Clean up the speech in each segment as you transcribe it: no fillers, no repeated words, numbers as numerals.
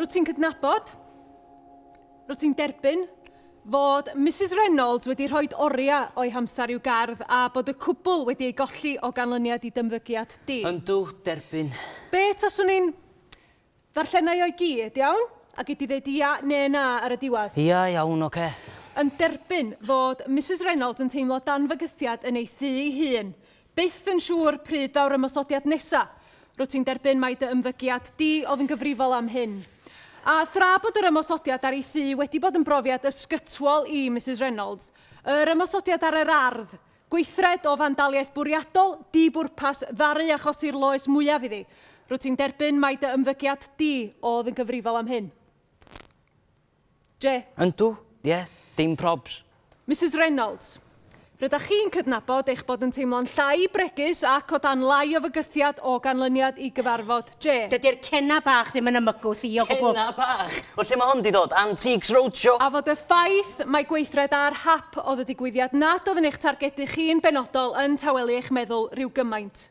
Rwyt ti'n cydnabod, rwyt ti'n derbyn fod Mrs Reynolds wedi rhoi oriau o'i hamser i'w gardd a bod y cwbl wedi ei golli o ganlyniad i dymddygiad di. Yndw, derbyn. Be taswn ni'n ddarllenau o'i gyd, iawn? Ac i di ddeud ia neu na ar y diwedd? Ia, iawn, oce. Yn derbyn fod Mrs Reynolds yn teimlo danfygythiad yn ei thu ei hun. Byth yn siŵr pryd daw'r ymosodiad nesa. Rwyt ti'n derbyn mai dy ymddygiad di oedd yn gyfrifol am hyn. A thra bod yr ymosodiad ar ei thu wedi bod yn brofiad ysgytwol i Mrs Reynolds, yr ymosodiad ar yr ardd, gweithred o fandaliaeth bwriadol, di-bwrpas, ddaru achosi'r loes mwyaf iddi. Rwyt ti'n derbyn mai dy ymddygiad di oedd yn gyfrifol am hyn. Je. Yndw, ie, dim probs. Mrs Reynolds, rydych chi'n cydnabod eich bod yn teimlo'n llai bregus ac o dan lai o fygythiad o ganlyniad i gyfarfod Je. Dydy'r cenna bach ddim yn ymygwth i o gwbl. Cenna bach? O lle mae hwn di dod? Antiques Roadshow? A fod y ffaith mae gweithred ar hap oedd y digwyddiad nad oedd yn eich targedu chi'n benodol yn tawelu eich meddwl rhyw gymaint.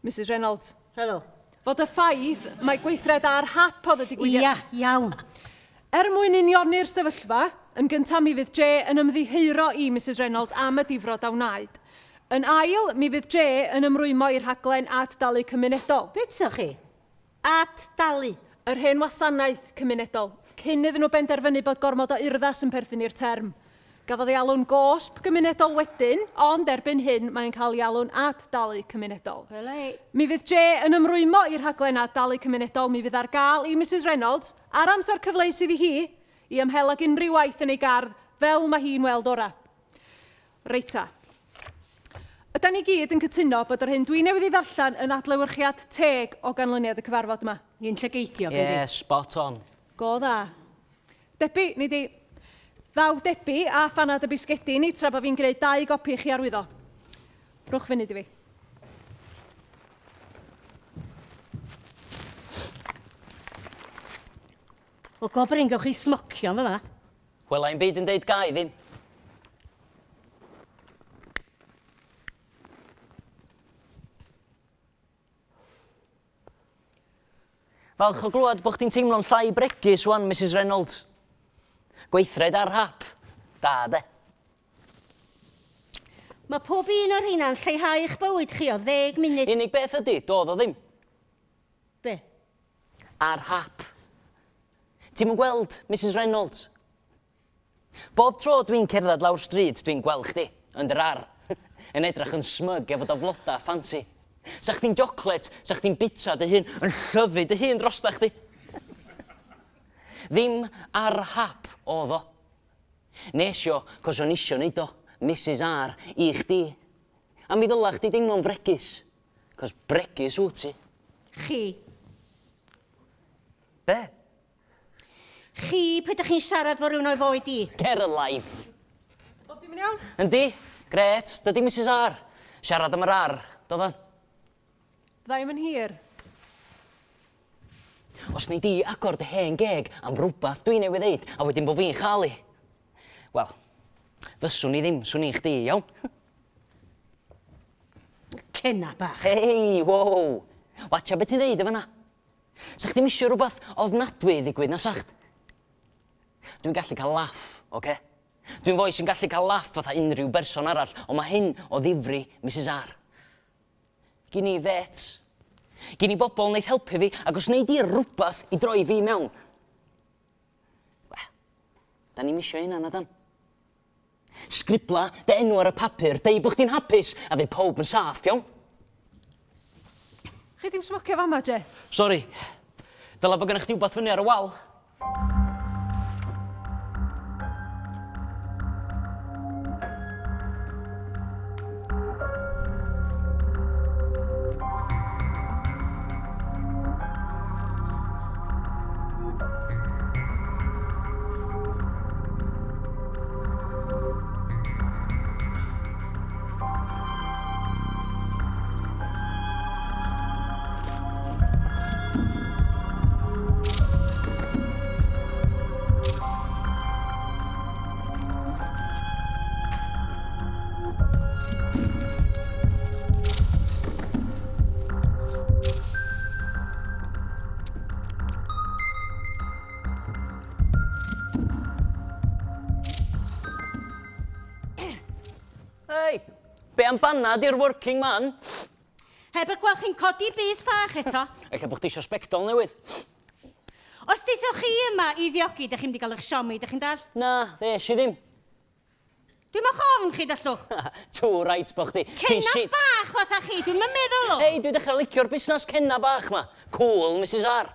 Mrs Reynolds. Helo. Fod y ffaith mae gweithred ar hap oedd y digwyddiad... Ia, iawn. Mwyn unioni'r sefyllfa, yn gyntaf mi fydd Je yn ymddiheuro i Mrs Reynolds am y difrod a wnaed. Yn ail, mi fydd Je yn ymrwymo i'r rhaglen at dalu cymunedol. Beth ydych chi? At dalu? Yr hen wasanaeth cymunedol, cyn iddyn nhw benderfynu bod gormod o urddas yn perthyn i'r term. Gafodd ei alw'n gosb gymunedol wedyn, ond erbyn hyn mae'n cael ei alw'n at dalu cymunedol. Mi fydd Je yn ymrwymo i'r rhaglen at dalu cymunedol, mi fydd ar gael i Mrs Reynolds, ar amser cyfleus iddi hi, i ymhel ag unrhyw waith yn ei gardd, fel mae hi'n weld ora. Reita. Ydan ni gyd yn cytuno bod yr hyn dwi newydd ei ddarllen yn adlewyrchiad teg o ganlyniad y cyfarfod yma. Ni'n llygeithio, Ie, spot on. Go dda. Debi, ni di... Ddaw Debi a Ffanad y bisgedi ni tra bod fi'n gwneud 2 gopi i chi arwyddo. Rwch fyny di fi. O gobr ein gewch chi smocio fyma. Wel, ein byd yn deud gai ddim. Falch o glwad bod chdi'n teimlo'n llai bregus wan, Mrs Reynolds. Gweithred ar hap. Da, de. Mae pob un o'r hynna'n lleihau eich bywyd chi o 10 munud. Unig beth ydy, doedd o ddim. Be? Ar hap. Ti'n mwyn gweld, Mrs Reynolds? Bob tro dwi'n cerdded lawr stryd, dwi'n gweld chdi, yn yr ar. Yn edrych yn smug efo dy floda ffansi. Sa chdi'n joclet, sa chdi'n bita dy hun, yn llyfu dy hun drosta chdi. Ddim ar hap oedd o. Nesio, cos o'n isio neud o, Mrs R, i chdi. A mi ddyla chdi deimlo'n fregus, cos bregus wyt ti. Chi. Be? Chi, pe ydych chi'n siarad fo rhywun o'i foed i? Ger y life. Bob dim yn iawn? Yndi, gret, dydy Mrs R. Siarad am yr ar, doedd o'n. Ddau yn hir. Os nei di agor dy hen geg am rhywbeth dwi'n newydd ddeud, a wedyn bod fi'n chalu. Wel, fyswn i ddim, swn i'n chdi, iawn? Cenna bach. Hei, wow! Watcha beth ti'n ddeud efo na. Sa chdi'n misio rhywbeth ofnadwy ddigwydd na sacht? Dwi'n gallu cael laff, oce? Dwi'n foi sy'n gallu cael laff fatha unrhyw berson arall, ond mae hyn o ddifri Mrs R. Gyn i vets. Gyn i bobl wneud helpu fi, ac os wneud i rhywbeth i droi fi mewn. Wel, da ni'n misio hynna, nadan. Sgribla dy enw ar y papur, deu bod chdi'n hapus, a ddeud pob yn saff, iawn? Chi dim smocio fama, Je? Sori, dyla bod gennych chdi wbath fyny ar y wal. am banad i'r working man. Heb y gweld chi'n codi bus bach eto. Ella bod chi isio sbectol newydd. Os deithwch chi yma i ddiogi, da chi'n mynd i gael eich siomi, da chi'n dall? Na, ddes i ddim. Dwi'n mynd chofn chi dallwch. Tŵ rhaid bo chdi. Cenna bach fatha chi, dwi'n mynd meddwl o. Hei, dwi dechrau licio'r busnes cenna bach ma. Cool, Mrs R.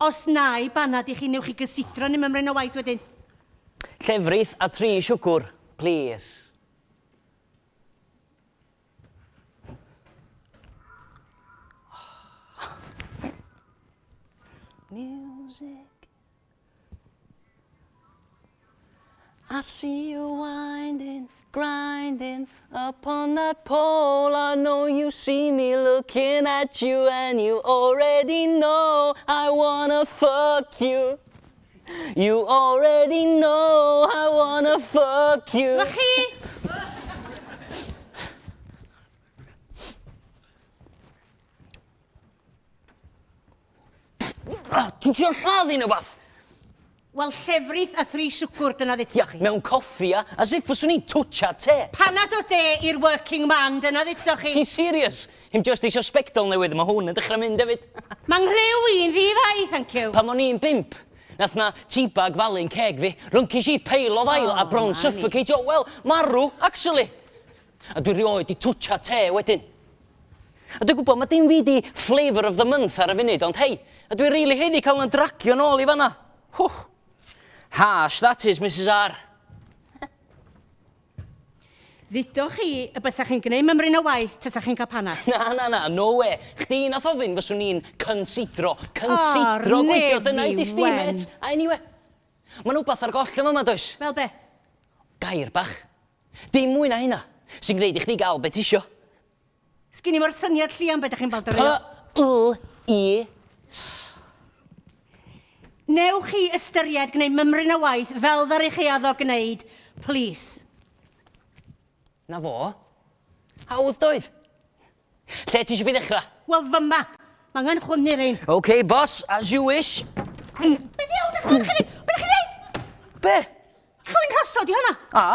Os na i banad i chi newch chi gysidro ni mymryn o waith wedyn. Llefrith a 3 siwgr, please. Music. I see you winding, grinding upon that pole. I know you see me looking at you, and you already know I wanna fuck you. You already know I wanna fuck you. Na chi? Ti'n trio lladdu neu bath? Wel, llefrith a 3 siwgr dyna Ia, dditso chi. mewn coffi a, as if fyswn i'n twtcha te. Panad o de i'r working man dyna dditso chi. Ti'n serious? Hym just eisiau sbectol newydd, mae hwn yn dechrau mynd hefyd. Mae'n rhyw un ddi fai, thank you. Pan o'n i'n 5, nath na teabag falu'n ceg fi, ryncis i peil o ddail a bron suffocate. O, wel, marw, actually. A dwi rioed i twtcha te wedyn. A dwi'n gwybod, mae dim fi di flavour of the month ar y funud, ond hei, a dwi'n rili heddi cael yn dragio nôl i fanna. Harsh, that is, Mrs R. Ddido chi y bysach chi'n gwneud mymryn o waith tasach chi'n cael panad. Na, no way. Chdi nath ofyn fyswn i'n considro gweithio dyna i distimet. A anyway, mae'n wbath ar goll yma, does? Fel be? Gair bach. Dim mwy na hynna, sy'n gwneud i chdi gael beth isio. Sgyn i mor syniad llian beth ych chi'n bald o P-L-E-S. Newch chi ystyried gwneud mymryn o waith fel ddari chi addo gwneud, please. Na fo. Hawdd doedd. Lle ti eisiau fi ddechrau? Wel, fyma. Mae angen chwynnu rhain. OK, boss, as you wish. Beth iawn, ddech chi'n neud? Beth chi'n neud? Be? Chwyn rhosod i hwnna. A?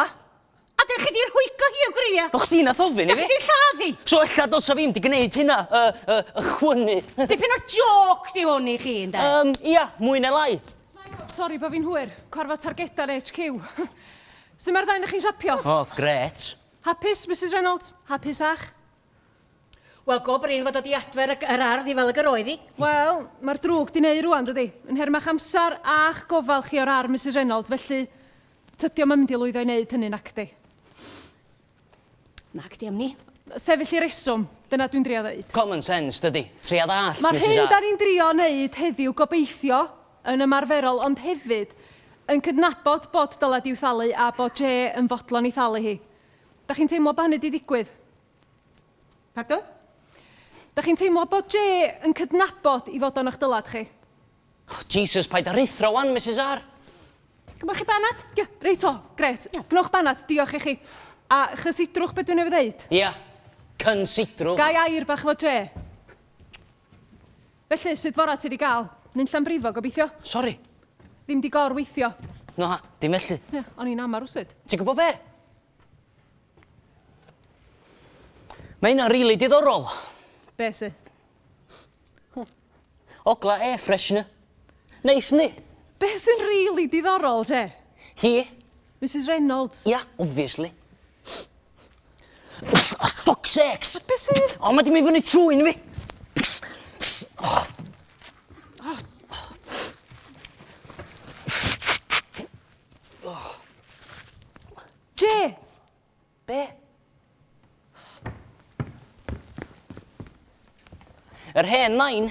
A dych chi di'r hwygo hi o gwreiddiau. O chdi nath ofyn i Dych fi? chi di lladdu. So ella dos a fi'm di gwneud hynna, chwynnu. Dipyn o joc di hwn i chi, ynda. Ia, mwy na lai. Sori bo fi'n hwyr. Corfa targeda'n HQ. Sut mae'r ddau na chi'n siapio? O, gret. Hapus, Mrs Reynolds? Hapus ach? Wel, go brin fod o di adfer yr ardd i fel y gyroeddi. Wel, mae'r drwg di neud rwan, dydi? Yn hermach amser a'ch gofal chi o'r ar Mrs Reynolds, felly tydio mam di lwyddo i wneud hynny'n acdi. Nac di am ni. Sefyll i reswm, dyna dwi'n drio ddeud. Common sense, dydi. Tria ddall, Mae'r Mrs hyn R. da ni'n drio wneud heddiw gobeithio yn ymarferol, ond hefyd yn cydnabod bod dylad i'w thalu a bod Jay yn fodlon i thalu hi. Da chi'n teimlo bod hynny di digwydd? Pardon? Da chi'n teimlo bod Jay yn cydnabod i fod o'n eich dylad chi? Jesus, paid a rithro wan, Mrs R. Gymwch chi banad? Ie, reit o, gret. Gnwch banad, diolch i chi. A chysidrwch beth dwi'n efo ddeud. Ia, considrwch. Gai air bach fo Jay. Felly, sut fora ti wedi gael? Nyn llan brifo, gobeithio? Sori. Ddim di gorweithio. Na, dim felly. Ie, o'n i'n amar wsyd. Ti'n gwybod be? Mae hynna'n rili diddorol. Be sy? Ogla air freshener. Neis ni. Be sy'n rili diddorol, Jay? Hi? Mrs Reynolds. Ia, obviously. Oh, fuck sakes! Be sy'n? O, mae di mynd fyny trwy'n fi. Jay! Be? Yr hen nain,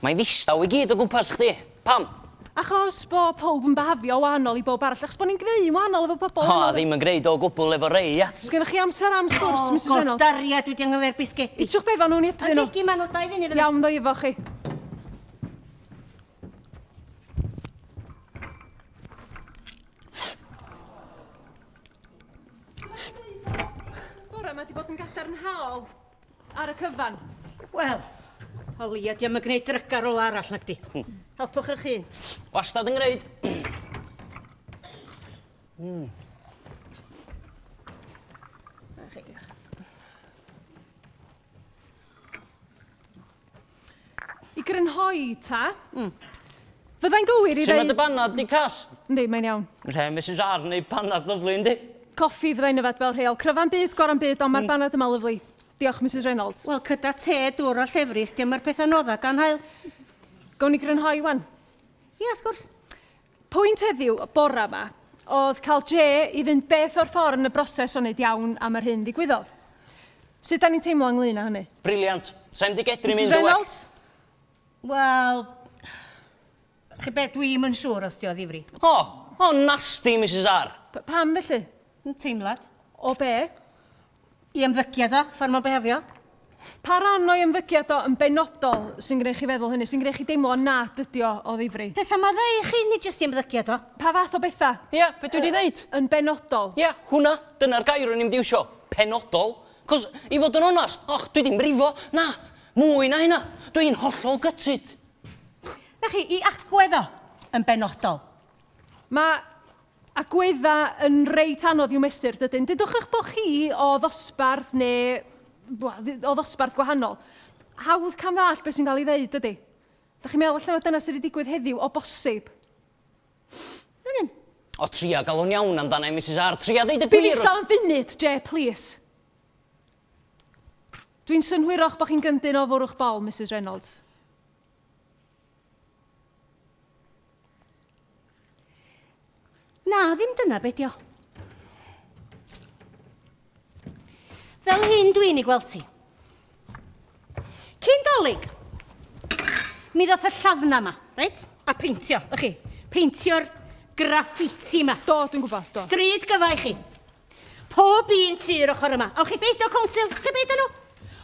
mae ddistaw i gyd o gwmpas chdi. Pam? Achos bo pob yn behafio wahanol i bob arall, achos bo ni'n greu wahanol efo bobl. O, ddim yn greid o gwbl efo rei, ia. Sgynnych chi amser am sgwrs, Mrs Reynolds? Godariad wedi angyfer bisgedi. Itwch beth fan nhw'n A iepdyn nhw. digi man o 2 funud. Iawn ddo efo chi. Bore, mae di bod yn gadarnhaol ar y cyfan. Wel, o lia, di am y gwneud drygar o arall na gdi. Helpwch eich hun. Wastad yn greid. grynhoi ta. Fyddai'n gywir i Sut mae dy ddeud... banad di cas? Yndi, mae'n iawn. Rhe, Mrs R, neu banad lyflu, yndi? Coffi fyddai'n yfed fel rheol. Cryfan byd, goran byd, ond mae'r banad yma lyflu. Diolch, Mrs Reynolds. Wel, cyda te dŵr o llefrith, dim yr pethau nodda gan hael. Gawn ni grynhoi wan. Ie, wrth gwrs. Pwynt heddiw, y bora yma, oedd cael Jay i fynd beth o'r ffordd yn y broses o wneud iawn am yr hyn ddigwyddodd. Sut da ni'n teimlo ynglyn â hynny? Briliant. Sa'n di gedru Mrs mynd o well. Reynolds? Wel, chi be, dwi'm yn siŵr os di o ddifri. O, nasty, Mrs R. Pam felly? Yn teimlad. O be? I ymddygiad o, ffordd mae'n behefio. Pa ran o'i ymddygiad o yn benodol sy'n gwneud chi feddwl hynny, sy'n gwneud chi deimlo nad ydi o ddifri? Pethau ma ddeu chi, ni jyst i ymddygiad o. Pa fath o bethau? Ie, beth dwi wedi ddeud? Yn benodol. Ie, hwnna, dyna'r gair o'n i'n diwsio. Penodol. Cos, i fod yn onast, dwi ddim brifo. Na, mwy na hynna. Dwi'n hollol gytid. Na chi, i agwedd o yn benodol. Mae agwedda yn reit anodd i'w mesur, dydyn. Dydwch eich bod chi o ddosbarth neu o ddosbarth gwahanol. Hawdd cam ddall beth sy'n cael ei ddeud, dydy? Da chi'n meddwl allan o dyna sydd wedi digwydd heddiw o bosib? Yn. O, tria gael o'n iawn amdana i Mrs R. Tria ddeud y Bydd i gwir. stal yn funud, Jay, please. Dwi'n synhwyrach bod chi'n gyndyn o fwrwch bol, Mrs Reynolds. Na, ddim dyna beth di o. Fel hyn dwi'n ei gweld ti. Cyn dolyg, mi ddoth y llafna yma, reit? A peintio, ych chi? Peintio'r graffiti yma. Do, dwi'n gwybod, do. Stryd gyfa i chi. Pob un tir ochr yma. Awch chi beidio consil, chi beidio nhw?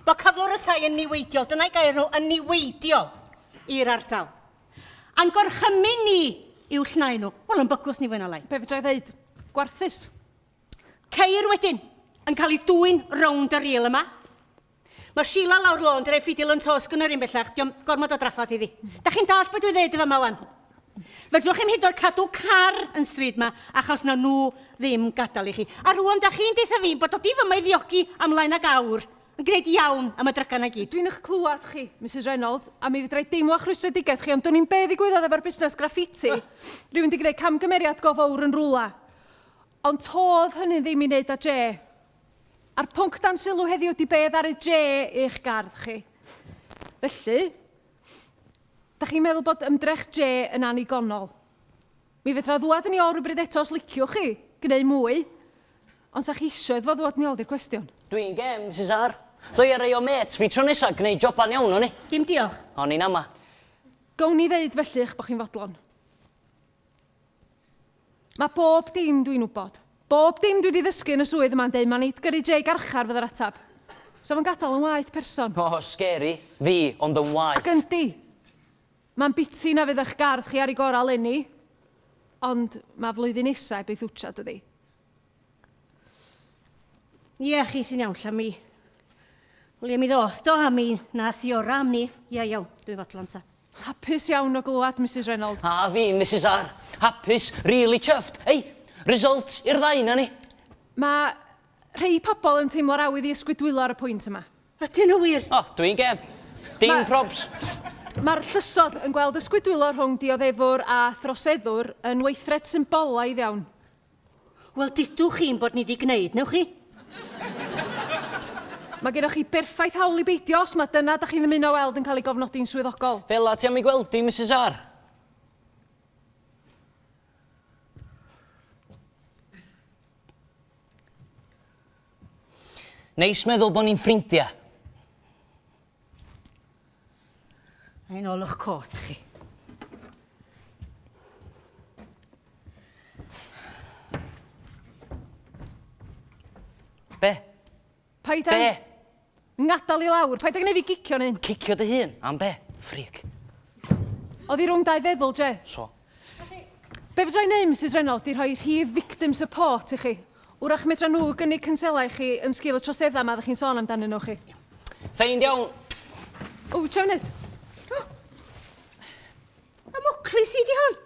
Mae cyflwr y tai yn niweidiol, dyna'i gair nhw yn niweidiol i'r ardal. A'n gorchymyn ni i'w llnau nhw. Wel, yn bygwth ni fwy na lai. Be fydra i ddeud? Gwarthus. Ceir wedyn yn cael ei dwy'n rownd y rîl yma. Mae Sheila lawr lôn, dyna ffi Dylan Tosg yn yr un bellach, diolch gormod o draffath iddi. Da chi'n dall beth dwi'n dweud efo yma wan? Fedrwch chi'n hyd o'r cadw car yn stryd yma, achos na nhw ddim gadael i chi. A rwan, da chi'n deitha fi bod o di fyma i ddiogi amlaen ag awr, yn gwneud iawn am y drygan ag gyd. Dwi'n eich clywed chi, Mrs Reynolds, a mi fydra i deimlo chrystredigaeth chi, ond dwi'n ni'n beth i gwyddoedd efo'r busnes graffiti. Rwy'n di gwneud camgymeriad gofawr yn rwla. Ond todd hynny ddim i wneud â Jay. A'r pwnc dan sylw heddiw di beth ar y Jay i'ch gardd chi. Felly, da chi'n meddwl bod ymdrech Jay yn anigonol. Mi fedra ddwad yn ei ôl rhywbryd eto os liciwch chi, gwneud mwy. Ond sa chi eisiau ddod ddod ni ôl di'r cwestiwn? Dwi'n gem, Mrs R. Dwi ar ei o met, fi tro nesaf gwneud joban iawn o'n i. Dim diolch. O'n i'n ama. Gown ni ddeud felly eich bod chi'n fodlon. Mae bob dim dwi'n wybod. Bob dim dwi wedi ddysgu yn y swydd yma'n deud, mae'n neud gyrru Jay garchar fydd yr atab. So mae'n gadael yn waith person. O, scary. Fi, ond yn waith. Ac yndi, mae'n biti na fydd eich gardd chi ar ei gorau lenni, ond mae flwyddyn nesaf beth wtsiad ydi. Ie, chi sy'n iawn lla mi. Wel, mi ddoth do, a mi nath i ora am ni. Ie, iawn, dwi'n fodlon ta. Hapus iawn o glywed, Mrs Reynolds. A fi, Mrs R. Hapus, really chuffed. Ei, result i'r ddau na ni. Mae rhai pobl yn teimlo'r awydd i ysgwydwylo ar y pwynt yma. Ydyn nhw wir? O, dwi'n gem. Dim Ma- probs. Mae'r llysod yn gweld ysgwydwylo rhwng dioddefwr a throseddwr yn weithred symbolaidd iawn. Wel, dydwch chi'n bod ni wedi gwneud, newch chi? Mae gennych chi berffaith hawl i beidio os mae dyna da chi'n ddymuno weld yn cael ei gofnodi'n swyddogol. Fela ti am ei gweld di, Mrs R. Neis meddwl bod ni'n ffrindiau. Ein ôl o'ch cot chi. Be? Paid Be? ag ngadal i lawr, paid ag neu fi gicio nyn. Cicio dy hun? Am be? Ffric. Oedd hi rhwng dau feddwl, Je. So. Be fydra i neud, Mrs Reynolds, di rhoi rhif victim support i chi. Wrach medra nhw gynnig cynselau chi yn sgil y trosedda ma ddech chi'n sôn amdanyn nhw chi. Ffeind iawn. O, tiaw nid. A mwcli si di hon?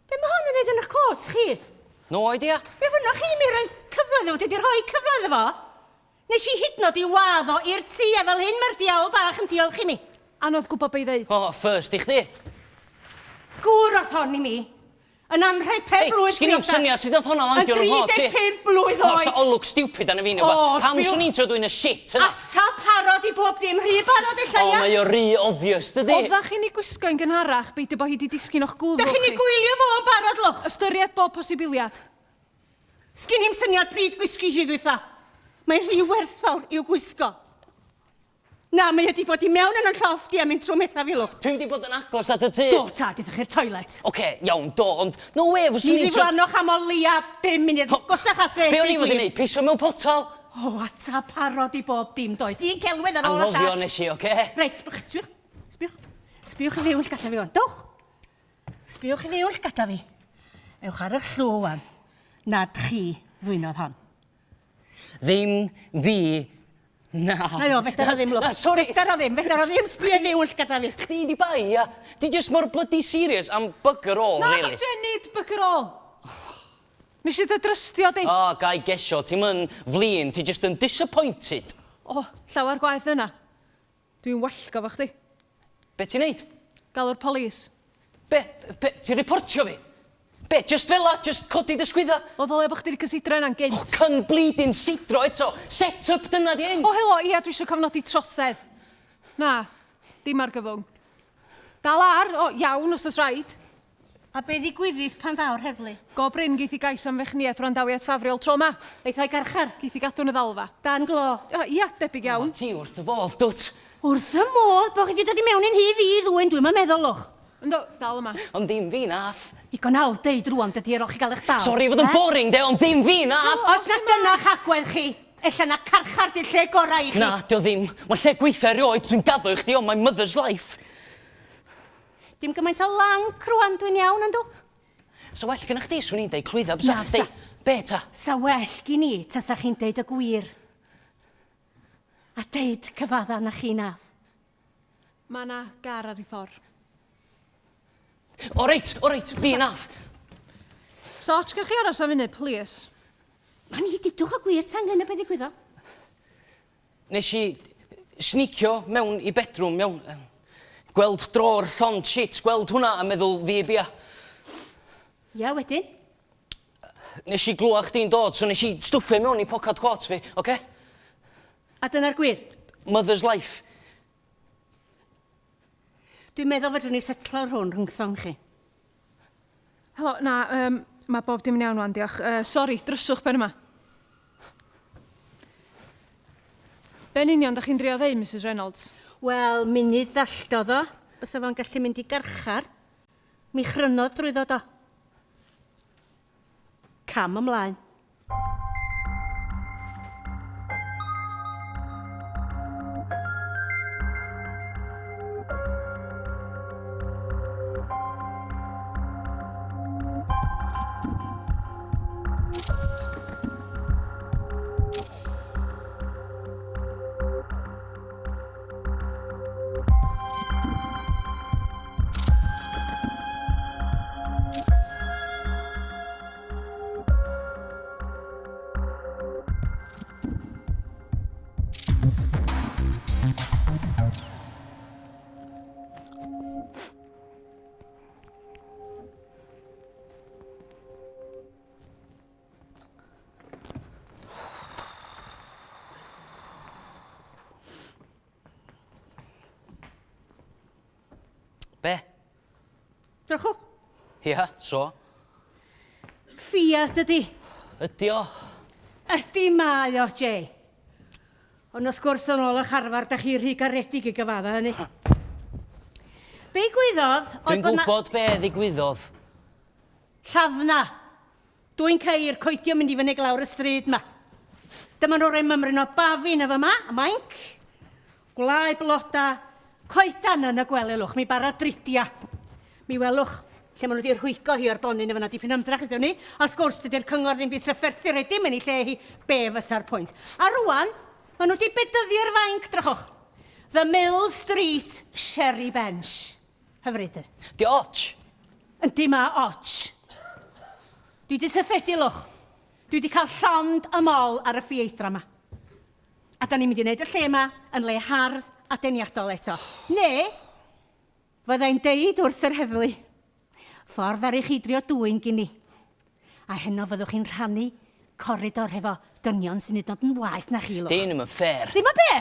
Be mae hon yn neud yn eich cot chi? No idea. Be fyna chi mi roi cyfle ddefo? Dwi wedi rhoi cyfle ddefo? Nes i hydnod i waddo i'r tŷ a fel hyn mae'r diawl bach yn diolch i mi. Anodd gwybod be i ddeud. O, first i chdi. Gŵr oedd hon i mi. Yn anrheg 5 blwydd Sgyn i'n syniad sydd oedd hwnna landio yn hot i. Yn 35 blwydd O, oed. sa olwg stupid an y fi nhw. Pam sbiwch. swn i'n tro dwi'n y shit yna? Ata parod i bob dim, rhy parod i O, lleia. mae o rhy obvious, dydi? Oeddach chi'n ei gwisgo yn gynharach beidio bod hi wedi disgyn o'ch gwddwch Dych chi'n ei gwylio fo yn barod, lwch? Ystyried bob posibiliad. Sgyn i'n syniad pryd gwisgi si dwytha. Mae'n rhy werthfawr i'w gwisgo. Na, mae wedi bod i mewn yn y llofft i am mynd trwy metha fi, lwch. Dwi'n wedi bod yn agos at y tŷ. Do, ta, dydych chi'r toilet. Oce, iawn, do, ond no we, fyswn Ni i'n ddiflanwch am o leia 5 munud. Gosach at Be o'n i fod i wneud? Pisio mewn potal? O, ata parod i bob dim, does. Un celwydd ar ôl y Anghofio llall. nes i, oce? Reit, sbiwch. Sbiwch i fi wyll gada fi o'n. Dwch. Sbiwch i fi wyll gada fi. Ewch ar y llw wan. Nad chi ddwynodd hon. Ddim fi. Na. Na o, fedar o ddim, lwch. Na, sori. Fedar o ddim. Sbio i fi wyll gada fi. Chdi di bai, ia? Di just mor bloody serious am bugger all, Na, really. Jenny, bygger ôl. Nes i dy drystio di. O, gai gesio, ti'n yn flin, ti just yn disappointed. O, llawer gwaith yna. Dwi'n wellgo fo chdi. Be ti'n neud? Galw'r polis. Be, ti'n reportio fi? Be, just fel la, just codi dy sgwydda? O ddole bod chdi wedi cysidro yna'n O, gynt. cyn bleeding sidro eto. Set up dyna di hyn. O, helo, ia, dwi eisiau cofnodi trosedd. Na, dim ar gyfwng. Dal ar, o, iawn, os oes rhaid. A be ddigwyddydd pan ddawr heddlu? Go Bryn geith i gais am fechniaeth wrandawiaeth ffafriol tro ma. Eith o'i garchar. Geith i gadw yn y ddalfa. Dan glo. O, ia, debyg O, iawn. ti wrth y fodd, dwt. Wrth y modd bod chi wedi dod i mewn i'n hi fi ddwy'n dwi'n meddwl, lwch. Ynddo, dal yma. Ond ddim fi nath. I gonawd deud rwan dydy ar o'ch i gael eich dal. Sori fod yn boring, de, ond ddim fi nath. Os na dyna'ch agwedd chi, ella na carchar di'r lle gorau i chi. Na, dio ddim. Mae'n lle gweithio erioed, dwi'n gaddo i chdi on my mother's life. Dim gymaint o lanc rwan dwi'n iawn, yndw? So well gyda chdi, swn i'n deud clwydda Na, bysa chdi. sa. Be ta? Sa well gyn i, tasa chi'n deud y gwir. A deud cyfadda na chi nath. Mae na gar ar ei ffordd. O reit, fi nath. So, gych chi aros am funud, please? Ma ni didwch o gwir tan glyn y beth ddigwyddo. Nes i snicio mewn i bedroom, mewn... gweld dror llond shit, gweld hwnna a meddwl fi bia. Ia, wedyn. Nes i glwach chdi'n dod, so nes i stwffio mewn i pocad quotes fi, oce? A dyna'r gwir. Mother's life. Dwi'n meddwl fydden ni setlo'r hwn rhwngthon chi. Helo, na, mae bob dim yn iawn wan, diolch. Sori, dryswch ben yma. Ben union, da chi'n drio ddeu, Mrs Reynolds? Wel, munud ddalltodd o, bysa fo'n gallu mynd i garchar. Mi chrynodd drwy ddod o. Cam ymlaen. Be? Drachwch. Ia, so? Ffias dydy. Ydi o? Ydy mae o, Jay. Ond wrth gwrs yn ôl eich arfer, da chi rhy garedig i gyfadda hynny. Be gwyddodd... Dwi'n gwybod be ddigwyddodd. Llafna. Dwi'n ceir coedio mynd i fyny glawr y stryd ma. Dyma nhw'n rhoi mymryn o bafin efo ma, a mainc. Gwlau bloda, coedan yn y gwelylwch, mi bara dridia. Mi welwch, lle maen nhw wedi'i rhwygo hi o'r bonyn efo na dipyn ymdrach ydyn ni. Wrth gwrs, dydy'r cyngor ddim byd trafferthu rhaid dim yn ei lle hi, be fysa'r pwynt. A rwan, maen nhw wedi bedyddio'r fainc, drachwch. The Mill Street Sherry Bench. Hyfryd. Di och. Yndi ma och. Dwi wedi syffedu lwch. Dwi wedi cael llond y mol ar y ffieithra yma. A da ni'n mynd i wneud y lle yma yn le hardd adeniadol eto. Ne, fyddai'n deud wrth yr heddlu, ffordd ar eich idrio dwy'n gini. A heno fyddwch chi'n rhannu corridor hefo dynion sy'n nid yn waith na chi, lwch. Dyn ddim yn fair. Ddim o be?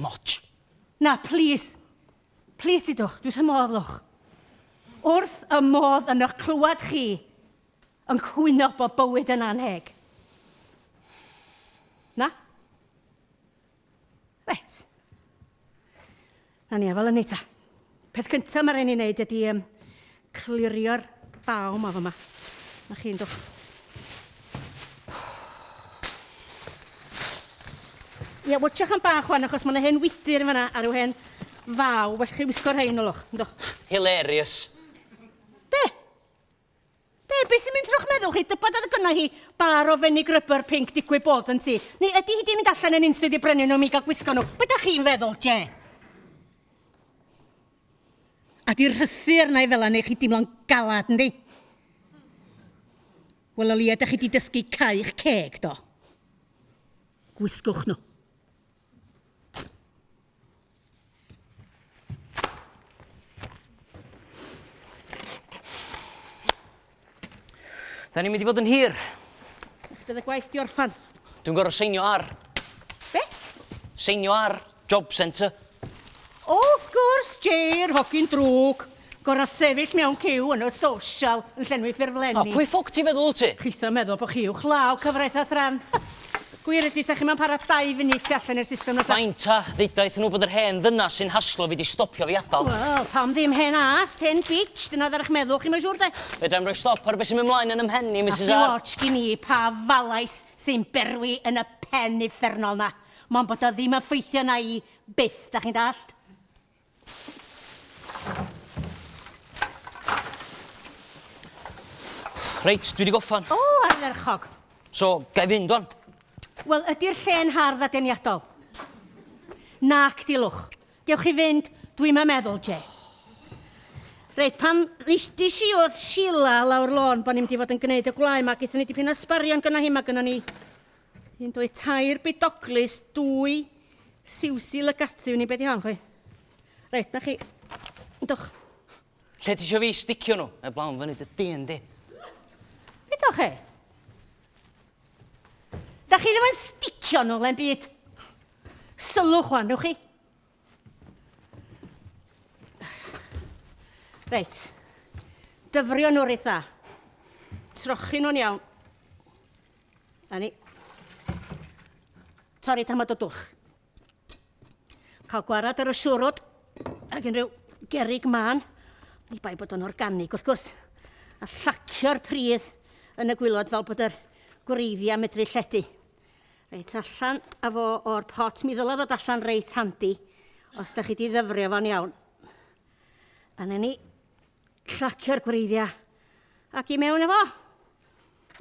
Moch. Na, please. Please dydwch, dwi'n modd, lwch. Wrth y modd yn eich clywed chi yn cwyno bod bywyd yn anheg. Na? Ret. Na ni, fel yn ta. Peth cyntaf mae'r ein i wneud ydy clirio'r baw ma fyma. Na chi'n dwch. Ie, wytioch am bach wan, achos mae'n hen wydyr yn fyna ar yw hen faw. Well chi wisgo'r hein olwch, ynddo? Hilarious. Be? Be sy'n mynd trwy'ch meddwl chi? Dybod oedd y gynnu hi bar o fenig rybber pink digwydd bod yn ti? Neu ydy hi di mynd allan yn unstyd i brynu nhw mi gael gwisgo nhw? Be da chi'n feddwl, Je? A di rhythu'r na i fel yna chi dimlo'n galad, yndi? Wel, o lia, da chi di dysgu caich ceg, do? Gwisgwch nhw. Da ni'n mynd i fod yn hir. Ys bydd y gwaith di orffan. Dwi'n gorfod seinio ar. Be? Seinio ar job centre. O, wrth gwrs, Je'r hogyn drwg. Gorau sefyll mewn cyw yn y social yn llenwi ffurflenni. O, pwy ffwc ti feddwl wyt ti? Chitho meddwl bod chi i'w chlaw cyfraith a thran. Gwir ydy, sa chi mewn para 2 funud tu allan i'r system na sa. Fainta, ddedaeth nhw bod yr hen ddynas sy'n haslo fi di stopio fi adal. Wel, pam ddim hen as, hen bitch, dyna ddar eich meddwl chi, mae'n siŵr de. Fedrai'm rhoi stop ar beth sy'n mynd mlaen yn ymhenni, A Mrs. chi R. watch gyn i pa falais sy'n berwi yn y pen uffernol na. Mae'n bod o ddim yn ffeithio na i byth, da chi'n dallt? Reit, dwi di goffan. O, ardderchog. So, gai fynd o'n? Wel, ydy'r lle'n hardd adeniadol? Nac dilwch. Gewch chi fynd, dwi'n meddwl, Je. Reit, pan ddys i oedd Sheila lawr lôn bod ni'n mynd i fod yn gwneud y gwlau yma, gyda ni dipyn o sbarion gyda hi, mae gyda ni un dwy 2 bidoglis, 2 siwsi lygathu, ni beth i hon, chwi. Reit, na chi, dwch. Lle ti isio fi sticio nhw? E blawn fyny dy D&D. Beth o'ch chi? Da chi ddim yn sticio nhw, le'n byd. Sylwch wan, newch chi? Reit. Dyfrio nhw reit dda. Trochi nhw'n iawn. A ni. Torri tamad o dwch. Cael gwarad ar y siwrwd ac unrhyw gerig man. Ni bai bod o'n organig, wrth gwrs. A llacio'r pridd yn y gwylod fel bod yr gwreiddiau medru lledu. Reit allan a fo o'r pot, mi ddylodd ddod allan reit handi, os da chi di ddyfrio fo'n iawn. A na ni llacio'r gwreiddiau ac i mewn efo.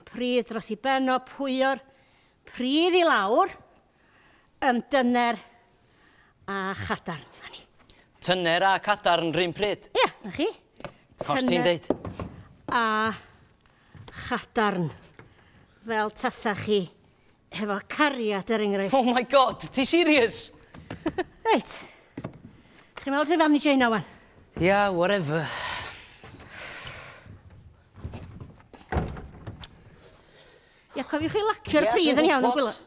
Pridd dros i ben o pwyo'r pridd i lawr, dyner a chadarn. Na ni. Tyner a cadarn rhywun pryd. Ie, na chi. Cos ti'n deud? A chadarn. Fel tasa chi hefo cariad er enghraifft. Oh my god, ti serious? Reit. Chi'n meddwl drwy fam ni Jane awan? Yeah, whatever. Ia, cofiwch chi lacio'r pridd yn iawn yn gwylod.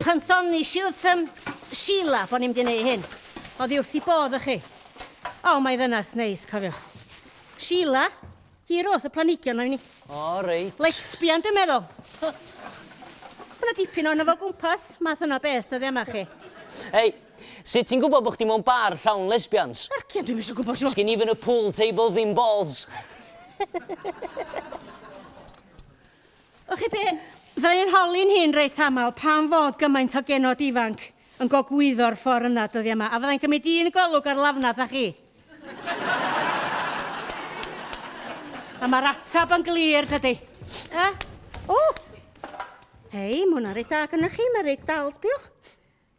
Pan son ni siwrth Sheila bod ni'n mynd i neud hyn, oedd hi wrth i bodd chi. O, mae ddynas neis, cofiwch. Sheila, hir wrth y planigion o'n ni. O, reit. Lesbian, dwi'n meddwl. Yna dipyn o'n efo gwmpas, math yna beth dyddi yma chi. Hei, sut ti'n gwybod bod chdi mewn bar llawn lesbians? Arcian, dwi'n mysio gwybod siw. Sgyn even y pool table ddim balls. O'ch chi be, fyddai'n holi'n hun reit aml pan fod gymaint o genod ifanc yn gogwyddo'r ffordd yna dyddi yma, a fyddai'n cymryd un golwg ar lafnath a chi. A mae'r atab yn glir, dydy. O! Hei, mae hwnna reit da gyda chi, mae reit dal, sbiwch.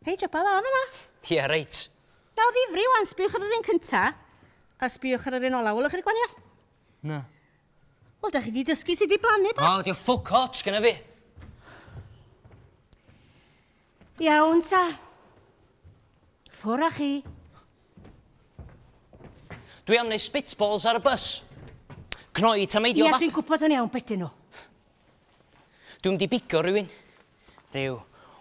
Hei, jopa dda fyna. Ie, reit. Dal ddifri wan, sbiwch ar yr un cynta, a sbiwch ar yr un ola. Wylwch chi'r gwaniaeth? Na. Wel, da chi di dysgu sydd i blannu ba? O, diolch ffwc hot gyda fi. Iawn ta. Ffwr â chi. Dwi am wneud spitballs ar y bus. Cnoi tameidio Ia, ba. dwi'n gwybod yn iawn beth nhw. Dwi'n di bigo rhywun. Rhyw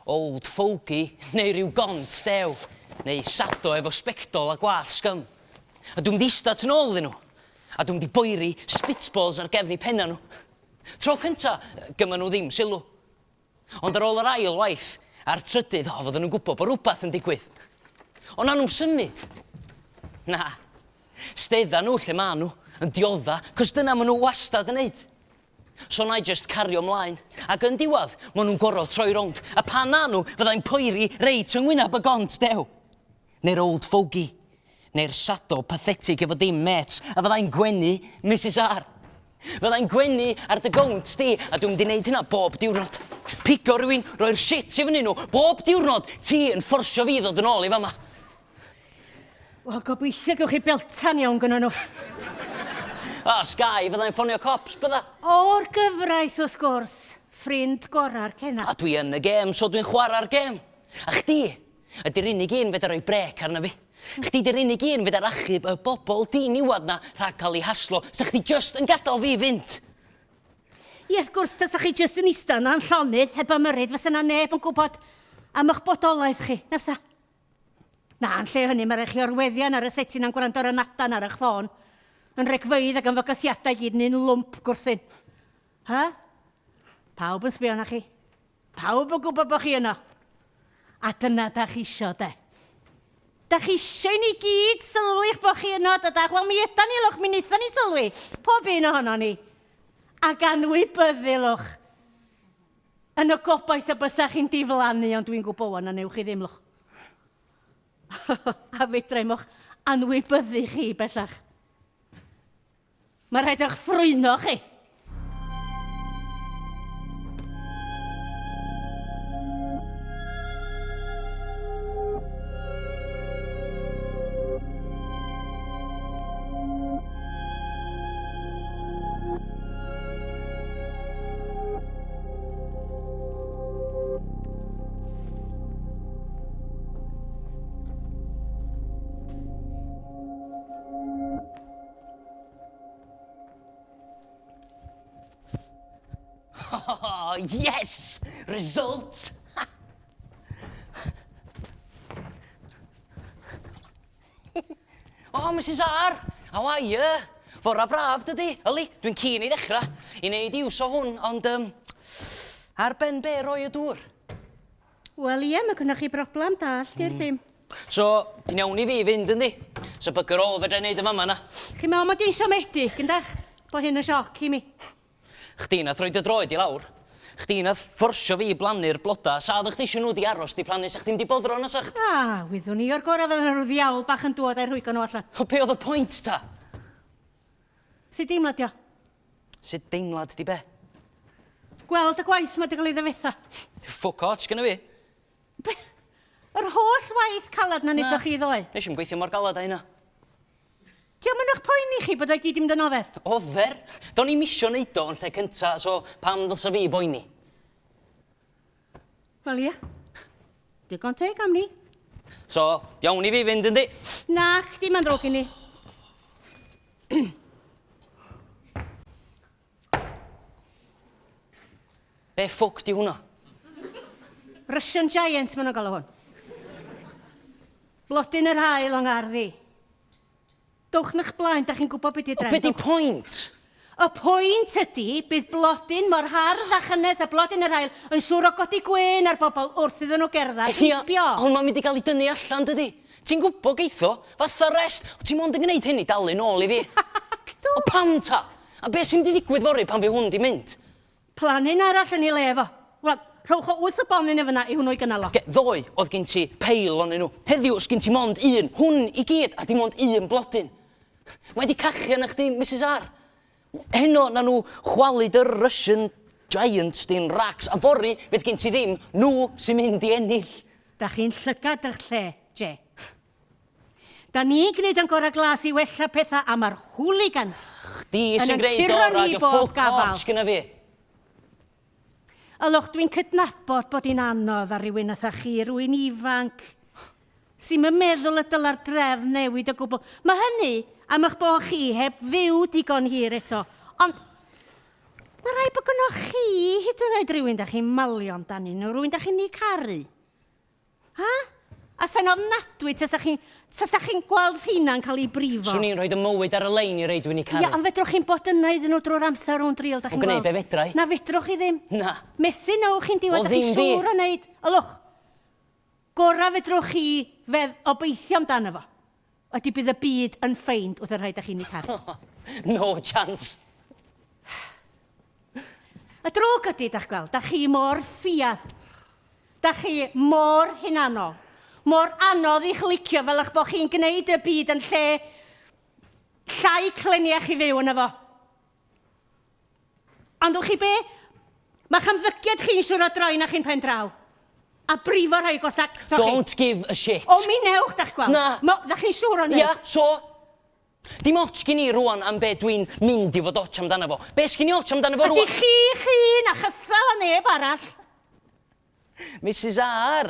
old fogey, neu rhyw gont dew. Neu sado efo spectol a gwallt sgym. A dwi'n di istad yn ôl iddyn nhw. A dwi'n di boeri spitballs ar gefn i penna nhw. Tro cynta, gyma nhw ddim sylw. Ond ar ôl yr ail waith, a'r trydydd, fydden nhw'n gwybod bod rhywbeth yn digwydd. Ond na nhw'n symud. Na, stedda nhw lle ma nhw, yn diodda, cos dyna ma nhw wastad yn neud. So na I just cario mlaen. Ac yn diwedd, ma nhw'n gorfod troi rownd. A pan na nhw, fyddai'n poeri reit yng ngwyneb y gont dew. Neu'r old fogey. Neu'r sado pathetic efo dim mates. A fyddai'n gwenu Mrs R. Fyddai'n gwenu ar dy gownt di, a dwi'n mynd i wneud hynna bob diwrnod. Pigo rhywun, roi'r shit i fyny nhw. Bob diwrnod, ti yn fforsio fi ddod yn ôl i fama. Wel, gobeithio gewch chi beltan iawn gyda nhw. A, Sky, fyddai'n ffonio cops, bydda. O'r gyfraith wrth gwrs, ffrind gora'r cenna. A dwi yn y gêm, so dwi'n chwarae'r gêm. A chdi, ydy'r unig un fedar roi brec arna fi. Chdi ydy'r unig un fedar achub y bobl di-niwad na rhag cael ei haslo, sa chdi just yn gadael fi fynd. Ie, wrth gwrs, tas chi jyst yn eistedd na'n llonydd heb ymyrryd, fysa na neb yn gwybod am eich bodolaeth chi, nefsa? Na, yn lle hynny, mae rhaid chi orweddian ar y setyn a'n gwrando ar y nadan ar eich ffôn. Yn regfeidd ac yn fygythiadau gyd yn un lwmp gwrthyn. Ha? Pawb yn sbio na chi. Pawb yn gwybod bod chi yno. A dyna da chi isio, de. Da chi isio i ni gyd sylwi eich bod chi yno, dydach. Wel, mi ydan ni lwch, mi wnaethon ni sylwi. Pob un ohono ni. Ac anwybyddilwch. Yn y gobaith y bysach chi'n diflannu, ond dwi'n gwybod wan, a newch chi ddim lwch. A fedraimwch anwybyddu chi bellach. Mae rhaid eich ffrwyno chi. Oh, yes! Result! Oh, Mrs R, how are you? Fora braf, dydi? Yli, dwi'n keen i ddechrau. I wneud iws o hwn, ond ar ben be roi y dŵr. Wel ie, mae gynnwch chi broblem dall, di'r ddim. So, di'n iawn i fi fynd, yndi? So bygger ôl fedra wneud y fama na. Chi mewn mod i'n siomedig, yndach? Bo hyn yn sioc i mi. Chdi nath roed y droed i lawr. Chdi nath fforsio fi i blannu'r bloda. Sa ddech chi isio nhw di aros di plannu, sa chdi'n di boddro na sacht? Wyddwn ni o'r gorau fydden nhw ddiawl bach yn dod a'i rhwygo nhw allan. O, be oedd y pwynt ta? Sut deimlad dio? Sut deimlad di be? Gweld y gwaith mae dy gael ei ddefetha. Ffwc ots gyda fi. Yr holl waith calad na wnaethoch chi ddoe. Nes i'n gweithio mor galad a hynna. Diolch yn eich poeni chi bod o'i gyd i'n dynofer. Ofer? Do'n i'n misio neud o yn lle cynta, so pam ddylsa fi boeni? Wel ie. Digon teg am ni. So, iawn i fi fynd, yndi? Nac, dim yn drog i ni. Be ffwc di hwnna? Russian Giant, maen nhw'n galw hwn. Blodyn yr hael o'n garddi. Dwch n'ch blaen, da chi'n gwybod beth i drefn. Be di pwynt? Y pwynt ydy, bydd blodyn mor hardd a chynnes a blodyn yr hael yn siŵr o godi gwen ar bobl wrth iddyn nhw gerdded. Ia, ond ma'n mynd i gael ei dynnu allan, dydi? Ti'n gwybod geitho? Fatha rest. Ti'n mond yn gwneud hyn i dalu nôl i fi. O pam ta? A beth sy'n mynd i ddigwydd fori pan fi hwn di mynd? Planyn arall yn ei lefo. Wel, rhowch o 8 o bonyn efo na i hwnnw i gynnal o. Ddoe oedd gen ti peil o'n nhw. Heddiw, sgyn ti mond un. Hwn i gyd, a di mond un blodyn. Mae di cachu yna chdi, Mrs R. Heno na nhw chwalid yr Russian Giants di'n racs. A fori, fydd gen ti ddim, nhw sy'n mynd i ennill. Da chi'n llygad eich lle, Je. Da ni'n gwneud yn gorau glas i wella pethau am yr hooligans. Chdi Yn sy'n yn gwneud curo o'r ni ag y bob ffwc gafal. ots gyda fi. Ylwch, dwi'n cydnabod bod hi'n anodd ar rywun atha chi, rywun ifanc, sy'n meddwl y dyla'r drefn newid o gwbl. Mae hynny am eich bod chi heb fyw digon hir eto. Ond mae rai bod gynnwch chi hyd yn oed rywun da chi'n malio amdani nhw, rywun da chi'n ei caru. Ha? A sa'n ofnadwy tasa chi'n gweld hynna'n cael ei brifo. Swn i'n rhoi y mywyd ar y lein i reid dwi'n ei caru. Ia, ond fedrwch chi'n bod yna iddyn nhw drwy'r amser o'n driel, da chi'n gwneud be fedrai. Na fedrwch chi ddim. Na. Methu nawch chi'n diwedd, Wel, da chi'n ddim fi. siŵr o wneud. Ylwch, gora fedrwch chi obeithio amdano fo. Ydy bydd y byd yn ffeind wrth y rhaid da chi'n ei caru. No chance. Y drwg ydy, da'ch gweld, da chi mor ffiad. Da chi mor hunanol. Mor anodd i'ch licio fel eich bod chi'n gwneud y byd yn llai cleniach i fyw yna fo. Ond wch chi be? Mae chamddygiad chi'n siŵr o droi na chi'n pen draw. A brifo rhoi gosac to chi. Don't give a shit. O mi newch, da'ch gweld. Na. Da chi'n siŵr o neud. Ia, so? Dim ots gen i rwan am be dwi'n mynd i fod ots amdano fo. Be sgyn i ots amdano fo Ydy rwan? chi na chythal o neb arall. Mrs R,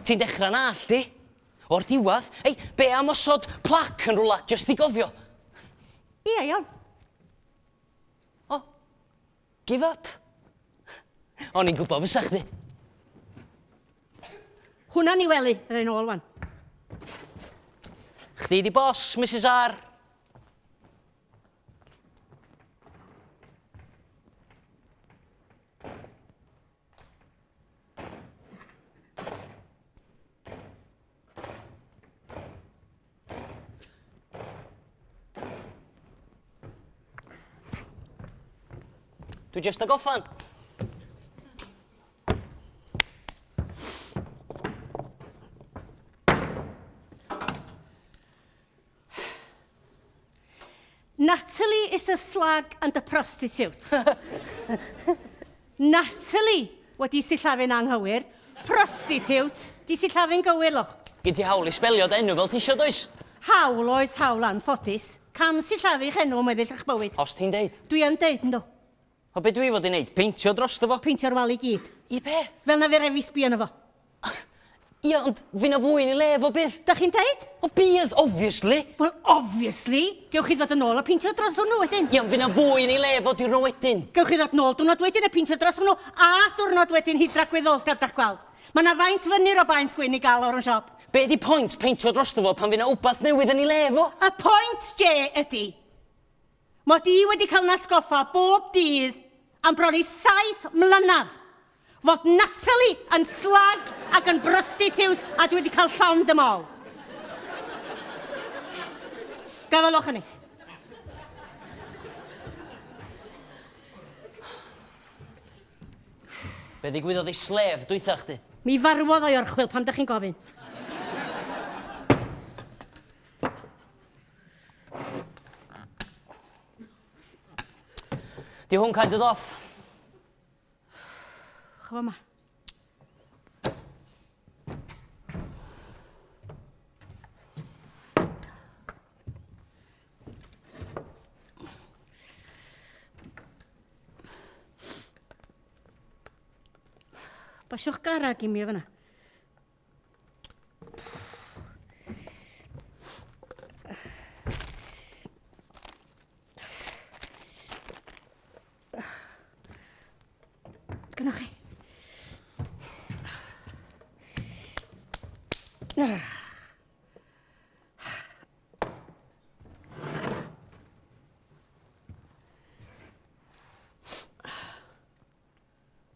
ti'n dechrau'n all di? O'r diwedd, ei, be am osod plac yn rwla, jyst i gofio? Ia, iawn. O, give up. O'n i'n gwybod fysa chdi. Hwna'n i weli, fydda'n ôl wan. Chdi di bos, Mrs R. Dwi jyst ag offan. Natalie is a slag and a prostitute. Natalie wedi sillafu'n anghywir. Prostitute, di sillafu'n gywir, loch. Gyd ti hawl i spelio dy enw fel ti isio, does? Hawl oes hawl anffodus. Cam sillafu'ch enw yn meddill eich bywyd. Os ti'n deud. Dwi yn deud, ynddo. O be dwi fod i wneud? Peintio dros fo? Peintio'r wal i gyd. I be? Fel na fe refi sbio yna fo. Ia, ond fi na fwy ni lef o bydd. Da chi'n deud? O bydd, obviously. Wel, obviously. Gewch chi ddod yn ôl a peintio dros hwnnw wedyn. Ia, ond fi na fwy ni lef o diwrnod wedyn. Gewch chi ddod nôl diwrnod wedyn a peintio dros hwnnw a diwrnod wedyn hydra gwyddolgad da'ch gweld. Mae yna faint fyny'r o baint gwyn i gael o'r yn siop. Be di pwynt peintio dros fo pan fi na wbath newydd yn ei lef o? Y pwynt, J, ydy, mod i wedi cael natgoffa bob dydd am bron i 7 mlynedd fod Natalie yn slag ac yn prostitute a dwi wedi cael llond dim ôl. Gafalwch hynny. Be ddigwyddodd ei slef, dwytha chdi? Mi farwodd o'i orchwil pam da chi'n gofyn. Di hwn kind of off. Chwa ma. Basiwch garag i mi o fyna. Gynnwch chi.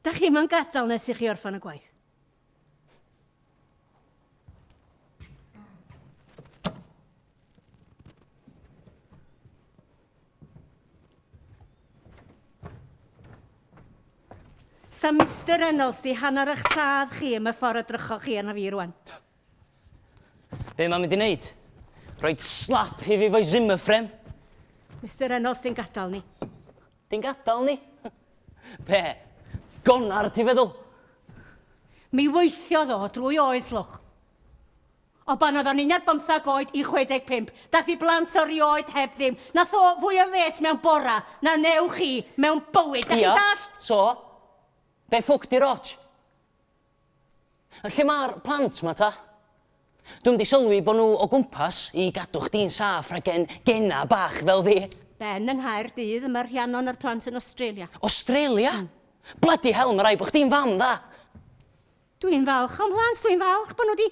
Da chi ma'n gadael nes i chi orffan y gwaith? Sa Mr Reynolds di hanner eich lladd chi am y ffordd drychoch chi arna fi rwan. Be mae'n mynd i wneud? Rhoid slap i fi fo'i Zimmer frame? Mr Reynolds di'n gadael ni. Di'n gadael ni? Be? Gonar, ti feddwl? Mi weithio ddo drwy oes loch. O ban oedd o'n 15 oed i 65. Dath i blant o'r oed heb ddim. Nath o fwy o les mewn bora na newch chi mewn bywyd. Da chi'n dall? So? Be ffwc di roch? Lle mae'r plant ma ta? Dwi'n di sylwi bod nhw o gwmpas i gadw chdi'n saff rhag genna bach fel fi. Ben yng Nghaerdydd, mae'r Rhiannon a'r plant yn Australia. Australia? Bloody hell, mae rai bod chdi'n fam dda. Dwi'n falch am Lance, dwi'n falch bod nhw wedi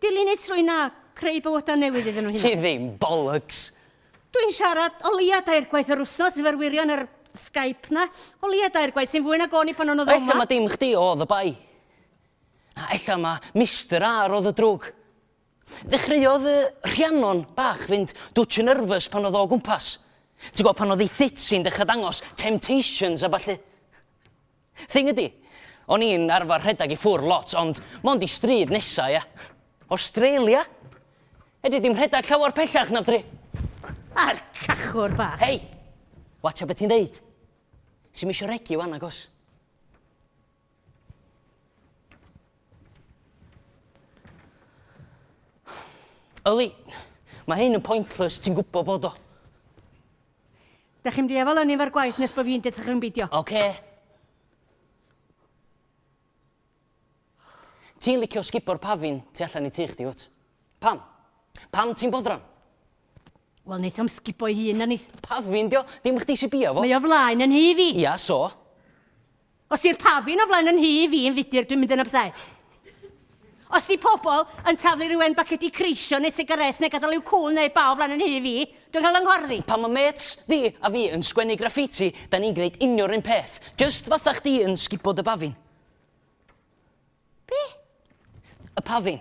dilyn eu trwy na creu bywydau newydd iddyn nhw hynna. Ti ddim bollocks. Dwi'n siarad o leia dair gwaith yr wsnos efo'r wirion ar Skype na. O leia dair gwaith sy'n fwy na goni pan o'n o ddoma. Ella mae dim chdi oedd y bai. Na, ella mae Mr. R oedd y drwg. Dechreuodd y Rhiannon bach fynd dwtch yn nervous pan oedd o gwmpas. Ti'n gwybod pan oedd ei thitsy'n dechrau dangos temptations a balli. Thing ydi, o'n i'n arfer rhedag i ffwr lot, ond mond i stryd nesa, ia. Australia? Ydy dim rhedag llawer pellach na fdri. Ar cachwr bach. Hei, watcha beth ti'n deud. Sy'n misio regi wan agos. Yli, mae hyn yn pointless, ti'n gwybod bod o. Da chi'n di efo yn efo'r gwaith nes bod fi'n dedrych yn beidio. Oce. Ti'n licio sgipo'r pafin tu allan i tu chdi, wt? Pam? Pam ti'n boddran? Wel, neith o'm sgipo ei hun a neith... Pafin, dio, dim chdi sy'n bia fo. Mae o flaen yn hi fi. Ia, so? Os i'r pafin o flaen yn hi fi yn fudur, dwi'n mynd yn upset. Os di pobl yn taflu rhywun baced i creisio neu sigares neu gadael i'w cwl neu baw flaen yn hi fi, dwi'n cael yngwarddi. Pan mae mates fi a fi yn sgwennu graffiti, da ni'n gwneud unio'r un peth. Just fatha chdi yn sgipo dy bafin. Be? Y pafin.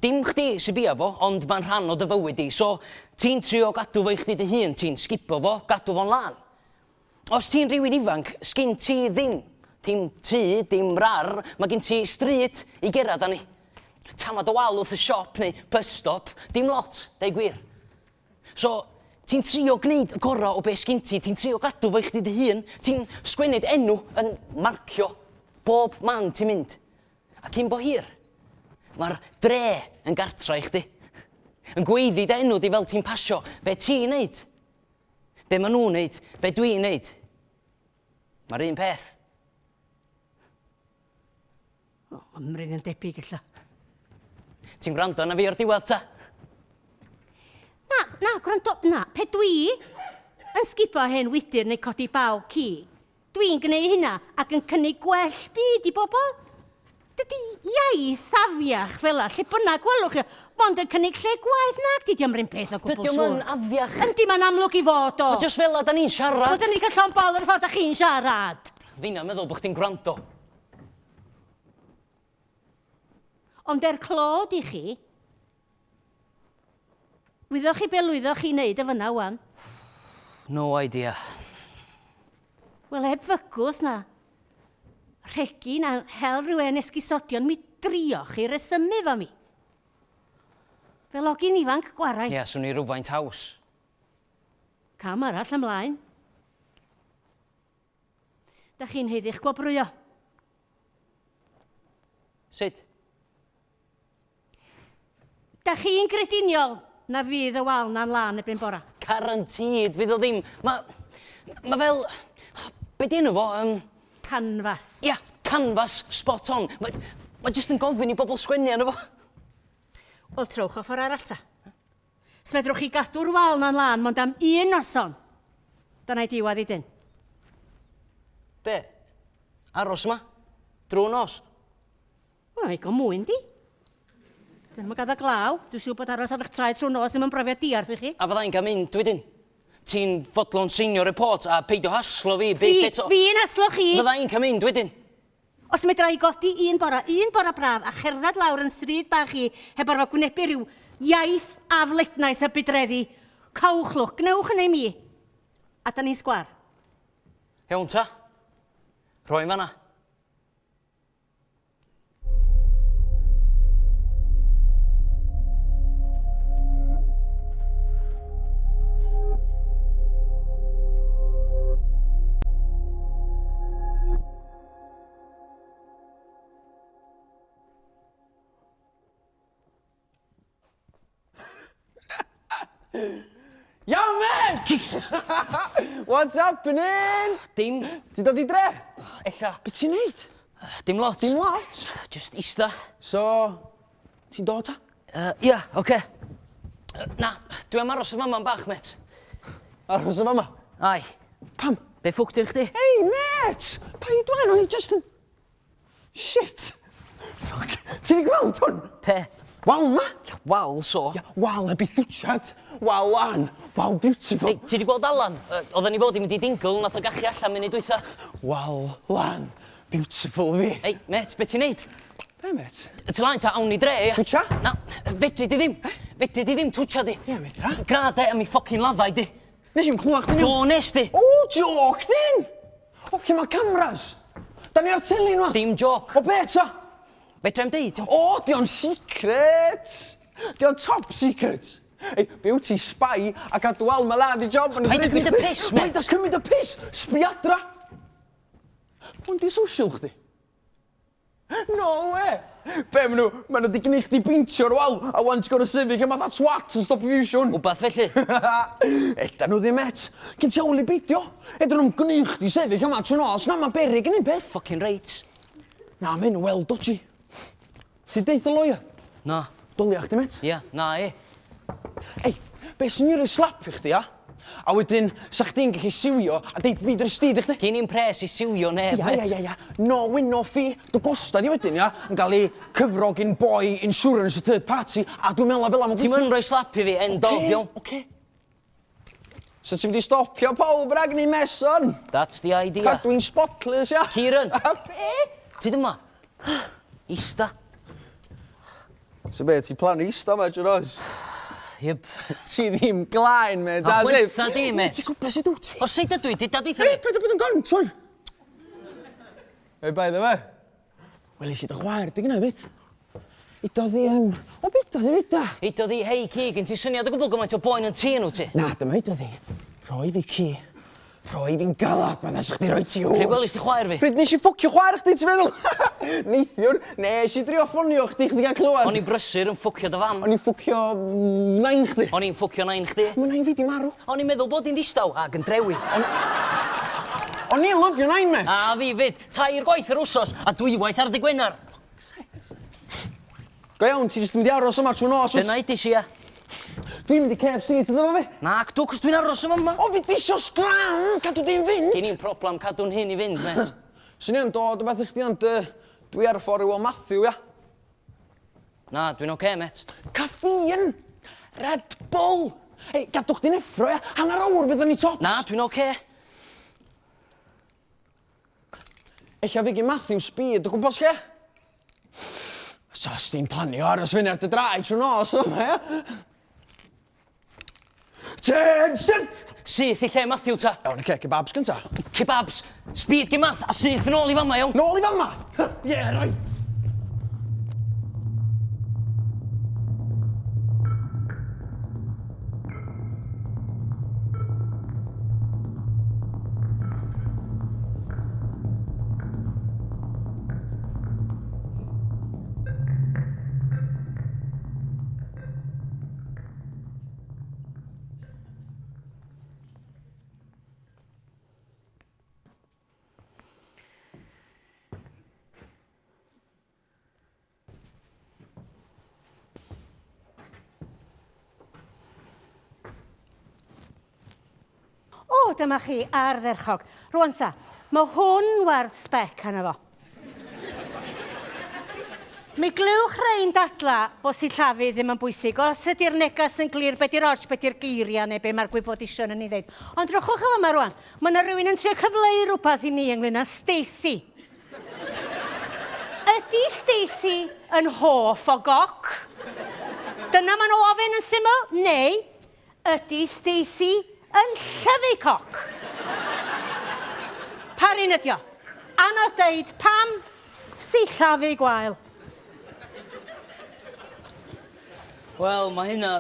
Dim chdi sy'n bia fo, ond mae'n rhan o dy fywyd i. So, ti'n trio gadw fo i chdi dy hun, ti'n sgipo fo, gadw fo'n lan. Os ti'n rhywun ifanc, sgyn ti ddim. Dim tŷ, dim rar, mae gen ti stryd i gerad â ni. Tamad o wal wrth y siop neu bus stop, dim lot, dau gwir. So, ti'n trio gwneud y gorau o beth sgyn ti, ti'n trio gadw fo i chdi dy hun, ti'n sgwennid enw yn marcio bob man ti'n mynd. A cyn bo hir, mae'r dre yn gartra i chdi. Yn gweiddi dy enw di fel ti'n pasio, be ti'n neud, be maen nhw'n neud, be dwi'n neud. Mae'r un peth. Ymryn yn debyg illa. Ti'n gwrando na fi o'r diwedd ta? Na, gwrando, na. Pe dwi yn sgipo hen wydyr neu codi baw ci, dwi'n gwneud hynna ac yn cynnig gwell byd i bobl. Dydy iaith afiach fel lle bynnag gwelwch chi, ond yn cynnig lle gwaith nag dydy am ryn peth o gwbl Dydy o'm yn afiach. Yndi ma'n amlwg i fod o. O, jyst fel a da ni'n siarad. Fod ni cael llon bol yr ffordd a chi'n siarad. Fi'n meddwl bod chdi'n gwrando. Ond clod i chi, wyddwch chi be lwyddwch chi wneud y fyna wan? No idea. Wel, heb fygws na. Rhegi na hel rhywun esgusodion, mi drioch chi resymu fo mi. Fel ogyn ifanc gwarai. Ie, swn i rhywfaint haws. Cam arall ymlaen. Da chi'n heiddi'ch gwobrwyo. Sut? Da chi'n grediniol na fydd y wal na'n lan erbyn bora. Guaranteed, fydd o ddim. Ma fel... Be di enw fo? Canfas. Ia, canfas spot on. Ma jyst yn gofyn i bobl sgwennu arno fo. Wel, trowch o ffordd arall ta. Smedrwch chi gadw'r wal na'n lan mond am un noson. Dyna i diwadd i dyn. Be? Aros ma? Drw nos? Wel, ei go mwyn di. Dyn nhw'n gada glaw. Dwi'n siŵr bod aros ar eich traed trwy nos yn brofiad diarth i chi. A fyddai'n gael mynd, wedyn. Ti'n fodlon seinio report a peidio haslo fi. Fi'n haslo chi. Fyddai'n cael mynd, wedyn. Os mae dra i godi un bora braf a cherddad lawr yn stryd bach i heb arfod gwynebu rhyw iaith aflednais a bydreddi, cawchlwch, gnewch yn ei mi. A da ni'n sgwar. Iawn ta. Rhoi'n fanna. Iawn, mate! What's happening? Dim, Ti dod i dre? ella, Be ti'n neud? dim lot. Dim lot. Just ista. So, ti'n dod ta? Ia, oce. Na, dwi am aros y mama'n bach, met. Aros o fama. Ai, Pam? be ffwc di chdi? Hey, mate! Pa i dwan, o'n i just yn... Shit! Fuck. Ti'n i gweld hwn? Pe? Wal ma? Wal, so. Ia, wal heb i ddwtsiad. Wal wan. Wal beautiful. Ei, ti di gweld Alan? Oedden ni fod i mynd i dingl, nath o gallu allan munud dwytha. Wal wan. Beautiful fi. Ei, met, be ti'n neud? Be, mate? Ti laen ta awn i dre, ia? Twtsia? Na, fedri di ddim. Fedri di ddim twtsia di. Ie, medra. Grad e am i ffocin laddau di. Nes i'n clywach dyn Do nes di. O, joc dyn! O, lle mae cameras? Da ni ar teli nhw? Dim joc. O, be ta? Fedrai'm deud. O, di o'n secret! Di o'n top secret! Ei, beauty spy a cadw wal ma lad i job. Paid â cymryd y piss, mate. Paid â cymryd y piss! Sbi adra! Hwn di social chdi? No way! Be, ma nhw di gynnu chdi beintio'r wal a wan ti'n gorau sefyll a ma dda twat yn stop i fusion. Wbath felly. Eda nhw ddim et. Gyn ti awl i beidio. Eda nhw'n gynnu chdi sefyll yma trwy nos na ma berig yn un peth. Ffocin reit. Na, mae'n well dodgy. Ti deith y lawyer? Na. Dolia chdi, met? Ia, na e. Ei, be sy'n i'r slap i chdi, a? A wedyn, sa chdi'n gallu siwio a deud fi drystyd i chdi? Cyn i'n pres i siwio neb, met. Ia. No win, no fee. Dy gosta di wedyn, ia? Yn cael ei cyfrog in boi insurance y third party a dwi'n meddwl fel am y Ti'n mynd rhoi slap i fi, end of, iawn. Oce. So ti'n mynd i stopio pawb rag ni meson? That's the idea. Cadw'n spotless, ia? Kieran. A be? Ti dyma? Ista. So be, ti plan ista ma, Jaros? Yep. Ti ddim glaen, mate. A chwertha di, mate. Ti'n gwybod sut wyt ti? O sut ydw i? Dyda di Hey, thyn paid o bod yn gont, hwn. Hey, by the way. Wel, eisiau dy chwaer, di gyna fyd. Ido ddi, o beth o ddi fyd da? Eido di, hei, ci, gen ti syniad o gwbl gymaint o boen yn ti enw ti? Na, dyma ido ddi. Rhoi fi ci. Rhoi fi'n galad, ma ddysg chdi roi ti hwn. Rhe welis ti chwaer fi? Pryd nes i ffwcio chwaer chdi, ti'n meddwl? Neithiwr, nes i drio ffonio chdi gael clywed. O'n i'n brysur yn ffwcio dy fam. O'n i'n ffwcio nain chdi. O'n i'n ffwcio nain chdi. Mae nain fi di marw. O'n i'n meddwl bod i'n distaw ag yn drewi. O'n i'n lyfio nain, met. A fi fyd, tair gwaith yr wsos a dwy waith ar dy Gwener. Go iawn, ti jyst yn mynd i aros yma trwy nos. Dyna i di si, ia. Dwi'n mynd i KFC, ti ddefo fi? Nac, dw, cos dwi'n aros yma yma. O, fi dwisio sgran, cadw di'n fynd. Gen i'n problem cadw'n hyn i fynd, met. Sy'n i'n dod o beth i chdi, ond dwi ar y ffordd i weld Matthew, ia? Na, dwi'n oce, met. Caffeine! Red Bull! Ei, gadwch di'n effro, ia? Hanner awr fydd ni tops. Na, dwi'n oce. Ella fi gyn Matthew speed o gwmpas ge? So, os ti'n planio aros fyny ar dy draed trwy nos yma, ia? Attention! Syth i lle Matthew ta. Iawn, oce, kebabs gynta. Kebabs, speed gymath a syth yn ôl i fama, iawn. Nôl i fama! Yeah, right! O, dyma chi ardderchog. Rwan sa, mae hwn werth spec yna fo. Mi glywch rhain dadla bod si llafu ddim yn bwysig. Os ydy'r negas yn glir, be di'r ots, be di'r geiria neu be mae'r gwybodaethau yn ei ddeud. Ond rwchwch yma rwan, mae yna rhywun yn trio cyfleu rhywbeth i ni ynglyn â Stacey. Ydy Stacey yn hoff o goc? Dyna ma'n ofyn yn syml? Neu ydy Stacey yn llyfu coc? Parin ydi o. Anodd deud pam si llafu gwael. Wel, mae hynna...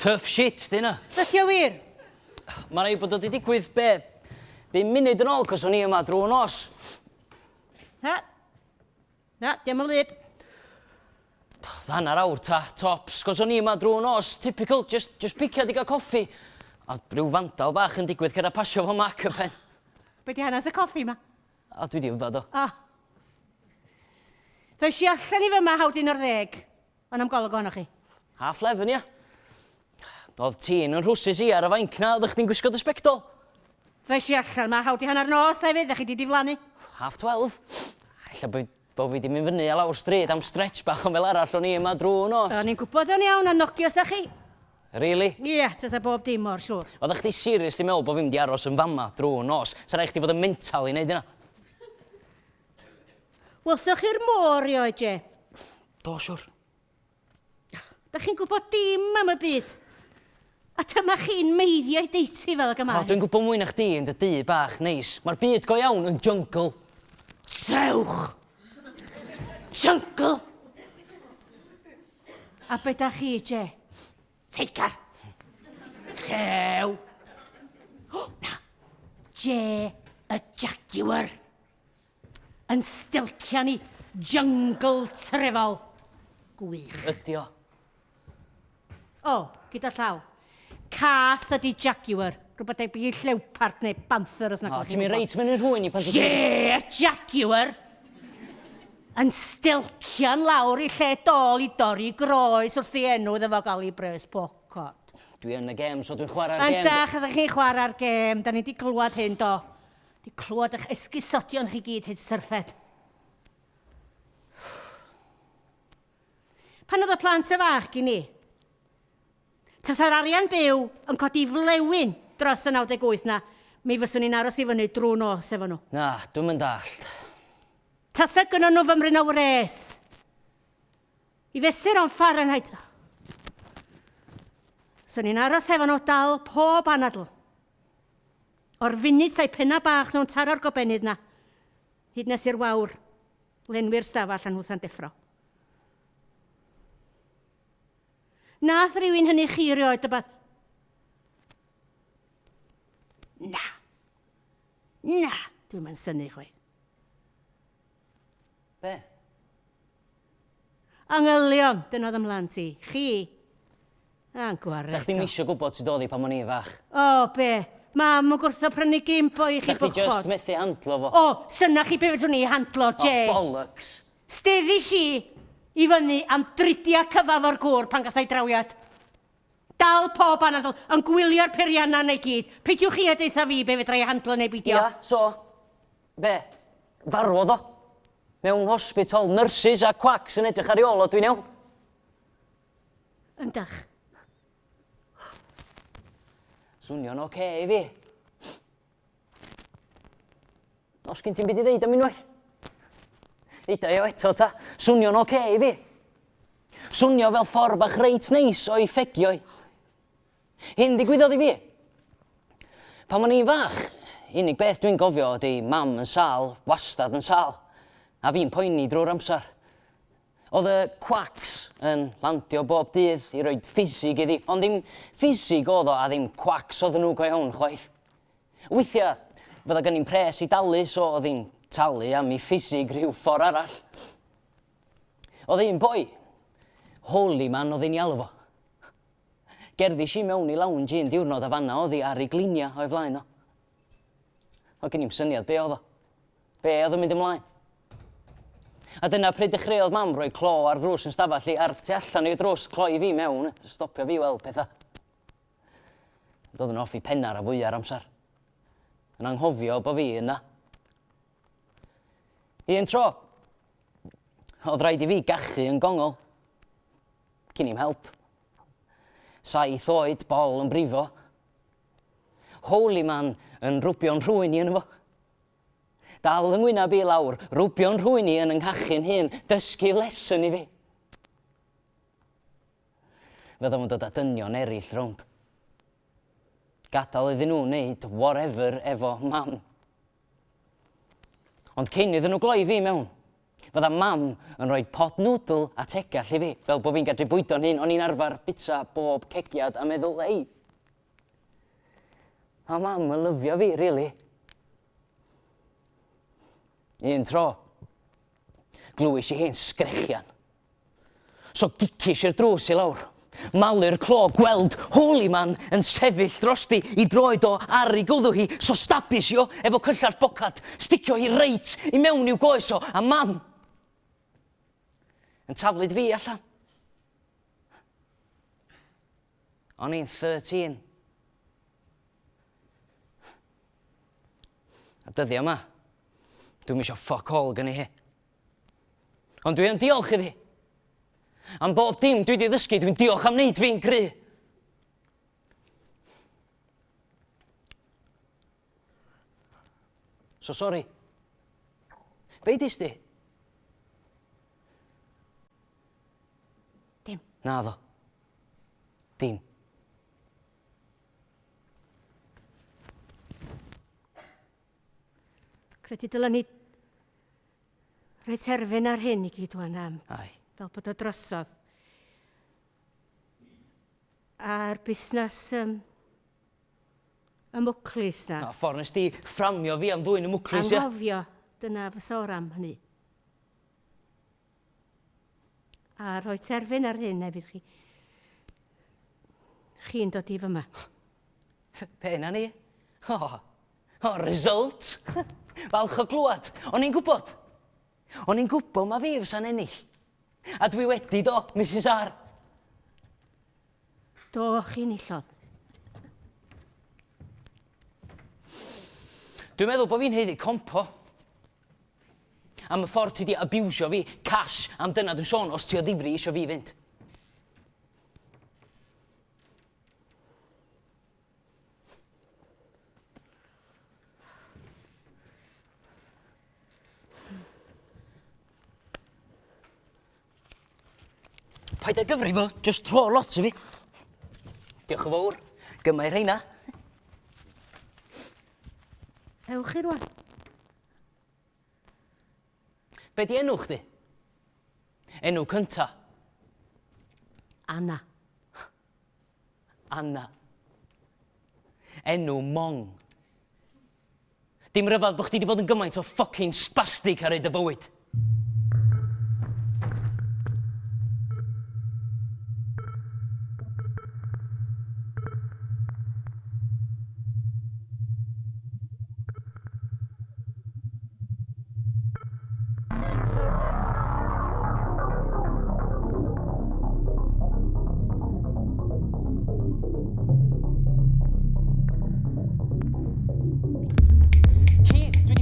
tough shit, dyna. Ydi o wir? Mae rai bod o wedi digwydd be? 5 munud yn ôl, cos o'n i yma drwy nos. Na, dim yn lyb. Hanner awr ta, tops, cos o'n i yma drwy nos, typical, just piciad i gael coffi. A rhyw fandal bach yn digwydd gyda pasio fo Mac y pen. Be di hanes y coffi ma? A dwi di yfad o. O. Ddoes i allan i fyma hawdyn o'r 10, ond am golwg o'na chi. Half 11, ia. Oedd ti'n yn rhwsus i ar y fainc na, oeddech chdi'n gwisgo dy sbectol. Ddoes i allan ma hawdi hanner nos hefyd, ddech chi di diflannu. Half 12. Ella bo fi di mynd fyny a lawr stryd am stretch bach o'n fel arall o'n i yma drwy nos. Da ni'n gwybod yn iawn a nogio sa chi. Really? Ie, tysa bob dim o'r siŵr. Oeddech chdi serious i meddwl bo fi'n mynd i aros yn fama drwy nos. Sa rai chdi fod yn mental i wneud yna. Welswch chi'r môr i oed, Je? Do, siwr. Da chi'n gwybod dim am y byd. A dyma chi'n meiddio i deiti fel y O, gymau. dwi'n gwybod mwy na chdi yn dy dŷ bach neis. Mae'r byd go iawn yn jungle. Sewch! Jungle! A be da chi, Je? Teigar! Llew! O, na! Je y Jaguar! Yn stilcia ni jungle trefol. Gwych. Ydi o. O, gyda llaw. Cath ydi Jaguar. Rhywbeth ei byd llewpart neu banther os na O, ti'n mynd reit fyny rhywun i pan ti'n... Je y Jaguar! Yn stilcia'n lawr i lle dol i dorri groes wrth i enw iddo fo gael ei bres bocod. Dwi yn y gem, so dwi'n chwarae'r Yn gem. dach ydych chi'n chwarae'r gem, da ni wedi clywed hyn do. Di clywed eich esgusodion chi gyd hyd syrffed. Pan oedd y plant y fach gyn ni, tasa'r arian byw yn codi flewyn dros y 98 na, mi fyswn ni'n aros i fyny drwy nos efo nhw. Na, dwi'n mynd dallt. Tasa gynno nhw fymryn o wres. I fesur o'n Fahrenheit. So ni'n aros efo nhw dal pob anadl. O'r funud sa'i penna bach nhw'n taro'r gobenydd na. Hyd nes i'r wawr. Lenwi'r stafall yn hwtha'n deffro. Nath rhywun hynny chi rioed y bath? Na. Na, dwi'n ma'n syni chwe. Be? Angylion, dyna oedd ymlaen ti. Chi. A'n gwared. Sa chdi'n misio gwybod sydd oedd i pan o'n i'n fach? O, be? Mam yn gwrtho prynu gimpo i chi Sa chdi just bychod. methu handlo fo? O, syna chi be fedrwn ni handlo, Je. O, bollocks. Steddi si i fyny am dridia cyfaf o'r gŵr pan gath o'i drawiad. Dal pob anadl yn gwylio'r perianna neu gyd. Peidiwch chi a deitha fi be fedra i handlo neu beidio. Ia, so? Be? Farwodd o? Mewn hospital, nurses a quacks yn edrych ar ei ôl o, dwi'n iawn? Yndach. Swnio'n oce i fi. Os gen ti'n byd i ddeud am unwaith? Eida i o eto ta. Swnio'n oce i fi. Swnio fel ffordd bach reit neis o'i ffagioi. Hyn digwyddodd i fi. Pan o'n i'n fach, unig beth dwi'n gofio ydi mam yn sal, wastad yn sal. A fi'n poeni drwy'r amser. Oedd y quacks yn landio bob dydd i roed ffisig iddi, ond ddim ffisig oedd o a ddim quacks oedd nhw go iawn chwaith. Weithiau, fydda gen i'n pres i dalu, so oedd hi'n talu am ei ffisig rhyw ffordd arall. Oedd un boi, Holy Man oedd hi'n ialw fo. Gerddi si mewn i lounge un diwrnod a fanna oedd hi ar ei glinia o'i flaen o. O gen i'n syniad be oedd o. Be oedd yn mynd ymlaen. A dyna pryd dechreuodd mam roi clo ar ddrws yn stafell i ar tu allan i'r drws cloi fi mewn, stopio fi weld pethau. Doedd yn offi pennar a fwy ar amser. Yn anghofio bo fi yna. Un tro, oedd rhaid i fi gachu yn gongol. Cyn i'm help. 7 oed, bol yn brifo. Holy Man yn rwbio'n rhywun i yn fo. Dal yng ngwyneb i lawr, rwbio'n rhywun i yn nghachu'n hun, dysgu lesson i fi. Fydda fo'n dod â dynion eraill rownd. Gadael iddyn nhw wneud whatever efo mam. Ond cyn iddyn nhw gloi fi mewn, fydda mam yn rhoi pot noodle a tegall i fi, fel bod fi'n gadru bwydo'n hun, o'n i'n arfer bitsa bob cegiad a meddwl, ei. A mam yn lyfio fi, really. Un tro, glwys i hi'n sgrechian. So gicis i'r drws i lawr. Malu'r clo gweld holy man yn sefyll drosti I droed o ar ei gwddw hi, so stabis o efo cyllall bocad, sticio hi reit I mewn i'w goes o, a mam yn taflud fi allan. O'n i'n 13. A dyddiau yma, dwi'm isio fuck all gen I hi. Ond dwi yn diolch iddi. Am bob dim dwi wedi ddysgu, dwi'n diolch am wneud fi'n gry. So sori. Be dis di? Dim. Naddo. Dim. Credu dyla ni rhoi terfyn ar hyn I gyd wan am. Ai. Fel bod o drosodd. A'r busnes y mwclis na. A ffordd nes di fframio fi am ddwy'n y mwclis, ia? Anghofio, dyna fy sor am hynny. A rhoi terfyn ar hyn hefyd chi. Chi'n dod I fyma. Be na ni? Result. Falch o glwad. O'n i'n gwybod. O'n i'n gwybod ma fi fysa'n ennill. A dwi wedi do, Mrs R. Do chi'n illodd. Dwi'n meddwl bod fi'n heiddi compo. Am y ffordd ti di abiwsio fi, cash am dyna dwi'n sôn os ti o ddifri isio fi fynd. Paid â gyfri fo, just tro lot I fi. Diolch yn fawr, gyma'i rheina. Ewch chi rwan. Be di enw chdi? Enw cynta? Anna. Anna. Enw Mong. Dim ryfedd bod chdi di bod yn gymaint o ffocin spastig ar ei dy fywyd.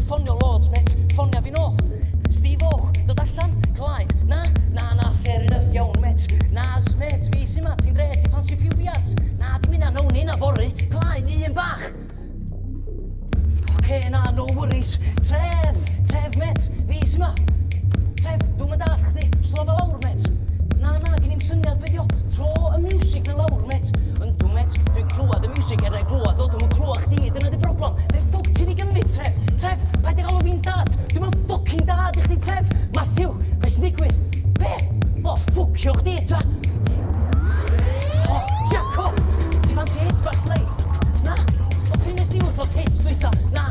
Ffonio loads, met. Ffonia fi nôl. Steve O, dod allan? Clyne? Na, fair enough, iawn, met. Nas, met, fi sy'n ma, ti'n dre, ti fancy few bias? Na, dim una, no, ni na fori. Clyne, un bach. Oce, na, no worries. Tref, met, fi sy'n ma. Tref, dwi'n mynd all chdi, slofa lawr, met. Na, gen i'n syniad beth o. Tro y music na lawr, met. Yndw, met, dwi'n clywed y music er ei glwad, o, dwi'n clywed chdi, dyna di broblem. Be ffwc ti di gymryd, Tref? Tref, paid â galw fi'n dad. Dwi'n mynd ffwcking dad I chdi, Tref. Matthew, be sy'n digwydd? Be? O, ffwcio chdi, ta. O, Jacob, ti fancy hits bach slei? Na, o pryn nes di wrth o hits dwytha? Na,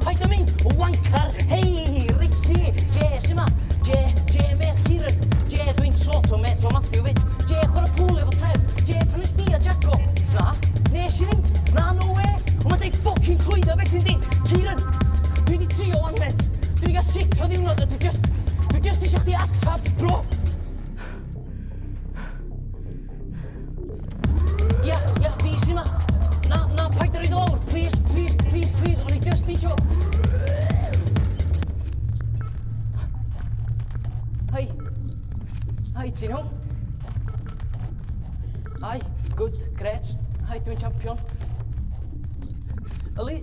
paid â mynd, o wancar. Hei, Ricky, Jay, sy'n ma? Jay, met, Kieran. Jay, dwi'n sort o met o Matthew fyd. Jay, chwarae pŵl efo Tref. Jay, prynnes di a Jacob. Na, nes I ddim. Na, no way. O, ma'n deud ffocking clwydda beth yn di. Kieran, dwi wedi trio wan, met. Dwi wedi gael sit o ddiwrnod a dwi just isio chdi atab, bro. Ia, fi sy'n ma. Na, paid â roid o lawr. Please. O'n I just isio... Hi, ti'n hwn? Hi, good, great. Hi, dwi'n champion. Yli,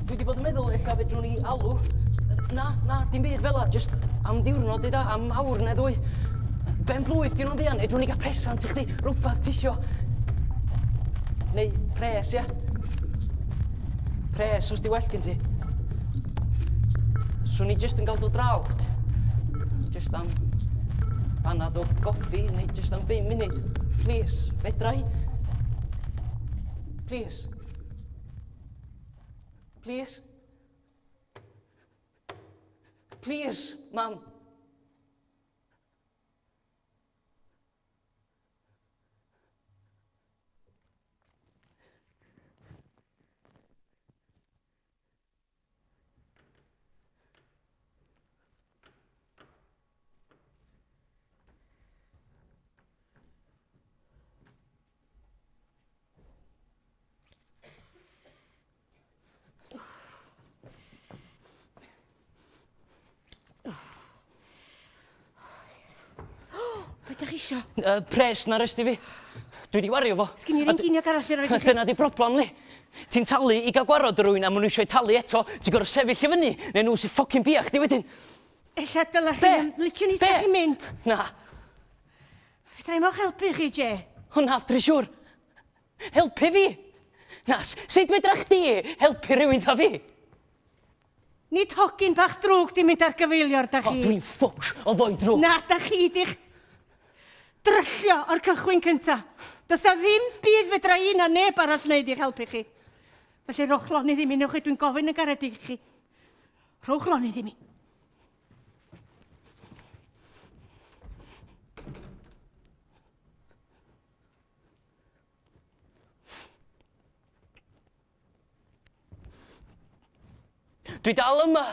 dwi wedi bod yn meddwl ella fedrwn ni alw. Na, dim byd fel la, just am ddiwrnod i da, am awr neu ddwy. Ben blwydd dyn nhw'n ddian, edrwn ni gael presant I chdi, rhywbeth tisio. Neu pres, ia? Pres, os di well gen ti. Swn I just yn gael dod drawd. Just am panad o goffi, neu just am 5 munud. Please, fedra I? Please. Please, mam. ydych chi isio? Pres na resti fi. Dwi di wario fo. Sgyn i'r inginiog arall i'r oed i chi. Dyna di broblem ni. Ti'n talu i gael gwarod rhywun a maen nhw eisiau talu eto. Ti'n gorau sefyll i fyny. Neu nhw sy'n ffocin biach di wedyn. Ella dyla chi licio ni ta chi mynd. Na. Fydra i mo'ch helpu chi, Je. Hwn hafdri siwr. Helpu fi. Nas, sut fedra chdi helpu rhywun tha fi? Nid hogyn bach drwg di mynd ar gyfeilior, da O, chi. dwi'n ffwc o foi drwg. Na, da chi di'ch dryllio o'r cychwyn cynta. Does a ddim bydd fedra un a neb arall wneud i'ch helpu chi. Felly rhowch loni ddim i, newch chi, dwi'n gofyn y garedig chi. Rhowch loni ddim i. Dwi dal yma.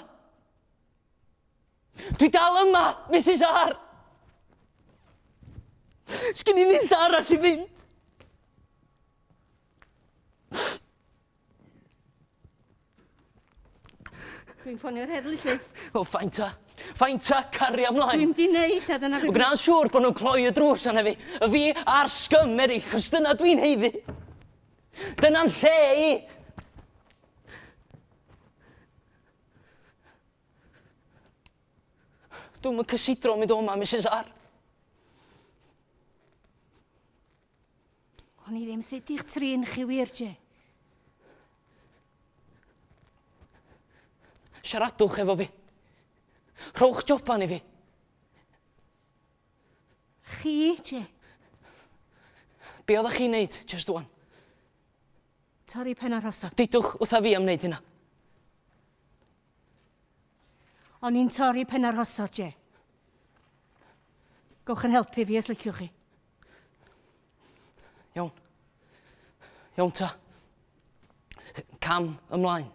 Dwi dal yma, Mrs R. Sgyn i nid arall i fynd. Dwi'n ffonio'r heddlu lle. O, ffaint ta, cario ymlaen. Dwi'n di wneud, a dyna Mae'n gwna'n siŵr bod nhw'n cloi y drws yna fi. Y fi a'r sgym eraill, chos dyna dwi'n heiddi. Dyna'n lle i. Dwi'n mynd cysidro mynd o yma, Mrs R. O'n i ddim sut i'ch trin chi wir, Je. Siaradwch efo fi. Rhowch joban i fi. Chi, Je. Be oeddech chi'n neud, just one? Torri pen ar osod. Deudwch wrtha fi am wneud hynna. O'n i'n torri pen ar osod, Je. Gowch yn helpu fi os liciwch chi. Iawn. Iawn ta. Cam ymlaen.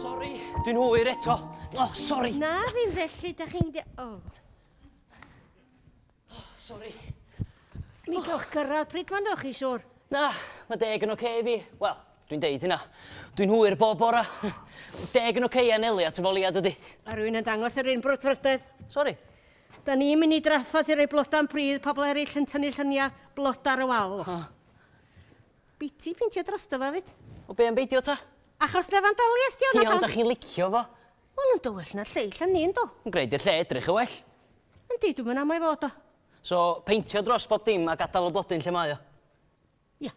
Sori, dwi'n hwyr eto. O, sori. Na, ddim felly, da chi'n... Sori. Mi gawch gyrraedd pryd ma'n dwch chi, siwr. Na, mae deg yn oce fi. Wel, dwi'n deud hynna. Dwi'n hwyr bob bora. Deg yn oce an Eli at y foliad ydi. A rwy'n yn dangos yr un brwdfrydedd. Sori. Da ni'n mynd i draffath i roi bloda'n pridd, pobl eraill yn tynnu lluniau blodar y wal. Biti pintio drosto fa fyd. O be yn beidio ta? Achos lefandoliaeth di Iawn, da chi'n licio fo. Wel, yn dywyll na lleill am ni'n do. Yn gwneud i'r lle edrych y well. Yndi, dwi'n mynd am ei fod o. So, peintio dros bob dim a gadael o blodyn lle mae o. Ia.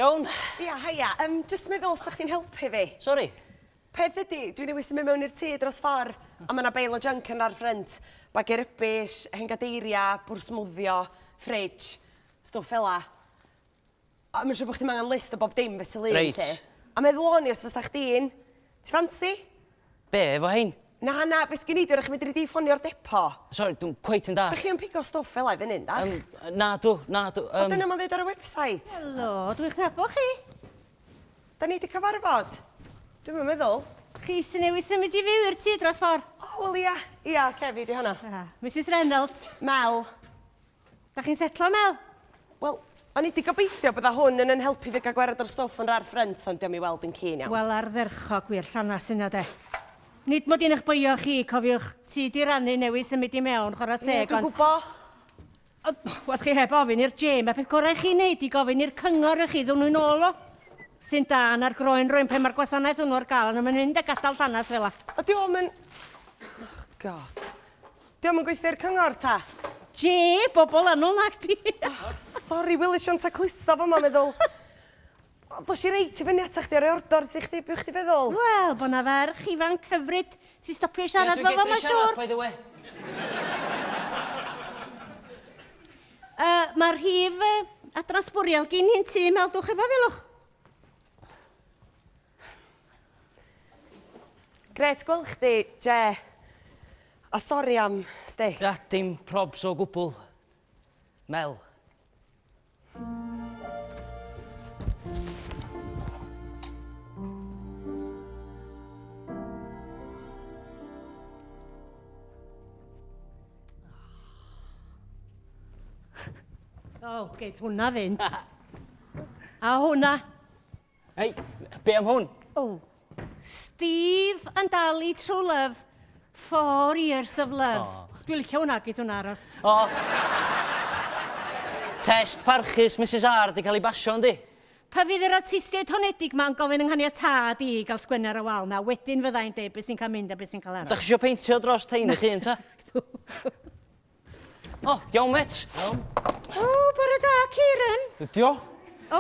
Iawn. Ia, haia. Jyst meddwl sa'ch chi'n helpu fi. Sori. Peth ydi, dwi newis yn mynd mewn i'r tŷ dros ffordd, a mae yna beil o junk yn ar ffrynt. Bag rybys, hengadeiria, bwrsmwddio, fridge, stwff fela. A mae'n siŵr bod chdi'n angen list o bob dim fesul un, Reit. lle. A meddwl o'n i os fysa chdi'n... Ti fancy? Be, efo hein? Na, beth sgen i, dwi'n eich medru di ffonio'r depo. Sorry, dwi'n cweit yn dall. Dych chi yn pigo stwff fel ei fan hyn, da? Na, dw. O, dyna ma'n dweud ar y website. Helo, dwi'n chnabo chi. Da ni di cyfarfod. Dwi'n meddwl. Chi sy'n newid symud i fyw i'r tŷ dros ffordd. O, wel ia, Cefi, di hwnna. Mrs Reynolds, Mel. da chi'n setlo, Mel? Wel, o'n i di gobeithio bydda hwn yn helpu fi gael gwared o'r stwff yn rar ffrynt, ond diolch i weld yn cyn iawn. Wel, ardderchog wir llanas yna de. Nid mod i'n eich boio chi, cofiwch, ti di rannu newid symud i mewn, chwarae teg, Dwi'n gwbo. Wath chi heb ofyn i'r gym, a peth gorau chi wneud i gofyn i'r cyngor ych chi ddwn nhw'n ôl o. Sy'n dan ar groen rwy'n pe mae'r gwasanaeth hwnnw ar gael, yn mynd â gadael llanas fel la. O, diolch yn... Oh, God. Diolch yn gweithio'r cyngor, ta? Bobl anol nag ti. Sori, Willis Ion ta cluso fo, ma'n meddwl. Dos i reit i fyny atach chdi ar ei ordor, ti chdi, beth chdi feddwl? Wel, bod na ferch ifan cyfryd, ti stopio siarad fo fo, mae'n siŵr. by the way. Mae'r rhif adran sbwriel gyn hi'n tŷ meldwch efo filwch. Gret gweld chdi, Je. A sori am, sti. Ja, dim probs o gwbl. Mel. O, geith hwnna fynd. A hwnna. Hei, be am hwn? O, Steve yn dal i True Love. 4 years of love. Dwi'n licio hwnna, geith hwnna aros. O. Test parchus Mrs R di cael ei basio, yndi? Pa fydd yr artistiaid honedig ma'n gofyn yng Nghaniatad i gael sgwennu ar y wal na, wedyn fyddai'n deud beth sy'n cael mynd a beth sy'n cael aros. Da chi eisiau peintio dros tein eich hun, ta? O, iawn, met. O, bore da, Kieran. Ydio?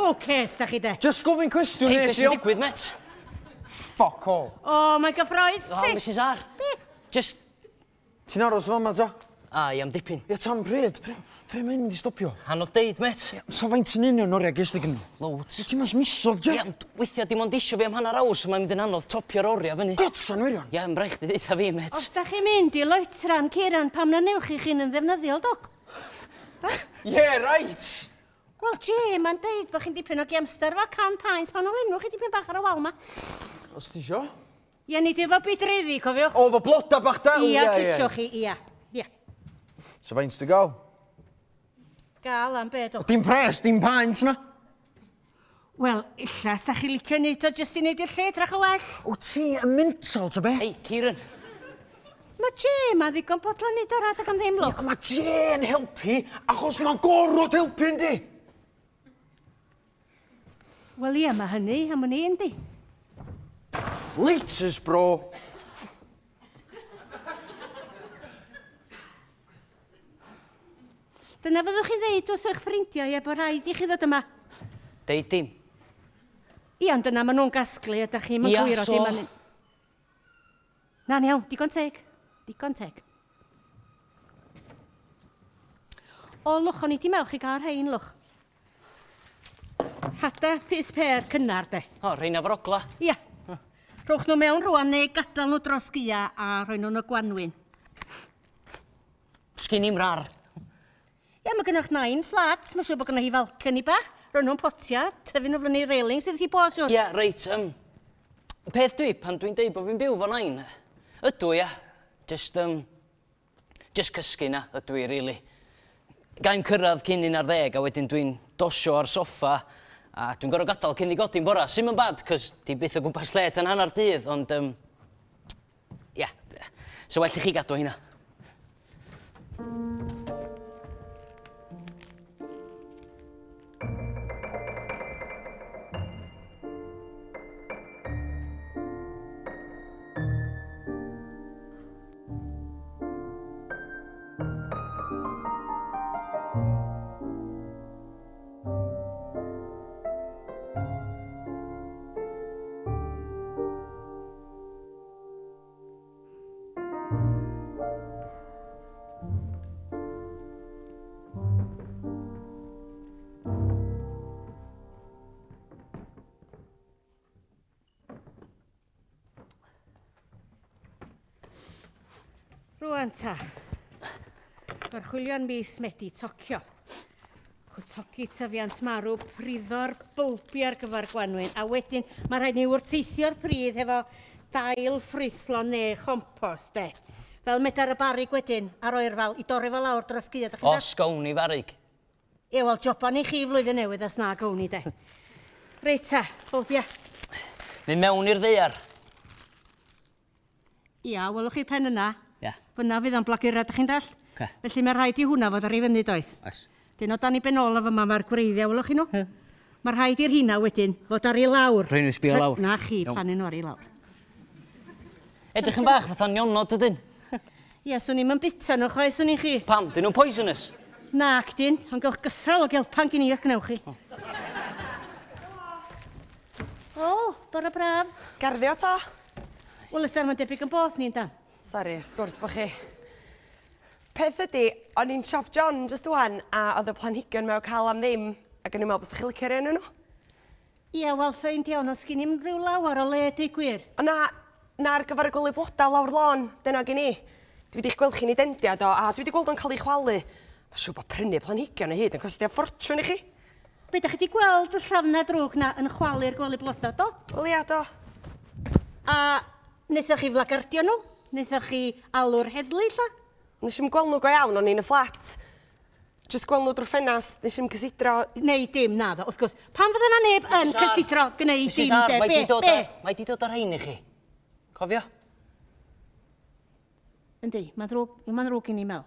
O, ces, da chi de. Just gofyn cwestiwn Hei, beth nes i sy'n o. digwydd, met? Fuck all. O, mae'n gyffroes, O, chi. Mrs R. Just... Ti'n aros fo yma, ta? A, i am dipyn. Ia, tam pryd. Pre mynd i stopio? Hanod deud, met. Sa faint yn union o'r egys dy gyn? Loads. Ti'n mas misodd, Ie, ja? ond weithiau dim ond isio fi am hanner awr, so mae'n mynd yn anodd topio'r oriau fyny. Godsan, wirion. Ie, yn braich di ddeitha fi, met. Os da chi'n mynd i loetran, Kieran, pam na newch chi chi'n yn ddefnyddiol, dwch? Yeah, right. Wel, Jay, mae'n deud bod chi'n dipyn o gemster fo can paint pan o'n enwch chi dipyn bach ar y wal ma. Os ti isio? Ie, nid efo bydreddi, cofiwch. O, fo bloda bach da. Ia, sicioch chi, ia. Ia. So faint di gael? Gal am beth o. Dim pres, dim paint na. Wel, illa, sa chi licio neud o jyst i neud i'r lle drach o well. O, ti yn mental, ta be? Hei, Kieran. Mae Jay, mae ddigon bodla neud o'r adag am ddim lwch. Mae Jane helpu, achos mae'n gorfod helpu, yndi? Wel, ia, mae hynny, am hynny, yndi. Liters, bro. Dyna fyddwch chi'n ddeud wrth eich ffrindiau, ie, bod rhaid i chi ddod yma. Deud dim. Ia, ond dyna maen nhw'n gasglu, ydych chi'n Ia, gwiro so- dim yn... Na'n iawn, digon teg. Digon teg. O, lwch, o'n i di mewch i gael rhain, lwch. Hada pys per cynnar, de. O, reina frogla. Ia. Rhowch nhw mewn rwan neu gadael nhw dros gia a rhoi nhw'n y gwanwyn. Sgyn i'n rar. Ia, mae gennych 9 flats, mae'n siŵr bod gennych hi falcony bach. Rhoi nhw'n potia, tyfu nhw fyny railings sydd wedi bod, siŵr. Ie, reit, peth dwi pan dwi'n deud bod fi'n byw fo nain. Ydw, ia. Just cysgu na, ydw i, really. Ga'n cyrraedd cyn 11 a wedyn dwi'n dosio ar soffa a dwi'n gorfod gadael cyn i godi'n bora. Sim yn bad, cos di byth o gwmpas le tan hanner dydd, ond, ia, so well i chi gadw hynna. Rwan ta. Mae'r chwilio'n mis Medi tocio. Chwtogi tyfiant marw priddo'r bwlbi ar gyfer Gwanwyn, a wedyn mae rhaid ni wrteithio'r pridd efo dail ffrwythlon neu chompost, de. Fel medar y barig wedyn ar oerfal i dorri fel lawr dros gyd. O, sgown i farig. Ie, wel, joban i chi flwyddyn newydd as na gown i, de. Reit ta, bwlbia. Mynd mewn i'r ddeiar. Ia, welwch chi pen yna. Ia. Fyna fydd o'n blagurad, ydych chi'n dall? Oce. Felly mae rhaid i hwnna fod ar ei fyny, does? Oes. Dyn o dan i benola fyma mae'r gwreiddiau, welwch chi nhw? Mae rhaid i'r hynna wedyn fod ar ei lawr. Rhaid nhw sbio lawr. Na chi, Iawn. plannu nhw ar ei lawr. Edrych yn bach fatha nionod ydyn. Ia, swn i'n bita nhw, choi, swn i chi. Pam, dyn nhw'n poisonous. Na, cdyn, ond gewch gysral o gelpan gyn i os gnewch chi. O, bore braf. Garddio to? Wel, ydyn mae'n debyg yn bod ni'n dan. Sori, wrth gwrs bod chi. Peth ydy, o'n i'n siop John just wan, a oedd y planhigion mewn cael am ddim, ac o'n i'n meddwl bod chi'n licio'r enw nhw. Ia, wel, ffeind iawn, os gyn i'n rhyw lawar o le di gwir. O na'r gyfer y gwely bloda lawr lôn, dyna gen i. Dwi wedi'ch gweld chi'n idendiad o, a dwi wedi gweld o'n cael ei chwalu. Mae'n siŵr bod prynu planhigion o hyd yn costio ffortiwn i chi. Be, da chi wedi gweld y llafna drwg na yn chwalu'r gwely bloda, do? Wel ia, do. A wnaethoch chi flagardio nhw? Wnaethoch chi alw'r heddlu, lla? Nes i'n gweld nhw go iawn, o'n i'n y fflat. Just gweld nhw drwy'r ffenast, nes i'n cysidro... Neu dim, na ddo, wrth gwrs. Pan fydda na neb yn cysidro gwneud Mrs. dim, R, de? mae di dod ar rhain i chi. Cofio? Yndi, mae'n ddrwg i ni mel.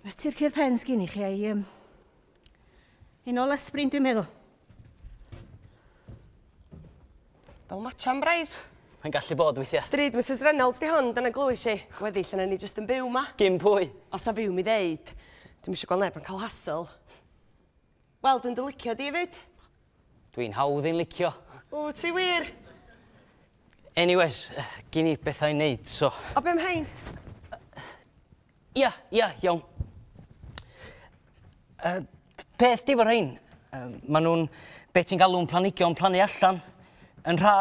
Letu'r cyr pen sgyn i chi, ai... Un o lesbrin, dwi'n meddwl. Fel matcha'n braidd. Mae'n gallu bod weithiau. Stryd Mrs Reynolds di hon, dyna glywys i. Gweddill yna ni jyst yn byw ma. Gym pwy? Os na fyw mi ddeud, dwi'n eisiau gweld neb yn cael hassle. Wel, dwi'n dy licio di fyd. Dwi'n hawdd i'n licio. O, ti wir? Anyways, gyn i bethau i wneud, so... O, be am hein? Ia, iawn. Peth di fo rhain, maen nhw'n beth ti'n galw'n planigion plannu allan, yn rha.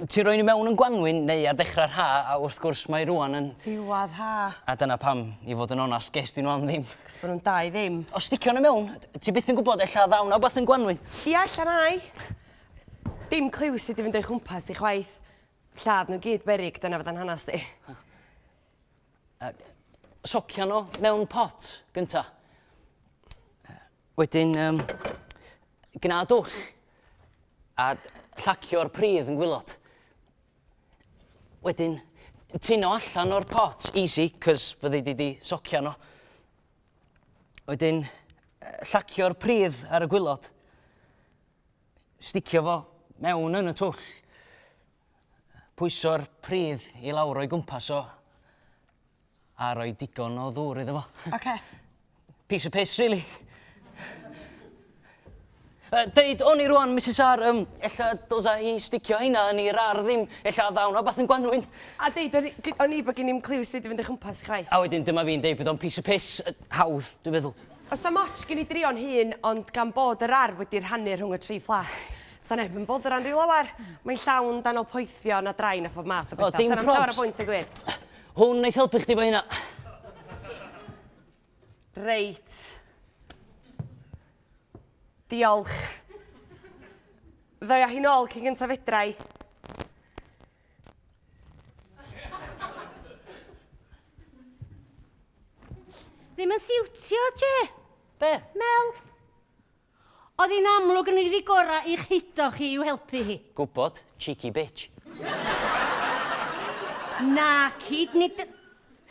Ti roi ni mewn yn Gwanwyn neu ar ddechrau'r ha, a wrth gwrs mae rwan yn... Diwadd ha. A dyna pam, i fod yn onast, ges di nhw am ddim. Cos bod nhw'n dau ddim. Os sticio nhw mewn, ti byth yn gwybod ella ddawn o beth yn Gwanwyn. Ia, allan ai. Dim cliw sydd i fynd o'i chwmpas i chwaith. Lladd nhw gyd berig, dyna fydda'n hanes i. Socia nhw mewn pot, gynta. Wedyn, gna dwll. A llacio'r pridd yn gwylod. Wedyn, tuno allan o'r pot, easy, cos fyddi di socia nhw. Wedyn, llacio'r pridd ar y gwylod. Sticio fo mewn yn y twll. Pwyso'r pridd i lawr o'i gwmpas o. A roi digon o ddŵr iddo fo. Oce. Piece of piss, really. Deud, o'n i rwan, Mrs R, ella dosa i sticio hynna yn i'r ar ddim, ella ddawn o beth yn Gwanwyn. A deud, o'n i bod gen i'n cliw sydd i fynd o'i chwmpas i chwaith. A wedyn dyma fi'n deud bod o'n piece of piss, hawdd, dwi'n feddwl. Os na moch gen i drio'n hun, ond gan bod yr ar wedi'i rhannu rhwng y tri fflat, sa neb yn bod yr rhan rhyw lawar. Mae'n llawn dan o poethio na draen a phob math o bethau. dim Sa'n am llawer o probs. bwynt dy gwir. Hwn neith helpu chdi fo hynna. Reit. Diolch. Ddoia hi nôl cyn gyntaf fedrai. Ddim yn siwtio, Je. Be? Mel. Oedd hi'n amlwg yn ei gorau i'ch hido chi i'w helpu hi. Gwbod, cheeky bitch. Na, cyd, nid...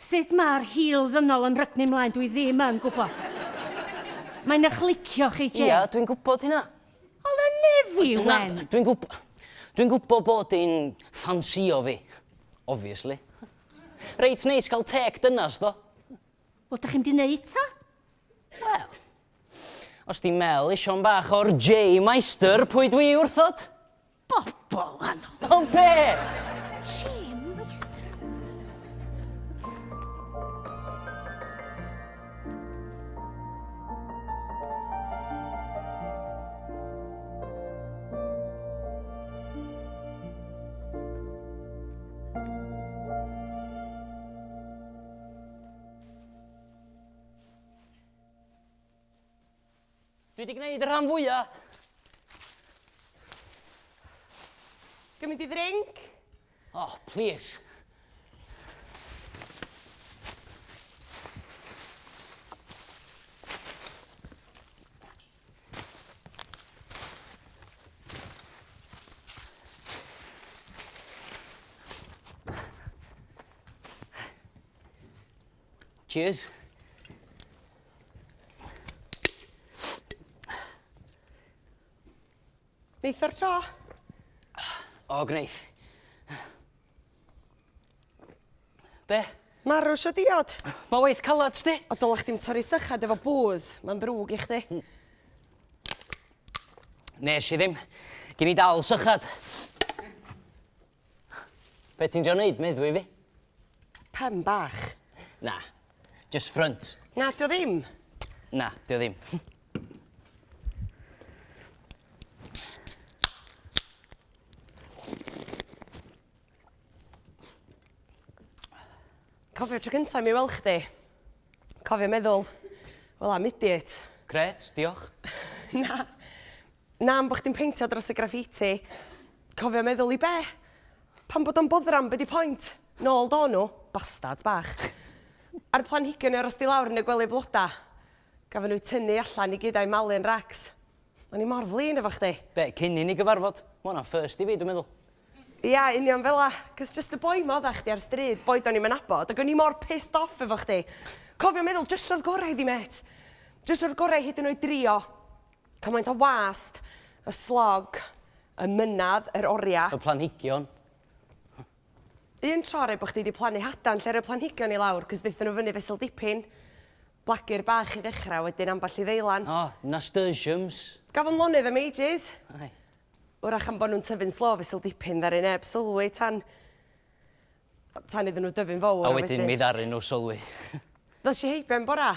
Sut mae'r hil ddynol yn rygnu mlaen, dwi ddim yn gwybod. Mae'n eich licio chi, Je. Ia, dwi'n gwbod hynna. Ola nefi, Na, wen. dwi'n gwbod bod hi'n ffansio fi, obviously. Reit neis cael teg dynas, do. Wel, da chi'n di neud ta? Wel, os di Mel isio'n bach o'r J Meister, pwy dwi wrthod? Bobl ano. O be? Jim Meister. Dwi wedi gwneud y rhan fwyaf. Gymryd i ddrink? Oh, please. Cheers. Neith o'r tro? O, gwneith. Be? Marw sio diod. Mae weith calad, sti? O dylech chdi'n torri sychad efo bŵs. Mae'n ddrwg i chdi. Nes i ddim. Gyn i dal sychad. Be ti'n drio neud, meddwi fi? Pen bach. Na, just front. Na, dio ddim. Na, dio ddim. Cofio tro gyntaf mi weld chdi. Cofio meddwl, wel am idiot. Gret, diolch. Na. Na am bo chdi'n peintio dros y graffiti. Cofio meddwl i be? Pan bod o'n boddran, be di pwynt? Nôl do nhw, bastards bach. A'r planhigion i aros di lawr yn y gwely bloda. Gafon nhw tynnu allan i gydau malu'n racs. O'n i mor flin efo chdi. Be, cyn i ni gyfarfod? Ma' hwnna'n first i fi, dwi'n meddwl. Ia, union fel la. Cos just y boi ma odda chdi ar stryd, boi do'n i'n nabod, ac o'n i mor pissed off efo chdi. Cofio meddwl, just o'r gorau di met. Just o'r gorau hyd yn oed drio. Cymaint o wast, y slog, y mynadd, yr oria. Y planhigion. Un tro rei bo chdi di plannu hadan lle y planhigion i lawr, cos ddeithon nhw fyny fesul dipyn. Blagur bach i ddechrau, wedyn amball i ddeilan. O, nasturtiums. Gafon lonydd am ages. Ai. Wrach am bod nhw'n tyfu'n slo fesul dipyn ddari neb sylwi tan iddyn nhw dyfu'n fawr. A wedyn mi ddaru nhw sylwi. Dos i heibiau'n bora.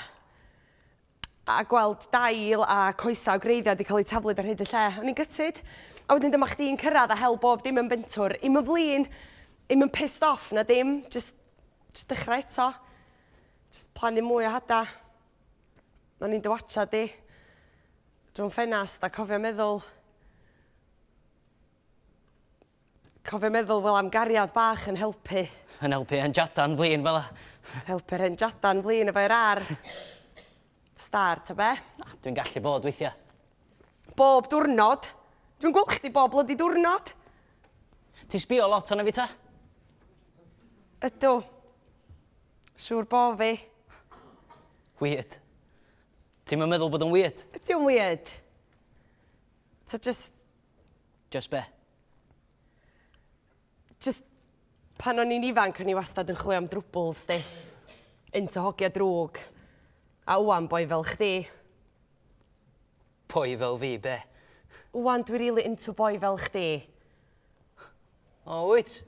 A gweld dail a coesa o greiddiau wedi cael eu taflu ar hyd y lle. O'n i'n gytid. A wedyn dyma chdi'n cyrraedd a hel bob dim yn bentwr. Im yn flin, im yn pissed off na dim. Just dechrau eto. Just plannu mwy o hada. O'n i'n dywatcha di. Drwy'n ffenast a cofio meddwl... Cofio meddwl fel am gariad bach yn helpu. Yn helpu yn jada'n flin fel la. Helpu'r hen jada'n flin efo'r ar. Star, ta be? Na, dwi'n gallu bod weithia. Bob diwrnod. Dwi'n gweld chdi bob blydi diwrnod. Ti sbio lot arna fi ta? Ydw. Siŵr bo fi. Weird. Ti'n meddwl bod yn weird? Ydy o'n weird? Ta just Just be? Just pan o'n i'n ifanc, o'n i wastad yn chwilio am drwbls, di. Into hogia drwg. A ŵan boi fel chdi. Pwy fel fi, be? Ŵan dwi rili into boi fel chdi. O, wyt?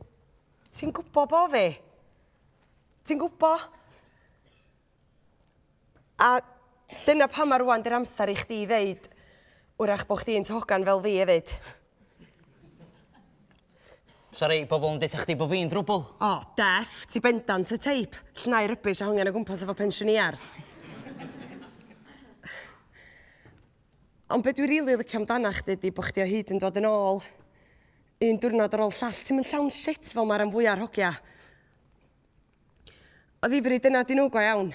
Ti'n gwybod bo fi? Ti'n gwybod? A dyna pam ar ŵan di'r amser i chdi ddeud wrach bo chdi into hogan fel fi hefyd. Sa rei bobl yn deitha chdi bod fi'n drwbl? O, deff, ti bendant y teip. Llnau rybys a hongian o gwmpas efo pensiwniars. Ond be dwi rili licio amdana chdi di bo chdi o hyd yn dod yn ôl. Un diwrnod ar ôl llall, ti'n mynd llawn shit fel ma'r am fwy ar hogia. O ddifri dyna di nhw go iawn.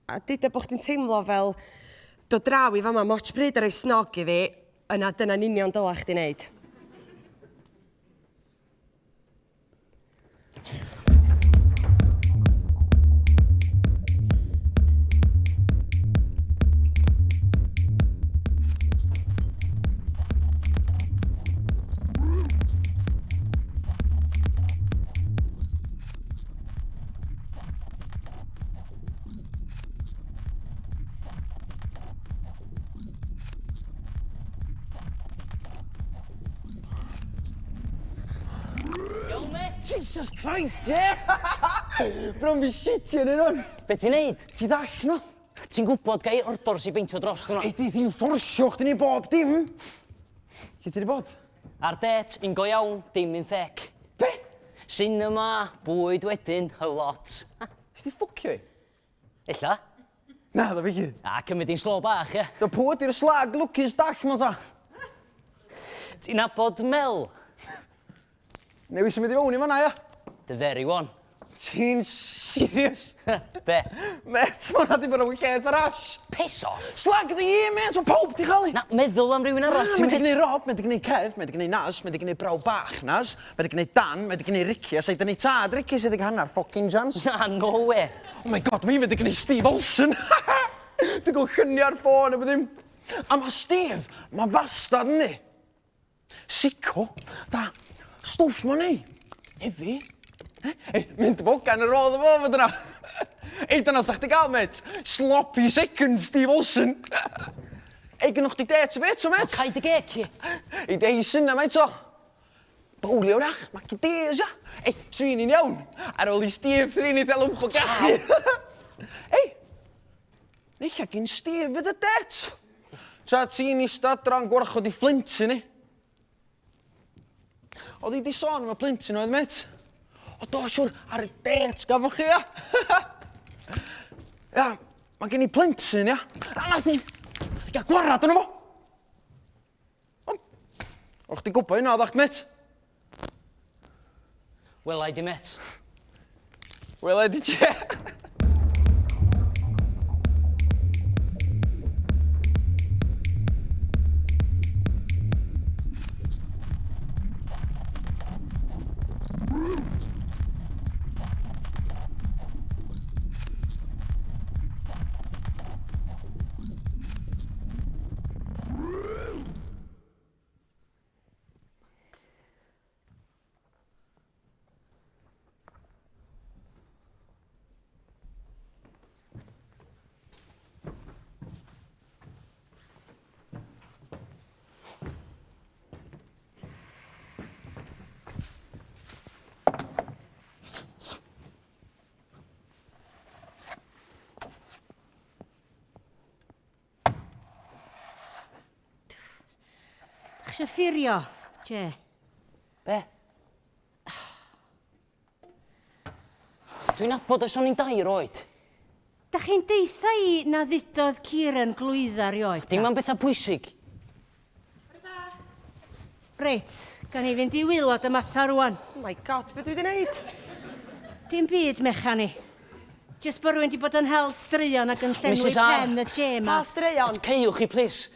A dyda bo chdi'n teimlo fel dod draw i fama moch bryd ar ei snog i fi, yna dyna'n union dyla chdi wneud. Jesus Christ, yeah! Bron fi shitio yn hwn. Be ti'n neud? Ti ddall no? Ti'n gwybod gai ordor si beintio dros hwnna? Edi ti'n fforsio chdi ni bob dim. Lle ti di bod? Ar det, un go iawn, dim un ffec. Be? Cinema, bwyd wedyn, a lot. Ys ti ffwcio i? Ella. Na, da fi chi. A, cymryd i'n slo bach, ie? Da pwy ydy'r slag lwcus dall ma sa? Ti'n nabod Mel? Newis yn mynd i fewn i fanna, ia? The very one. Ti'n serious? Be? Met, ma' hwnna di bod yn lleith ar ash. Piss off. Slag di i, met, mae pob di chael i. Na, meddwl am rhywun arall, ti'n Mae di met? gneud Rob, mae di gneud Kev, mae di gneud Nas, mae di gneud Braw Bach Nas, mae di gneud Dan, mae di gneud Ricky, a sa'i di gneud tad Ricky sydd wedi hanner ffocin jans. Na, no way. Oh my god, mae wedi gneud Steve Olsen. Dwi'n gael lluniau ar ffôn, a byddym. A mae Steve, mae fastad yn ni. Sico, da, stwff ma'n ni. Hefi. Mynd i bogan yr ôl o fo, fod yna. Ei, dyna sa'ch ti gael, met. Sloppy second Steve Olsen. Ei, gynnwch chi det o fet, o, met. Caid y gec i. Ei, deis yna, met, o. Bowlio rach, mae chi des, ia. Ei, trin i'n iawn. Ar ôl i Steve, trin i ddel ymchw gachu. Ei, neilla gyn Steve fydd y det. Tra ti'n eistedd dran gwarchod i Flinty ni. Oedd hi di sôn am y plentyn oedd, met. O, do, siwr, ar y det gafoch chi, ia. Ia, mae gen i plentyn, ia. A nath ni gael gwarad yno fo. O'ch di gwybod hynna, oeddach, met? Wel, I di met. Wel, di che. Eisiau ffirio, Je. Be? Dwi'n nabod os o'n i'n 2 oed. Da chi'n deitha i na ddudodd Ciaran glwyddar i oed? Dim ma'n bethau pwysig. Reit, gan i fynd i wylod y matar rwan. Oh my god, beth dwi wedi wneud? Dim byd mechani. Jyst bod rwy'n di bod yn hel straeon ac yn llenwi Mrs. R. pen y Je ma. Pa straeon? Ceiwch chi, please.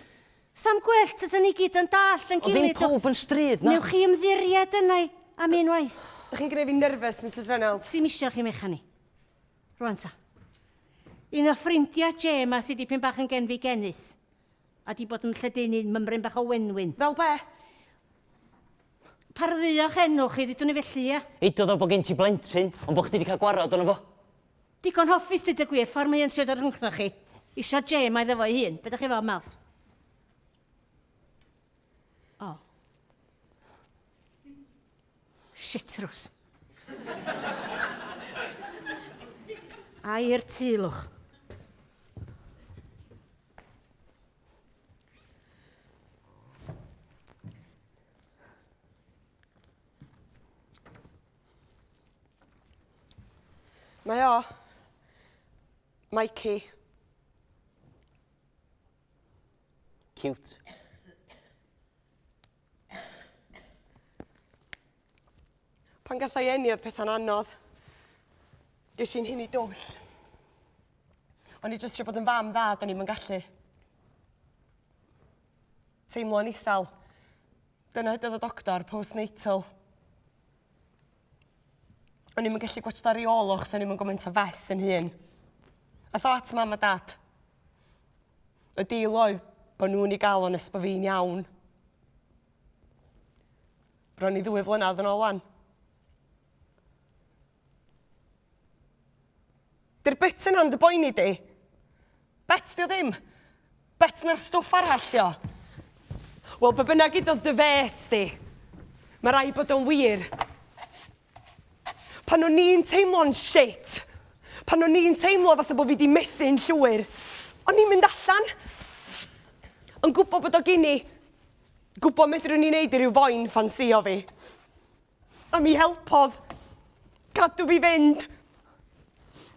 Sam gwellt os ni gyd yn dallt yn O ddim gilydd. pob yn stryd, na. Newch chi ymddiried yna am unwaith. Da chi'n gwneud fi nerfus, Mrs Reynolds. Sim isio chi mechani. Rwan ta. Un o ffrindiau Je ma sydd dipyn bach yn genfi genus. A di bod yn lledaenu'n mymryn bach o wenwyn. Fel be? Pardduo'ch enw chi, ddydwn ni felly, ia? Eidodd o bod gen ti blentyn, ond bod chdi wedi cael gwarad o'n fo. Digon hoffus dyd y gwir, ffordd mae yn siarad ar rhwngtho chi. Isio Je ma iddo fo'i hun. Be da chi fel, Mel? O. Shitrws. Air Tulwch. Mae o. Mikey. Cute. Pan gath o'i eni oedd pethau'n anodd. Ges i'n hyn i dwll. O'n i jyst eisiau bod yn fam dda, do'n i'm yn gallu. Teimlo'n isel. Dyna hydodd y doctor, postnatal. O'n i'm yn gallu gwachod ar ei olwch, so o'n i'm yn gymaint o fes yn hun. A thought mam a dad. Y deal oedd bod nhw'n ei gael o'n ysbo fi'n iawn. Bron i 2 flynedd yn ôl wan. Di'r bit yn hand y boeni di? Bet di o ddim. Bet na'r stwff arall di o. Wel, be bynnag idodd dy fet di. Mae rai bod o'n wir. Pan o'n i'n teimlo'n shit. Pan o'n i'n teimlo fatha bod fi di methu'n llwyr. O'n i'n mynd allan. Yn gwybod bod o gini. Gwybod medrwn ni wneud i ryw foen ffansio fi. A mi helpodd. Cadw fi fynd.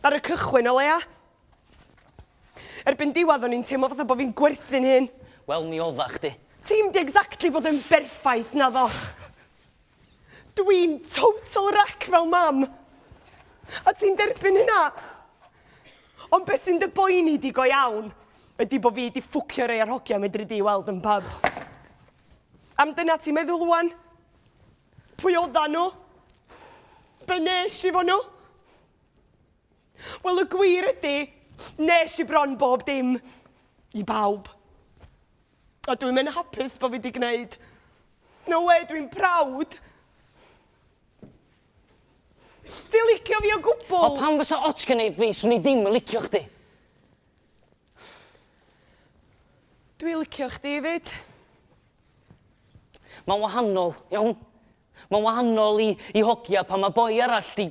Ar y cychwyn o leia. Erbyn diwedd o'n i'n teimlo fatha bod fi'n gwerthu'n hyn. Wel, mi odda chdi. Ti'n di exactly bod yn berffaith na ddo. Dwi'n total wreck fel mam. A ti'n derbyn hynna. Ond beth sy'n dy boeni di go iawn ydy bod fi di ffwcio rei ar hogia medru di weld yn pub. Am dyna ti'n meddwl wan? Pwy odda nhw? Be nes i fo nhw? Wel, y gwir ydy, nes i bron bob dim i bawb. A dwi'n mynd hapus bod fi di gwneud. No way, dwi'n prawd. Ti'n licio fi o gwbl? O pam fysa ots gen i fi, swn i ddim yn licio chdi. Dwi'n licio chdi fyd. Mae'n wahanol, iawn? Mae'n wahanol i hogia pan mae boi arall di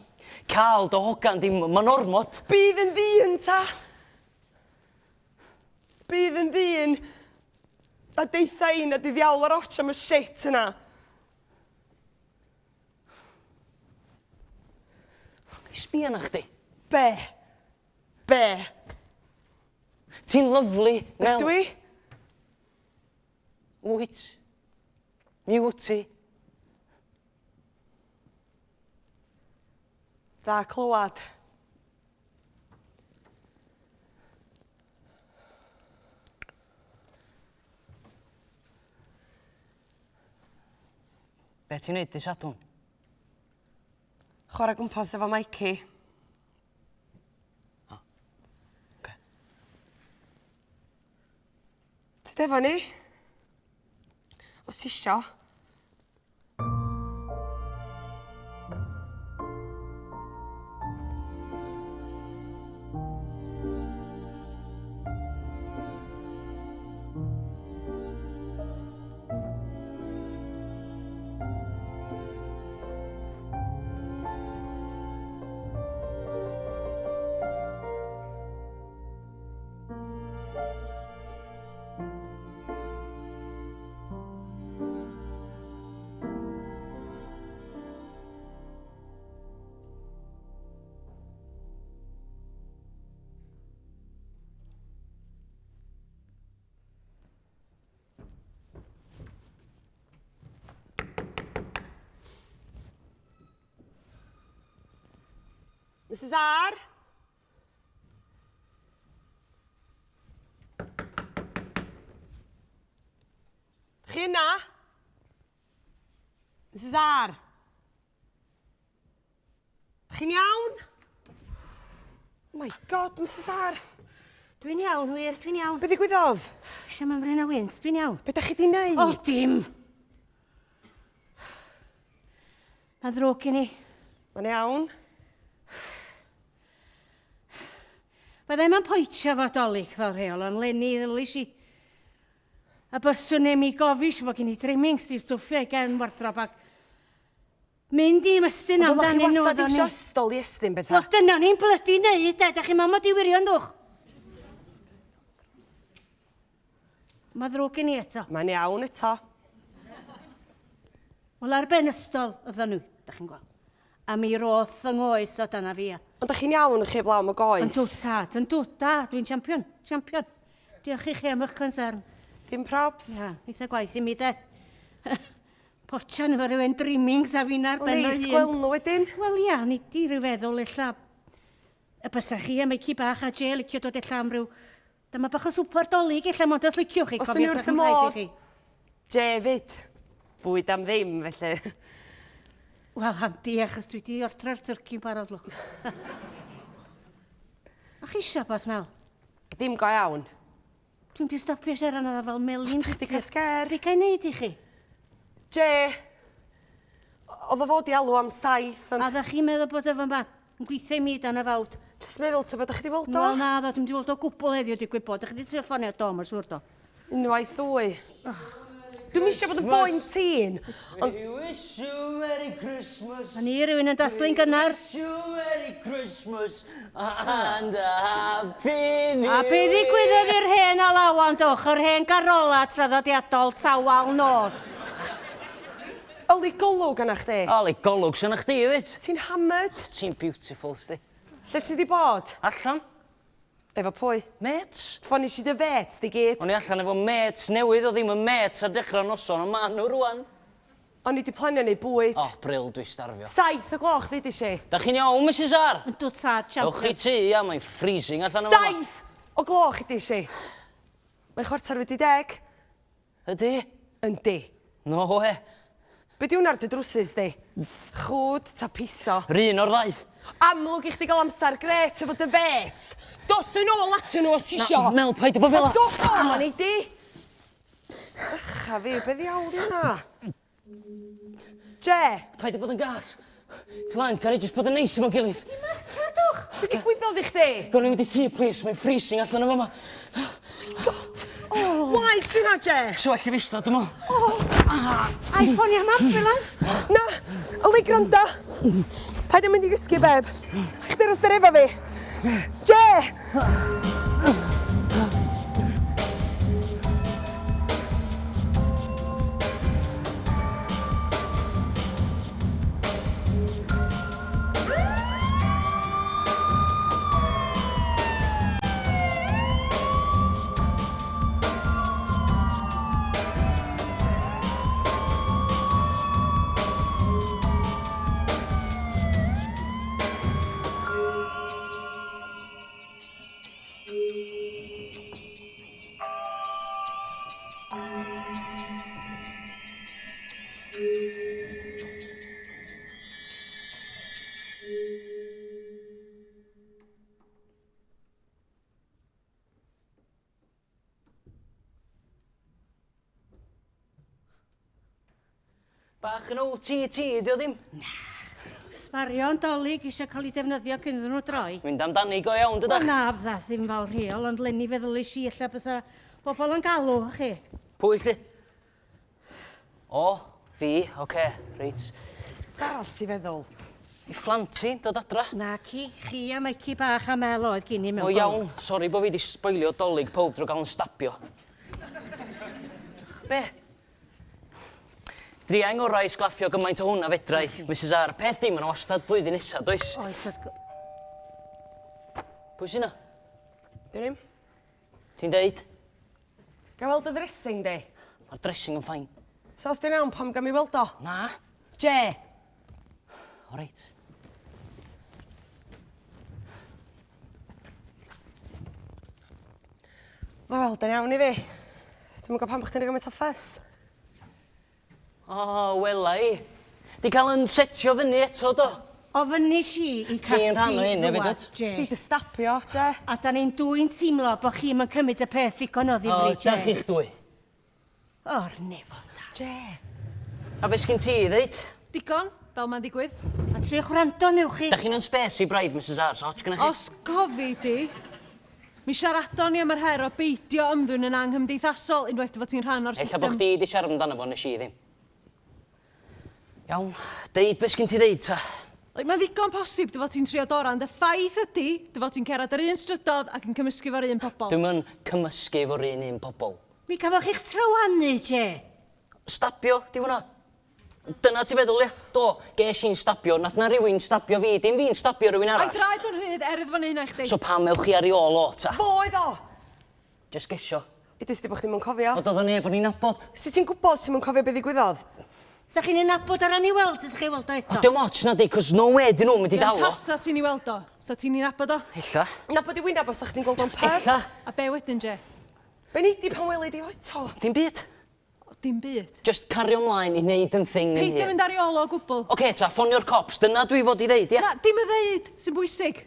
cael dy hogan di, mae'n ormod. Bydd yn ddyn, ta. Bydd yn ddyn. A deitha un a di ddiawl ar och am y shit yna. Sbia na chdi. Be? Be? Ti'n lyflu, Nel. Ydw i? Wyt. Mi wyt ti. Dda clywad. Be ti'n neud dy Sadwrn? Chwarae gwmpas efo Mikey. Oce. Ti defo ni? Os ti isio. Mrs. R? Chi yna? Mrs. R? Chi'n iawn? Oh my God, Mrs. R. Dwi'n iawn, wir, dwi'n iawn. Be ddigwyddodd? Eisiau mam Bryn a Wynt, dwi'n iawn. Be da chi di neud? O, dim! Mae'n ddrwg i ni. Mae'n iawn. Byddai'n ma'n poetio fo dolyg fel rheol, ond Lenny ddylis i. A byswn em i gofis fo gen i trimmings di stwffio i gen wardrob ac mynd i mystyn amdani nhw. Oeddech chi wastad i'w ystol i estyn beth? Wel, dyna ni'n blydi neud, da chi mam o di wirio'n dwch. Mae ddrwg i ni eto. Mae'n iawn eto. Wel, ar ben ystol ydda nhw, da chi'n gweld. A mi roth yng ngoes o dana fi. Ond da chi'n iawn chi blaw am y goes? Yn dwt, tad, yn dwt, da, dwi'n champion, champion. Diolch i chi am eich concern. Dim probs. Ia, eitha gwaith i mi de. Potsian efo rhywun dreamings a fi'n ar O ben o neis, hun. gweld nhw wedyn. Wel ia, ni di rhyw feddwl illa. Y bysa chi am eici bach a je licio dod illa am rhyw. Dyma bach o swper dolyg illa mod os liciwch chi. Os o'n i wrth y modd. Jefyd. Bwyd am ddim, felly. Wel, handi, achos dwi di ordra'r tyrci'n barod lwch. A chi isio beth, Mel? Dim go iawn. Dwi'n di stopio siarad yna fel melin. Chdi cael sger. Be gael neud i chi? Je, oedd o fod i alw am saith, A ond dda chi'n meddwl bod efo yma yn gweithio i mi dan y fawd? jyst meddwl ta bod chi di weld o. Wel na, dda, dwi'n di weld o gwbl heddiw, digwydd bod. Ydych chi di trio ffonio do, mae'n siŵr do. Unwaith ddwy. Dwi'n eisiau bod yn boen tîn, ond We wish you Merry Christmas. A ni rhywun yn dathlu'n gynnar. Wish you Merry Christmas and a Happy New A be ddigwyddodd i'r hen a lawan doch, yr hen garola traddodiadol tawal nos. oli golwg yna chdi. Oli, golwg sy'n chdi, fyd. Ti'n hammered? Ti'n beautiful, sti. Lle ti di bod? Allan? Efo pwy? Mates. Ffon eisiau dy fet, di gyd. O'n i allan efo mates newydd o ddim yn mates ar dechrau'r noson, ond ma' nhw rwan. O'n i di planio neu bwyd. O, bril dwi starfio. 7 o gloch ddyd i si. Da chi'n iawn, Mrs R? Yn dod sad, Ewch i ti, ia, mae'n freezing allan efo 7 o gloch ydych si. Mae chwarter wedi 10. Ydy? Yndi. No we. Be di hwnna'r dy drwsus di? Chwd ta piso. Yr un o'r ddau. Amlwg i chdi gael amser gret efo dy fet. Dos yn ôl atyn nhw os ti isio. Mel, paid o bo fel Dos o ma ni di. Ycha fi, be ddiawl di hwnna? Je, Paid o bod yn gas. Tlaen, gan i jyst bod yn neis efo'n gilydd. sadwch. Be di gwyddodd i chdi? Gawn i mynd i ti, please, mae'n freezing allan efo ma. Waith yna, Je. So well i fista, dwi'n meddwl. Ai, ffonio am ambulance? Na, yli granda. Paid yn mynd i gysgu, beb. Chdi'r ystyr efo fi. Je! Bach yn OTT, di o ddim? Sbario'n dolyg eisiau cael ei defnyddio cyn iddyn nhw droi. Mynd amdani go iawn, dydach? Na, fydda ddim fel rheol, ond lenni feddwl eisiau illa bydda bobl yn galw, chi. Pwy lle? O, fi, oce, reit. Arall ti feddwl? I fflanti, dod adra. Na chi a Meici bach a Mel oedd gyn i mewn O iawn, sori bo fi di sboilio dolyg pob drwy gael yn stapio. Be? Driang orau i sglaffio gymaint o hwnna fedrai, Mrs R. Peth dim yn wastad flwyddyn nesa, does? Oes, Pwy sy'n na? Dwi'n ddim. Ti'n deud? Gael weld y dressing, di. Mae'r dressing yn ffain. So os di'n iawn, pam gam i weld o? Na? Je! O reit. Wel, da'n iawn i fi. Dwi'n gwybod pam bych chi'n rhoi gymaint o ffys. O, wela i. Di cael yn setio fyny eto, do? O fyny si i casu Ti'n rhan o hyn hefyd, fywad, dwyt? Je. Sti dy stapio, Je. A da ni'n dwy'n teimlo bod chi'n yn cymryd y peth ddigon o O, ddifri, da Je. chi'ch dwy. O'r nefod da. Je. A beth sgyn ti i ddeud? Digon, fel mae'n digwydd. A triwch wrando newch chi. Da chi'n yn spes i braidd, Mrs R, so gyda chi? Os cofi di, mi siaradon ni am yr her o beidio ymddwyn yn anghymdeithasol unwaith fod ti'n rhan o'r Ella system. bod chdi di siarad amdano fo, nes i ddim. Iawn, deud beth sgyn ti ddeud, ta. Mae'n ddigon posib dy fod ti'n trio doran. Dy ffaith ydy dy fod ti'n cerad yr un strydodd ac yn cymysgu fo'r un pobl. Dwi'n yn cymysgu fo'r un pobl. Mi gafoch chi'ch trywanu, Je. Stabio, di hwnna? Dyna ti feddwl, ia? Do, ges i'n stabio, nath na rhywun stabio fi, dim fi'n stabio rhywun Ai arall. draed o'r hyd erydd fan hynna i chdi. So pam ewch chi ar i ôl o, ta? Boedd o! Just gesio. I dysgu bod chdi'n mwyn cofio. O, doedd o neb o'n i'n nabod. Sut ti'n gwybod sy'n mwyn cofio beth ddigwyddodd? Sa chi'n ei nabod ar ran i weld, ys chi weld o O, eto? dim ots na di, cos no way dyn nhw'n mynd i Ia'n ddal o. tasa ti'n i weld o. So ti'n i'n abod o. Ella. Na bod i wynaf os chdi'n gweld o'n pub. Ella. A be wedyn, Je? Be ni di pan weli di oeto? Dim byd. O, dim byd. Just cario ymlaen i wneud yn thing yn Peidio hyn. mynd ar i ôl o gwbl. Oce, ta, ffonio'r cops, dyna dwi fod i ddeud, ia? Na, dim y ddeud sy'n bwysig.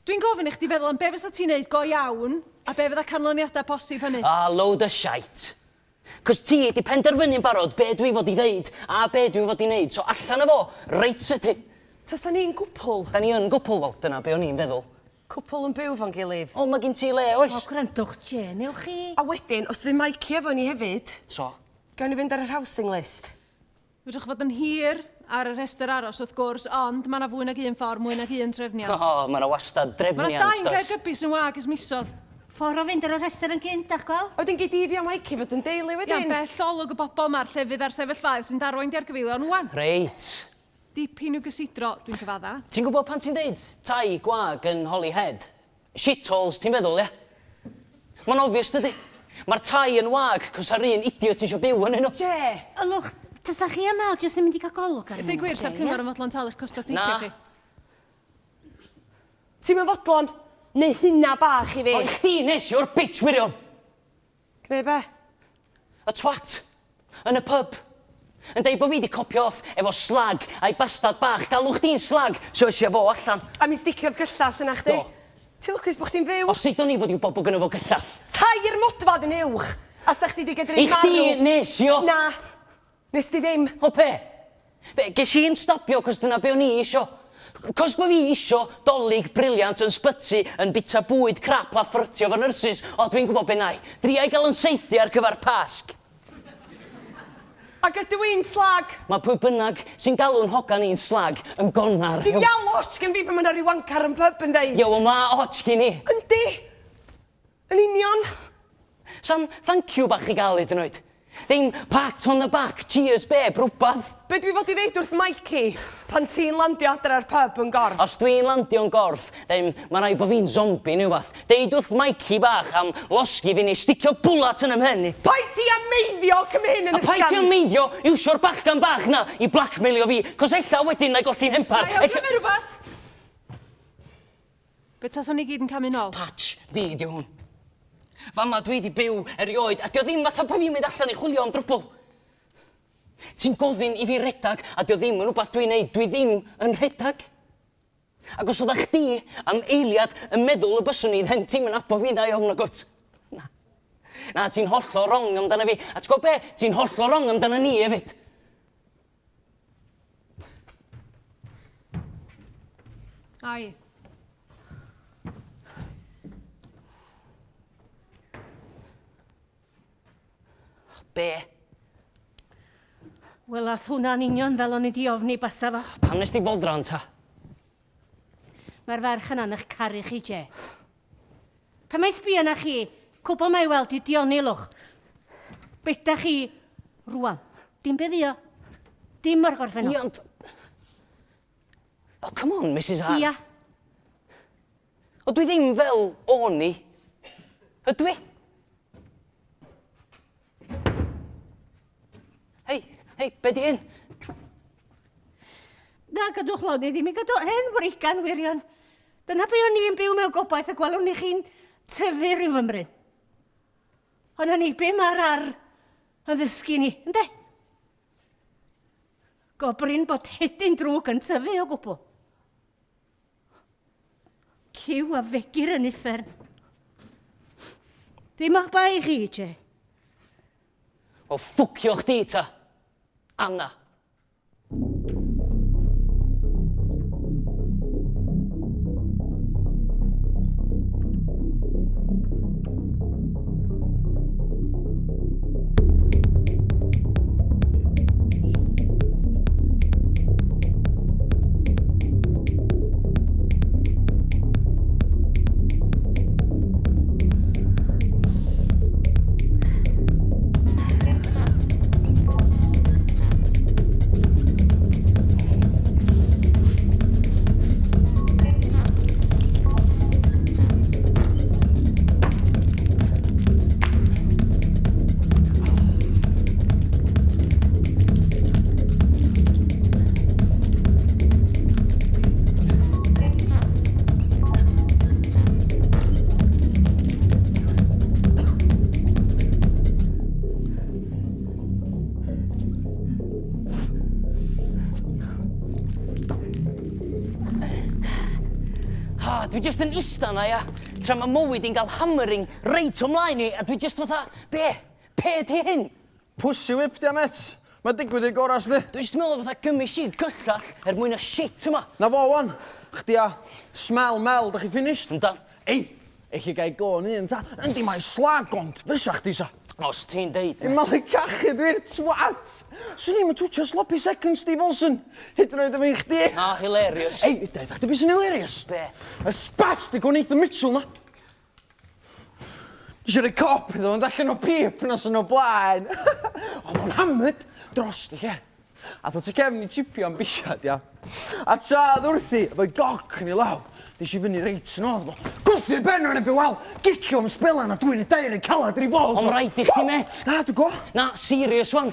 Dwi'n gofyn i chdi feddwl am be fysa ti'n neud go iawn a be fydda canlyniadau posib hynny. A load o shite. Cos ti di penderfynu'n barod be dwi fod i ddeud a be dwi fod i wneud, so allan efo, reit sydyn. Tasa ni'n gwpl. Da ni yn gwpl, wel, dyna be o'n i'n feddwl. Cwpl yn byw fo'n gilydd. O, mae gen ti le, O, oes? gwrandwch, Je, newch chi. A wedyn, os fi Mikey efo ni hefyd, So, gawn ni fynd ar yr housing list. Fydwch fod yn hir ar y rhestr aros wrth gwrs, ond mae yna fwy nag un ffordd, mwy nag un trefniant. o, mae yna wastad Mae yna drefniant, dain gair does? gybus yn wag ys misodd. Ffordd o fynd ar y rhestr yn gynt, a'ch gweld? A wedyn gei di fi a Mikey fod yn deulu Ia'n wedyn. bell olwg y bobl ma'r llefydd ar sefyllfaoedd sy'n darwain di'r gyfeilion wan. Reit. Dipyn i'w gysidro, dwi'n cyfadda. Ti'n gwybod pan ti'n deud tai gwag yn Holyhead? Shitholes, ti'n meddwl, ie? Mae'n obvious, dydi? Mae'r tai yn wag, cos ar un idiot isio byw yn nhw. Je, Ylwch, tysa chi am Mel jyst yn mynd i gael golwg ar Ydy gwir, sa'r cyngor yn fodlon talu'ch costa teithio Na. chi. ti'n mynd fodlon? Neu hynna bach i fi? O, i chdi nes yw'r bitch wirion. Gneu be? Y twat, yn y pub. Yn deud bod fi wedi copio off efo slag a'i bastad bach. Galwch di'n slag, so eisiau fo allan. A mi sdiciodd gyllall yna chdi? Do. Ti'n lwcus bod chdi'n fyw? Os sut o'n i fod i'w bod gynnu fo gyllall? Tair modfad yn uwch! A sa chdi di gydru I chdi nes io. Na, nes di ddim. O be? Ges i'n stopio cos dyna be o'n i isio. Cos bod fi isio dolyg briliant yn sbyty yn bita bwyd crap a ffrtio fo nyrsys, o dwi'n gwybod be nai. Driai gael yn seithi ar gyfer pasg. Ac ydw i'n slag. Mae pwy bynnag sy'n galw'n hogan i'n slag yn gonnar. Dim iawos gen fi pan mae'n ar i wancar yn pub yn deud. Yo, ma och gyn i. Yndi. Yn union. Sam, thank you bach i gael hyd yn oed. Ddim pat on the back, cheers beb, rwbath. Be dwi fod i ddeud wrth Mikey pan ti'n landio adre ar pub yn gorff? Os dwi'n landio'n gorff, ddim mae rai bod fi'n zombi neu wbath. Deud wrth Mikey bach am losgi fi ni sticio bwlat yn ymhen. Paid i ameiddio cymyn yn A paid ti'n meiddio iwsio'r bachgan bach na i blackmailio fi, cos ella wedyn na golli'n hempar. Mae o'n cymryd rhywbeth. Be taswn ni gyd yn camu nôl? Patch, fi di hwn. Fama dwi di byw erioed, a dio ddim fatha bod fi'n mynd allan i chwilio am drwbl. Ti'n gofyn i fi redag, a dio ddim yn rhywbeth dwi'n neud, dwi ddim yn redag. Ac os oedda chdi am eiliad yn meddwl y byswn i, then ti'n mynd abo fi dda iawn o gwt. Na, ti'n hollol wrong amdana fi. A ti'n gwybod be? Ti'n hollol wrong amdana ni hefyd. Ai. Be? Wel, ath hwnna'n union fel o'n i di ofni basa fo. Pam nes ti foldran ta? Mae'r ferch yna'n eich caru chi, Je. Pan mae sbio na chi, cwbl mae weld i dioni lwch. Beth chi rwan? Dim beth o. Dim o'r gorffen o. Ia, ond... Oh, come on, Mrs. R. Ia. O, dwi ddim fel o'n i. Ydw i? Hei, be di hyn? Na, gadwch loni ddim i gadw hen fwrigan wirion. Dyna be o'n i'n byw mewn gobaith a gwelwn ni chi'n tyfu rhyw fymryn. Ond ni be mae'r ar yn ddysgu ni, ynddo? Gobrin bod hedyn drwg yn tyfu o gwbl. Cyw a fegur yn uffern. Dim o'ch bai chi, Je. O, ffwcio chdi ta. Anna. Dwi jyst yn ista na, ia, tra mae mywyd i'n cael hammering reit o'mlaen i, a dwi jyst fatha, be? Be di hyn? Pussy whip, dia, met. Mae'n digwydd i'r goras, di. Dwi jyst yn meddwl fatha gymys i gyllall mwyn y shit yma. Na fo, wan. Chdi a smell mel, da chi finished? Yndan? Ei, eich i gael go yn un, ta. Yndi mae'n slag ond, fysa chdi, sa. Os ti'n deud, Dim malu cachu, dwi'n twat. Swn i'n twtio sloppy seconds, Steve Olsen. Hyd yn oed efo i chdi. Ah, hilarious. Ei, dweud, chdi beth sy'n hilarious? Be? Y spastic o Nathan Mitchell, na. Eisiau rhoi cop iddo, ond allan o pip nos yn o blaen. O, mae'n hammered dros di, lle. A ddod y cefn i chipio am bisiad, ia. A trad wrthi, efo'i goc yn ei law. Dis i fyny reit yn oedd. Gwthu'r ben o'n ebyn, wel, gicio yn sbelan a dwi'n ei dair yn calad ar ei fol. Ond rhaid i chdi, met. Na, dwi'n go. Na, serious wan.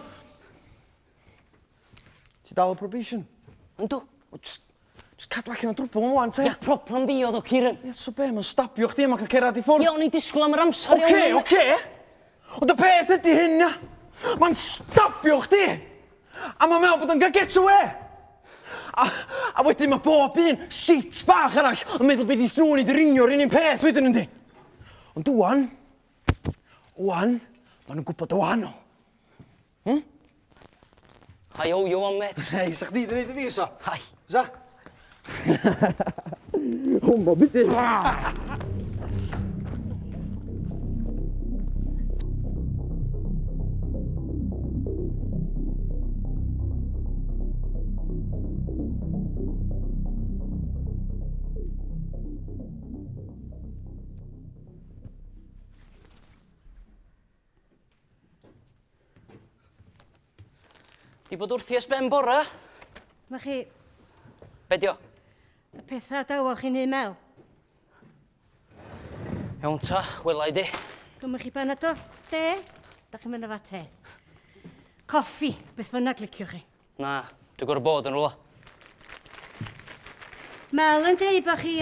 Ti dal o probation? Yndw. Just cadw allan o drwbl o'n wan, te. Ia, problem fi oedd o, Ciaran. Ie, so be, mae'n stabio chdi, mae'n cael cerad i ffwrdd. Ia, o'n i disgwyl am yr amser Oce. Ond y peth ydi hyn, ia. Mae'n stabio chdi. A mae'n meddwl bod yn gael get away. A wedyn mae bob un shit bach arall yn meddwl beth i snwn i drinio'r un peth wedyn yndi. Ond wan, maen nhw'n gwybod y wahanol. Hai o, on, met. Hei, sa chdi di neud i fi, so? Hai. Sa? Hwmbo, beth i? Di bod wrthi ys ben bora? Mae chi Be dio? y pethau dawoch chi'n neud mel. Iawn ta, wela i di. Gymryd chi ban ato de? Da chi'n mynd efo te. Coffi, beth bynnag liciwch chi. Na, dwi'n gorau bod yn rwla. Mel yn deud bod chi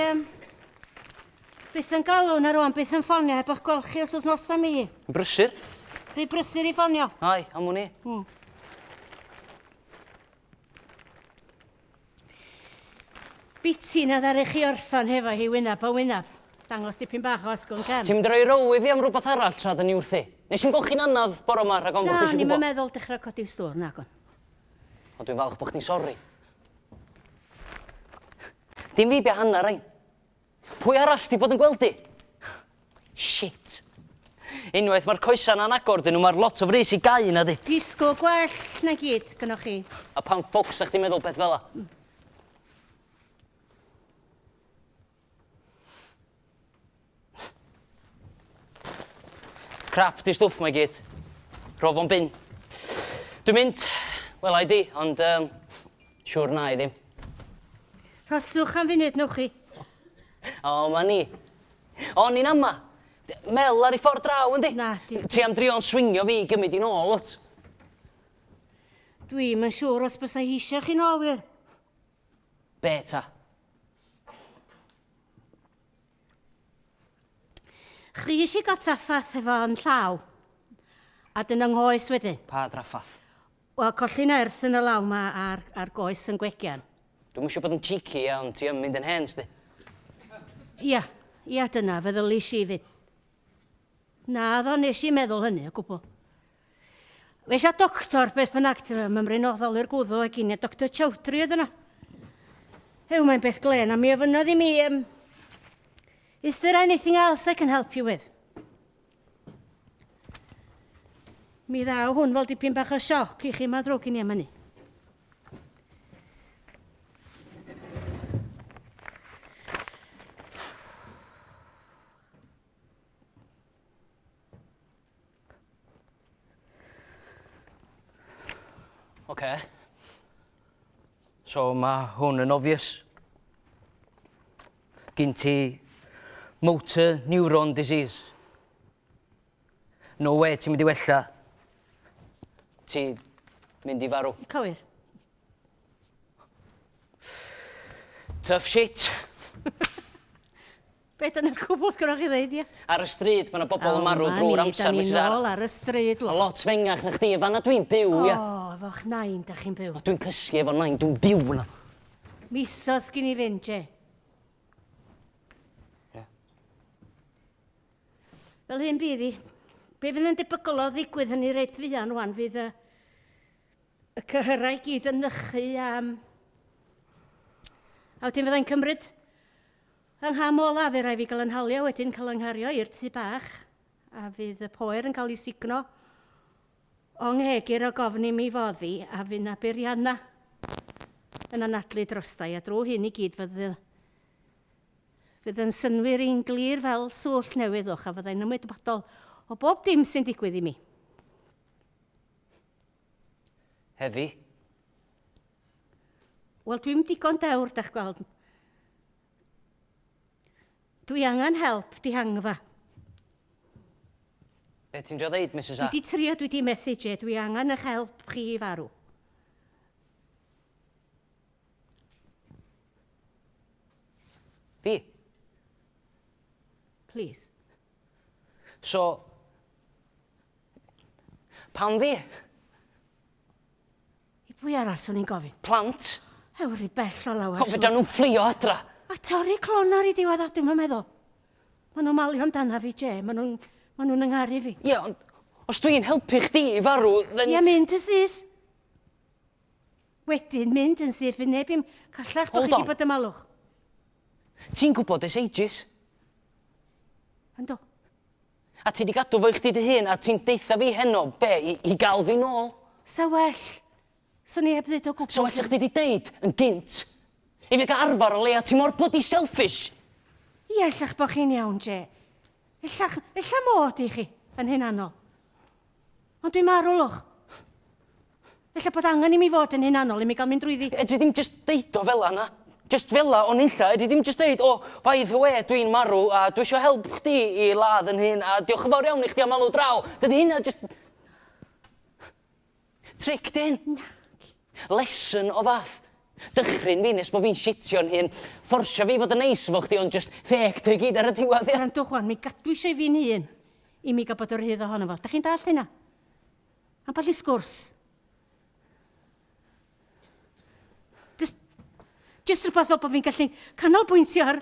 byth yn galw na rwan, byth yn ffonio heb o'ch gweld chi os oes nosa mi. Yn brysur? Rhi brysur i ffonio. Ai, am hwn i. Biti na ddari chi orffan hefo hi wynab o wynab. Dangos dipyn bach o asgwrn cam. Ti'n mynd roi row i fi am rhywbeth arall tra da ni wrthi? Nes i'n golchi'n anaf bore yma rhag ofn bod Na, chi ni'n eisiau gwybod? meddwl dechrau codi'r stwr, na gon. O, dwi'n falch bod chdi'n sori. Dim fi bia hanner ein. Pwy arall di bod yn gweld di? Shit. Unwaith mae'r coesan a'n agor dyn nhw, mae'r lot o frys i gau na di. Disgo gwell na gyd, gynnwch chi. A pan ffocws a'ch di meddwl beth fel la? Crap, di stwff mae gyd. Rof o'n bin. Dwi'n mynd, wel ai di, ond siwr na i ddim. Rhoswch am funud, nwch chi. O, ma ni. O, ni'n ama. Mel ar ei ffordd draw, yndi? Na, di- Ti am drio'n swingio fi i gymryd i'n ôl, wt? Dwi'm yn siŵr os bysa hi eisiau chi'n olwyr. Be ta? Chri eisiau gael traffath efo yn llaw. A dyn yng nghoes wedyn. Pa draffath? Wel, colli'n erth yn y law ma ar goes yn gwegian. Dwi'n mysio bod yn cheeky iawn, ti yn mynd yn hens, di. Ia, dyna, feddyl i si fyd. Na, ddo nes i meddwl hynny, o gwbl. Weisio doctor beth bynnag ti fe, mymryn oddol i'r gwddw ag unig, Dr Chowdhury oedd yna. Hew, mae'n beth glen, a mi ofynodd i mi, is there anything else I can help you with? Mi ddaw hwn fel dipyn bach o sioc i chi ma ddrwg i ni am hynny. Oce. So mae hwn yn obvious. Gyn ti motor neuron disease. No way ti'n mynd i wella. Ti mynd i farw. Cywir. Tough shit. Beth yna'r cwbl sgwrwch chi ddeud, ia? Ar y stryd, mae yna bobl yn marw drwy'r amser, Da ni'n Mrs. Ara. nôl ar y stryd, A lwch. lot fengach na chdi, fanna dwi'n byw, ia. O, efo'ch nain, da chi'n byw. A dwi'n cysgu efo nain, dwi'n byw na. Misos gyn i fynd, je. Ie. Fel hyn bydd i. Be fydd yn debygol o ddigwydd hynny reit fuan wan, fydd y cyhyrau gyd yn nychu a wedyn fyddai'n cymryd yng ngham ola, fe rai fi gael yn halio wedyn cael ynghario i'r tŷ bach, a fydd y poer yn cael ei signo o nghegur o gofni mi foddi, a fydd na beirianna yn anadlu drostai, a drwy hyn i gyd fydd yn synwyr i'n glir fel swll newydd o'ch, a fyddai'n ymwybodol o bob dim sy'n digwydd i mi. Hefi. Wel, dwi'n digon dewr, da'ch gweld. Dwi angen help dihangfa. Be ti'n drio ddeud, Mrs A? Dwi di trio, dwi di methu, Je. Dwi angen eich help chi i farw. Fi? Please. So... Pam fi? I pwy arall swn i'n gofyn? Plant? Ewr i bell o lawer. Fedra nhw'n fflio adra. A torri clonar i diwedd adym yn meddwl. Maen nhw'n malio amdana fi, Je. Maen nhw'n yngharu fi. Ie, ond os dwi'n helpu chdi i farw, then... Ie, mynd yn syth. Wedyn mynd yn syth, fy neb i'n callach bod Hold chi on. wedi bod y malwch. Ti'n gwybod ys ages? Ynddo. A ti di gadw fo i chdi dy hun, a ti'n deitha fi heno, be, i gael fi nôl? Sa well. Swn i heb ddweud o gwbl. So well chdi di deud yn gynt. I fi gael arfer o leia, ti mor bloody selfish. Ie, allach bod chi'n iawn, Je. Ella mod i chi yn hunanol. Ond dwi'n marwlwch. Ella bod angen i mi fod yn hunanol i mi gael mynd drwyddi. Edri ddim just deud o fel yna. Just fel o'n illa, edri ddim just deud, o, by the way, dwi'n marw, a dwi eisiau help chdi i ladd yn hyn, a diolch yn fawr iawn i chdi am alw draw. Dydy hynna just... Trick dyn. Lesson o fath. Dychryn fi nes bod fi'n shitio'n hyn, fforsio fi fod yn neis fo chdi, ond just ffeg dy gyd ar y diwedd. Ie. Randwch wan, mi gadw eisiau fi'n hun i mi gael bod o'r hydd ohono fo. Da chi'n dall hynna? Amball i sgwrs. Just rhywbeth fel bod fi'n gallu canolbwyntio ar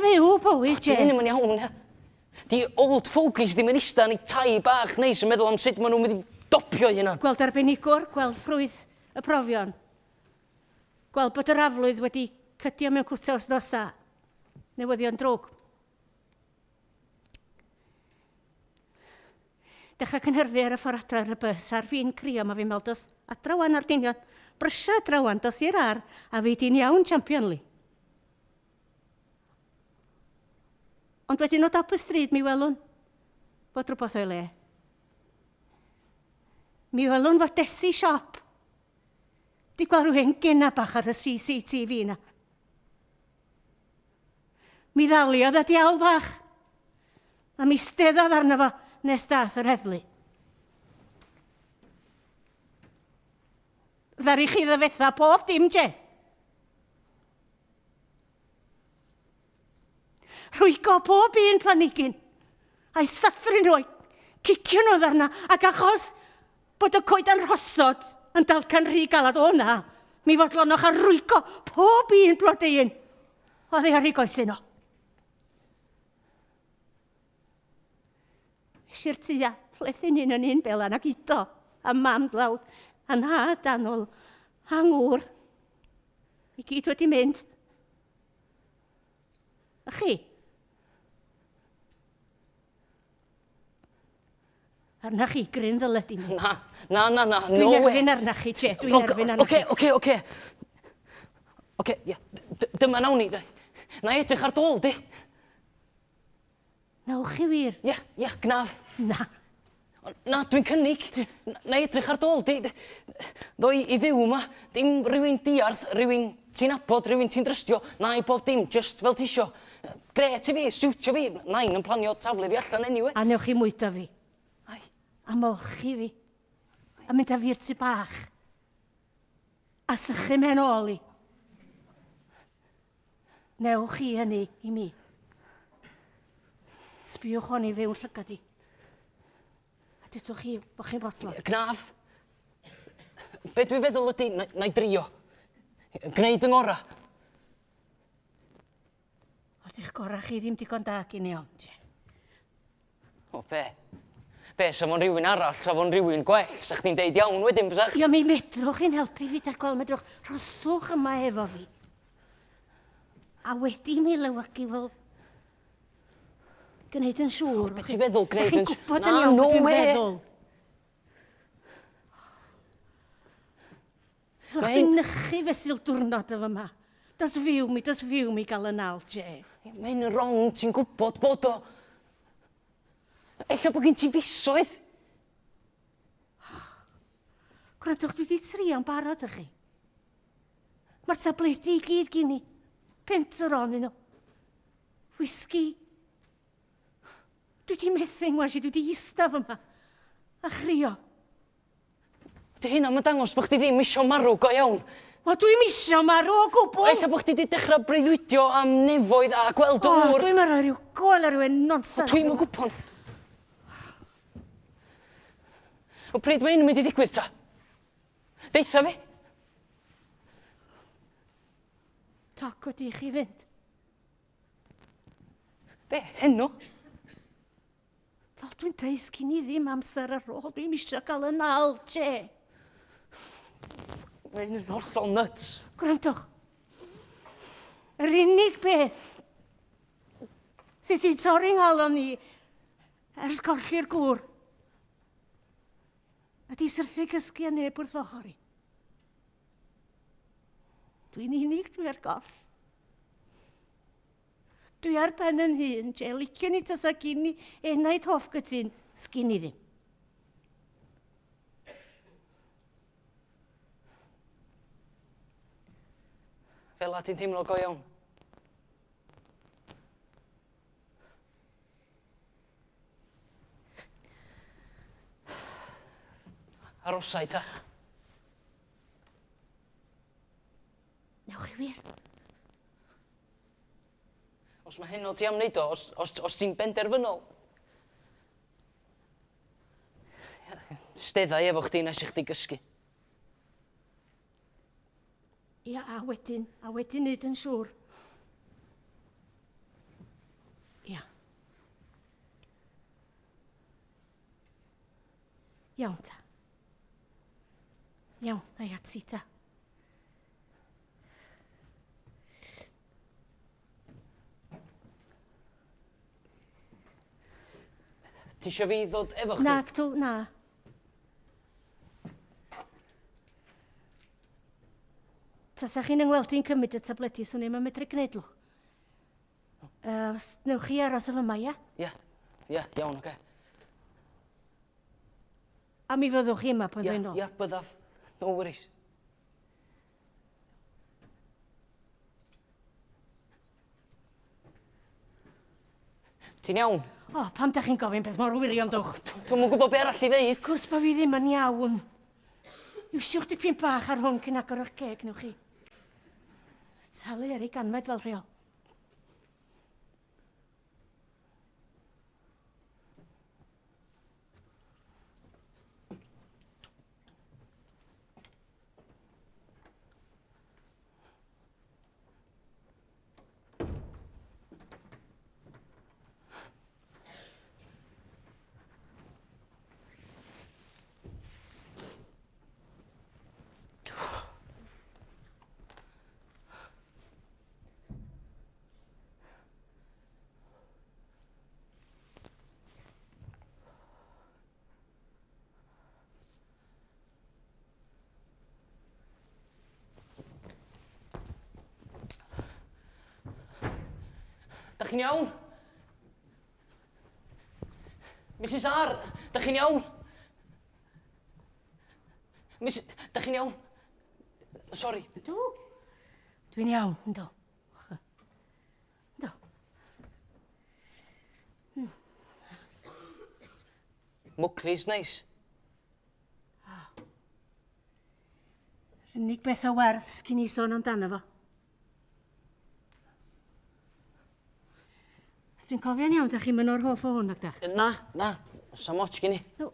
fyw bywyd, Di Je. hyn yn iawn, ie. Di old fogies ddim yn ista ni tai bach neis yn meddwl am sut maen nhw'n mynd i dopio hynna. Gweld arbenigwr, gweld ffrwyth y profion. Gweld bod yr aflwydd wedi cydio mewn cwta wsnosa. Newyddion drwg. Dechrau cynhyrfu ar y ffordd adra ar y bus, a'r fi'n crio, mae fi'n meddwl, dos adra wan ar dynion, brysia adra wan, dos i'r ar, a fi di'n iawn Champion League. Ond wedyn o dop y stryd, mi welwn bod rhywbeth o'i le. Mi welwn fod desi siop. Di gweld rhywun gena bach ar y CCTV na. Mi ddaliodd y diawl bach. A mi steddodd arno fo nes dath yr heddlu. Ddari chi ddefetha pob dim, Je. Rwygo pob un planigyn. A'i sathru nhw, cicio nhw ddarna, ac achos bod y coed yn rhosod yn dalcan rhy galad o hwnna, mi fodlonwch ar rwygo pob un blodeuyn. Oedd ei ar ei goesyn o. Si'r tua, flethin un yn un belan ac ito, a mam dlawd, a na danol, a ngŵr. I gyd wedi mynd. A chi? Arna chi gryn ddyled i mi. Na, no Dwi'n way. erfyn arna chi, Je. Dwi'n erfyn arna chi. Oce. Oce, ie. Dyma nawn ni. Na edrych ar dôl, di. Nawch chi wir? Ie, gnaf. Na. Na, dwi'n cynnig. Na edrych ar dôl, di. Ddo i fyw yma, dim rhywun diarth, rhywun ti'n abod, rhywun ti'n drystio, na i bob dim, just fel ti isio. Gret i fi, siwtio fi, nain yn planio taflu fi allan anyway. A newch chi mwydo fi. Ai. A molchi fi. A mynd â fi'r tu bach. A sychu mewn ôl i. Newch chi hynny i mi. Sbiwch hon i fewn llygad i. A dydwch chi bod chi'n bodlo. Gnaf. Be dwi'n feddwl ydy, na i drio. Gwneud yng ngora. Oedd eich gorau chi ddim digon da gyn iawn, Je. O, be? Be, sa fo'n rhywun arall, sa fo'n rhywun gwell, sa chdi'n deud iawn wedyn, bysach? Ia, mi medrwch chi'n helpu fi da gweld, medrwch rhoswch yma efo fi. A wedi mi lywygu, wel, gwneud yn siŵr. Be ti'n feddwl gwneud yn siŵr? Chi'n gwybod Na, yn iawn no beth dwi'n way. feddwl. Lwch chi'n nychu fesul diwrnod efo yma. Does fyw mi gael y nal, Je. Mae'n wrong, ti'n gwybod bod o. Ella bod gen ti fisoedd. Gwrandwch, dwi wedi trio'n barod ych chi. Mae'r tabledi i gyd gyn i. Pentr o'n nhw. Whisky. Dwi di methu ngwas i, dwi di istaf yma. A chrio. Dy hynna mae'n dangos bod chdi ddim isio marw go iawn. O, dwi'n isio marw o gwbl. Eilla bod chdi wedi dechrau breuddwydio am nefoedd a gweld O, dŵr. dwi'n marw rhyw gol ar rhywun nonsens. Dwi'n yn gwybod. O pryd mae hyn yn mynd i ddigwydd ta? Deitha fi. Toc wedi i chi fynd. Be, henw? Fel dwi'n deud, sgyn i ddim amser ar ôl. Dwi'n isio cael y nal, Je. Mae'n yn hollol nuts. Gwrandwch. Yr unig beth sydd wedi torri nghalon ni ers golli'r gŵr ydy syrthu cysgu a neb wrth ochr i. Dwi'n unig, dwi ar goll. Dwi ar ben yn hun, Je, licio ni tas ag un i enaid hoff gytun, sgyn i ddim. Fel a ti'n teimlo go iawn. Arosau ta. Newch chi wir. Os mae hyn o ti am wneud o, os ti'n benderfynol. Steddau efo chdi nes i chdi gysgu. Ia, a wedyn neud yn siŵr. Ia. Iawn ta. Iawn, na i ati ta. Ti isio fi ddod efo chdi? Na, cdw, na. Tasa chi'n yngweld i'n cymryd y tabledi, swn i'n medru gwneud lwch. Newch chi aros o fyma, ia? Ia, iawn, oce. A mi fyddwch chi yma pan dwi'n ôl. Ia, byddaf. No worries. Ti'n iawn? O, pam da chi'n gofyn beth mor wirion dwch? Dwi'n mwyn gwybod be arall i ddeud. Gwrs bod fi ddim yn iawn. Iwsiwch dipyn bach ar hwn cyn agor o'ch geg, newch chi. Talu ar ei ganfed fel rheol. Da chi'n iawn? Mrs R, da chi'n iawn? Da chi'n iawn? Sori. Dwi'n iawn, ynddo. Ynddo. Mwclis neis. Yr unig beth o werth sgyn i sôn amdano fo. Os dwi'n cofio'n iawn, da chi'n mynd o'r hoff o hwn, ag da? Na, sa moch gen i. No.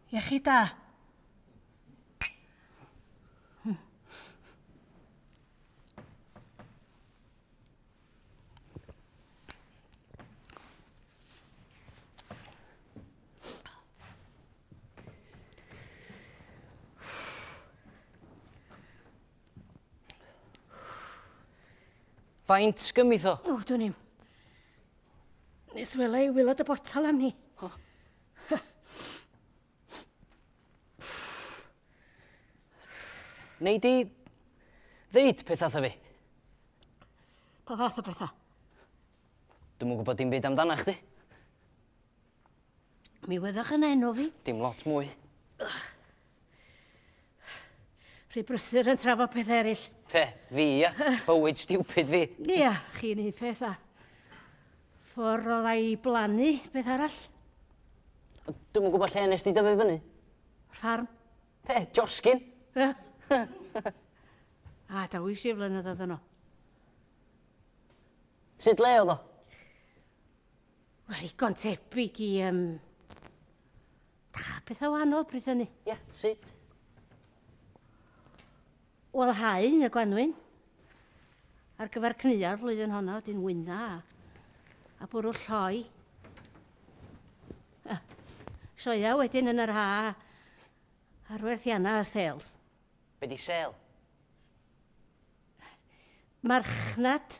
Iechyd da. Faint sgymith o? O, dwi'n i'm. Nes wela i wylod y botal am ni. Neu di ddeud pethau wrtha fi. Pa fath o bethau? Dwi'm yn gwybod dim byd amdana chdi. Mi weddwch yn enw fi. Dim lot mwy. Rhy brysur yn trafod peth eraill. Fe, fi, ia. Bywyd stupid fi. Ia, chi'n ei pethau. Ffordd o ddau blannu, beth arall. Dwi'm yn gwybod lle nes di dyfu fyny. Ffarm. Fe, josgyn. A, da wyf si flynyddoedd yno. Sut le oedd o? Wel, igon tebyg i... Bethau wahanol bryd hynny. Ia, sut? Wel, hau yn y Gwanwyn. Ar gyfer cnia'r flwyddyn honno, dyn wyna a bwrw lloi. Sioia wedyn yn yr ha ar werthiana a sales. Be di sel? Marchnad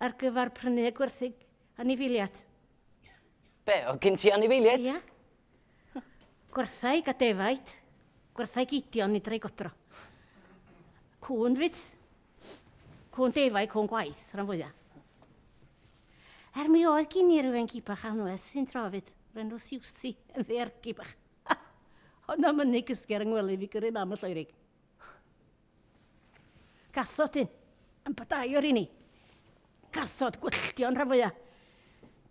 ar gyfer prynu a gwerthu anifiliad. Be, o gyn ti anifeiliaid? Ia. Gwerthau gadefaid, gwerthau gidion i dreu godro. Cwn fydd. Cwn defaid, cwn gwaith, rhan fwyaf. Mi oedd gyn i rhywun gibach anwes sy'n trofyd, rhan o siwsi yn ddeargu bach. Ond am ynnu gysger yng ngwely fi gyrru mam y lloerig. Gathod un, yn badau o'r un i. Gathod gwylltion rhan fwyaf.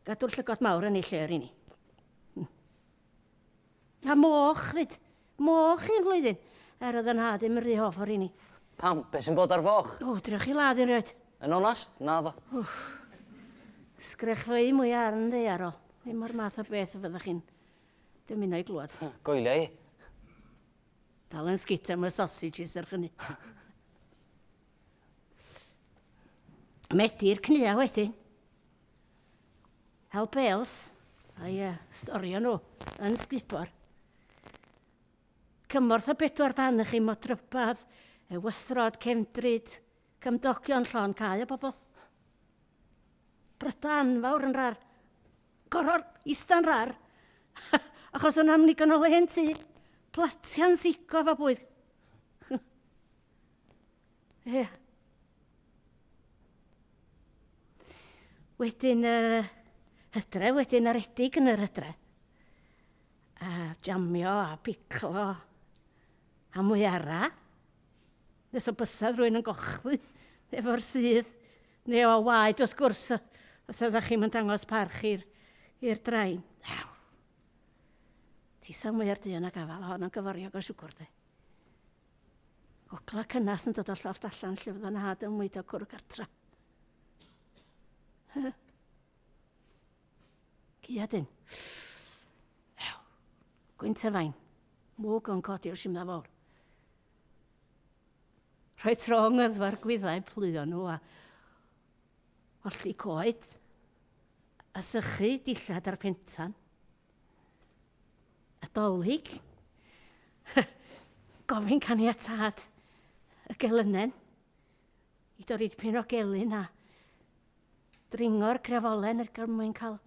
Gadw'r llygod mawr yn ei lle o'r un i. A moch fyd, moch i'n flwyddyn, oedd yn had yn rhy hoff o'r un i. Pam, be sy'n bod ar foch? O, drewch i lad i'n rhaid. Yn onast, na ddo. Sgrech fwy mwy ar yn ddeiarol. Ddim o'r math o beth y fyddwch chi'n dymuno i glwad. Goelio i. Dal yn sgit am y sausages ar chynnu. Medi'r cnia wedyn. Help Els, a'i storio nhw, yn sgubor. Cymorth o 4 ban chi mo drypad, wythrod, cefndryd, cymdogion llon cae o bobl. Bryda anfawr yn rar. Goror ista'n rar. Achos yn amnig yn o len ti. Platia'n sigo fa bwyd. Ie. Wedyn hydre, wedyn aredig yn yr hydre. A jamio a piclo. A mwyara. Nes o bysedd rwy'n yn gochlu efo'r sydd. Neu o waed wrth gwrs os ydych chi'n dangos parch i'r drain. Tisa mwyar dyn a gafal, hon yn gyforiog o siwgwr di. Ogla cynnas yn dod o llofft allan lle fydda na had yn mwydo cwrw gartra. Gia dyn. Gwynt y fain. Mwg o'n codi o'r simna fawr. Rhoi trong yddfa'r gwyddau plwyddo nhw a olli coed a sychu dillad ar pentan. A dolyg. Gofyn caniatad y gelynen i dorri dipyn o gelyn a dringo'r grefolen er gwrs mwyn cael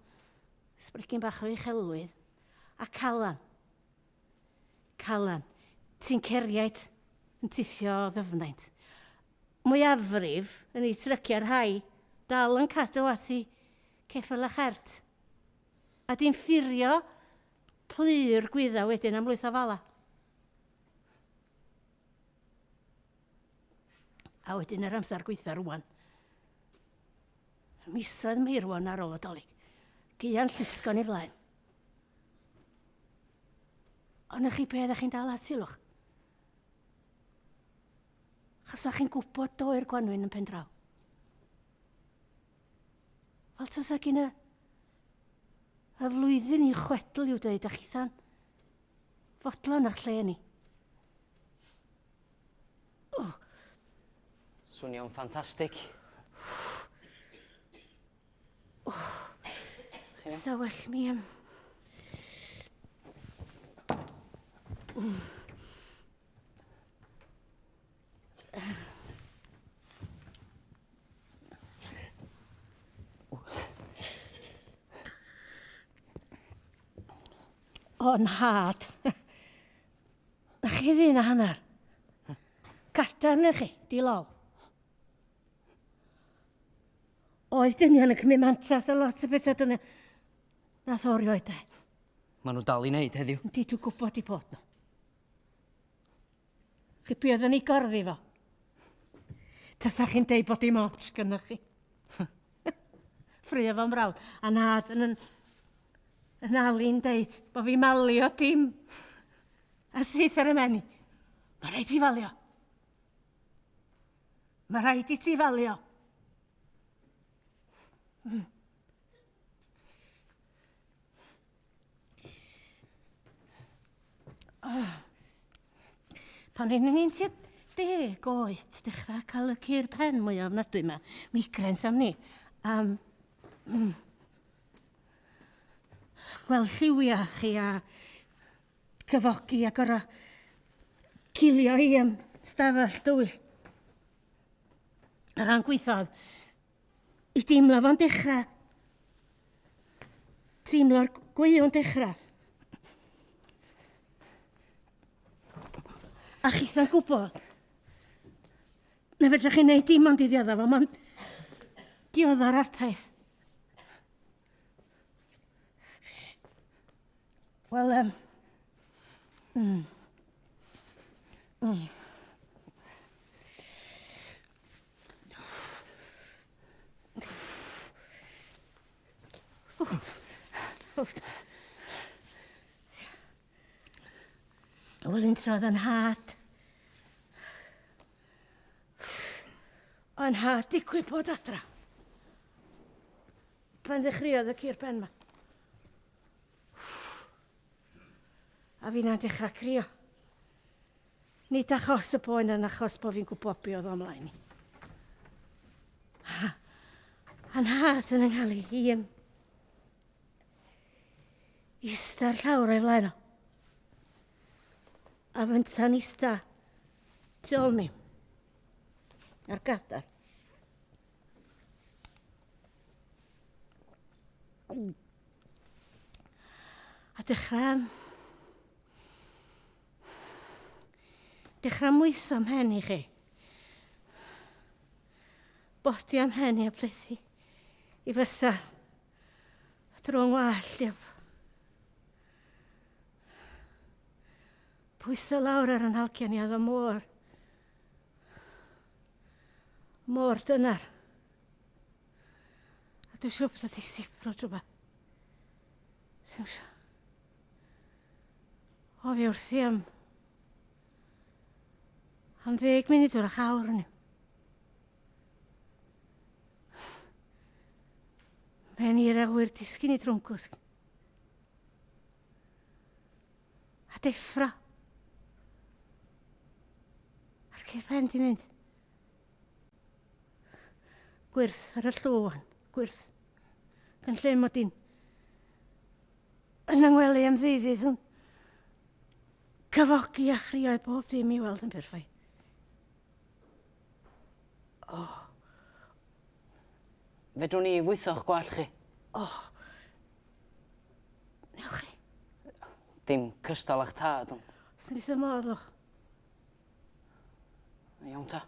sbrigyn bach o uchelwydd. A calan. Calan. Ti'n ceriaid yn tithio o ddyfnaint. Mwyafrif yn ei tryciau'r rhai dal yn cadw at ei ceffyl a chert. A di'n ffirio plyr gwydda wedyn am lwyth o fala. A wedyn yr amser gweithio rwan. Misoedd meirwan ar ôl y dolyg. Gian llusgon i flaen. Ond ych chi be ydych chi'n dal at ilwch? Chos ydych chi'n gwybod do'r Gwanwyn yn pen draw. Fel tas ag un y flwyddyn i chwedl i'w dweud a'ch ithan fodlon a'ch lle ni. Swnio'n ffantastig. So well mi O'n had. Na chi ddyn a hanner. Gadarn chi, di lol. Oedd dynion yn cymryd mantas a lot o bethau dyna. Nath orio oed e. Maen nhw dal i wneud heddiw. Yndi, dwi'n gwybod i bod nhw. Chi pi oedden ni gorddi fo. Tasa chi'n deud bod dim ots gynnwch chi. Ffrio fo'n brawd. A nad yn ali'n deud bod fi malio dim. A syth ar y meni. Mae rhaid i falio. Mae rhaid i ti falio. Pan rydyn ni'n tua 10 oed, dechrau cael y cur pen mwy o ofnadwy yma, migraines am ni. Gweld lliwia chi a cyfogi a gorau cilio i am stafell dwyll. A rhan gweithodd, i deimlo fo'n dechrau. Teimlo'r gwywn dechrau. A chitha'n gwybod, na fedrwch chi'n neud dim ond i ddiodda fo, mae'n diodda'r artaith. Wel, Wel, un trodd yn had. O'n had digwydd bod adra. Pan ddechreuodd y cur pen ma. A fi'n dechrau crio. Nid achos y boen yn achos bod fi'n gwybod be oedd o'm mlaen i. A'n had yn ynghael i un. Ista'r llawr o'i flaen o. A fynta'n ista, tu ôl mi, ar gadar. A dechrau mwytho am hen i chi. Bodi am hen i a plethu. I fysa, drw'n wallt i. Pwyso lawr ar yn halcian i oedd o môr. Môr dynar. A dwi'n siŵr bod wedi sipro drwba. Dwi'n siŵr. O fi wrthi am 10 munud o'r awr ni. Mae'n i'r awyr disgyn i drwncwsg. A deffro. Ar cyd pen di mynd. Gwyrth ar y llŵan. Gwyrth. Gan lle mod i'n yn yngwelu am ddiddydd yn cyfogi a chrio i bob dim i weld yn perffaith. Fedrwn ni fwytho'ch gwall chi? Newch chi. Dim cystal a'ch tad, ond... Os ni sy'n moddwch. Iawn ta.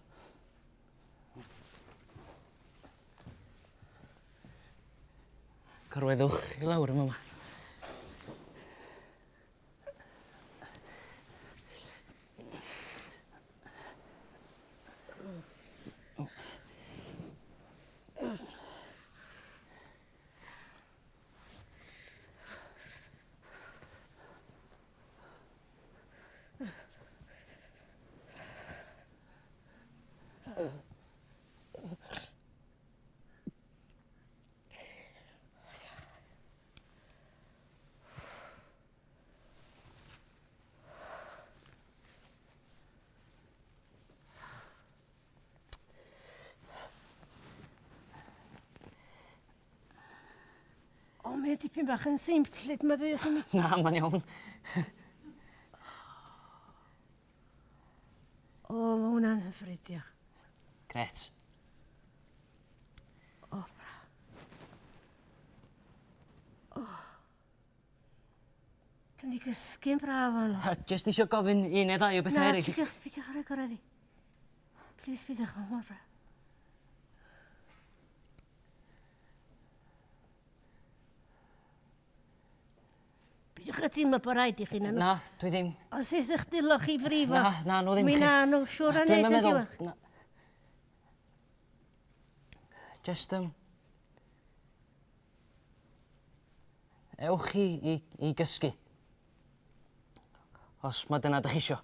Gorweddwch i lawr yma. O, mae dipyn bach yn simplid, mae ddweud i mi. Na, ma'n iawn. O, mae hwnna'n hyfryd, diolch. Gret. O, bra. Dyn ni gysgu'n braf o'n. Just isio gofyn un neu ddau o bethau eraill. Pidwch ar y gorau di. Please, pidwch o'n mor braf. Pidwch a teimlo bod rhaid i chi na nhw. Na, dwi ddim. Os ydych dilwch chi frifo. Na, nhw ddim Mi chi. na nhw, siwr a Dwi'm neud yn yn meddwl. diwedd. Na. Just, ewch chi i gysgu. Os mae dyna ddech chi isio.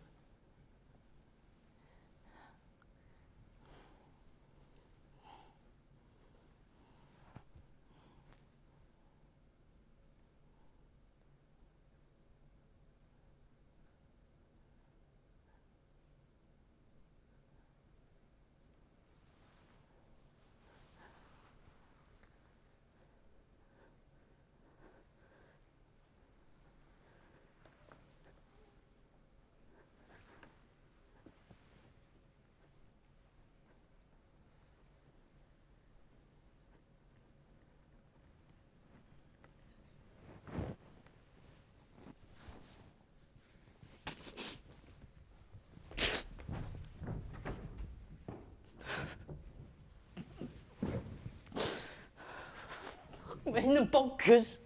Mae hyn yn bonkers.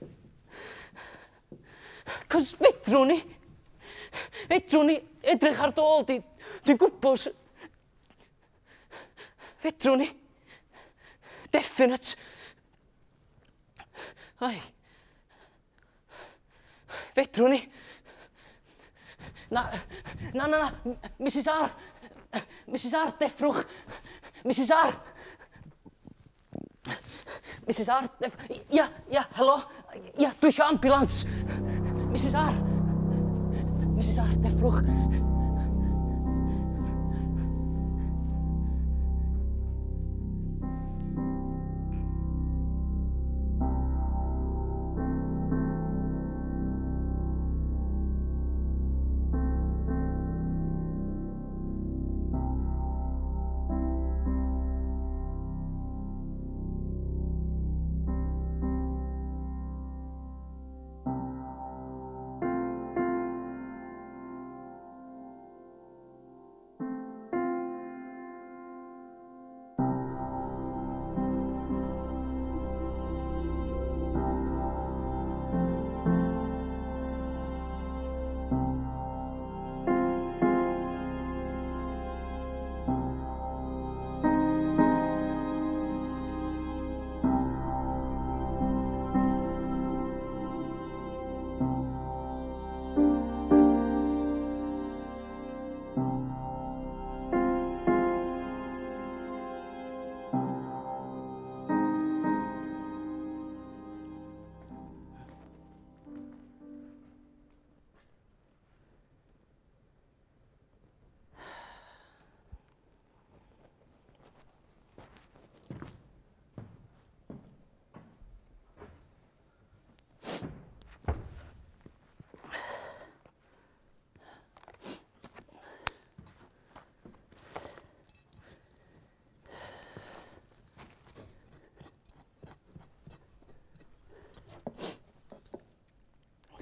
Cos fedrwn ni edrych ar dôl di. Dwi'n gwybod. Fedrwn ni. Definite. Ai. Fedrwn ni. Na. Mrs. R. Mrs. R, deffrwch. Mrs. R. Mrs. R, ia, helo. Ia, dwi isio ambulans. Mrs. R. Mrs. R, deffrwch.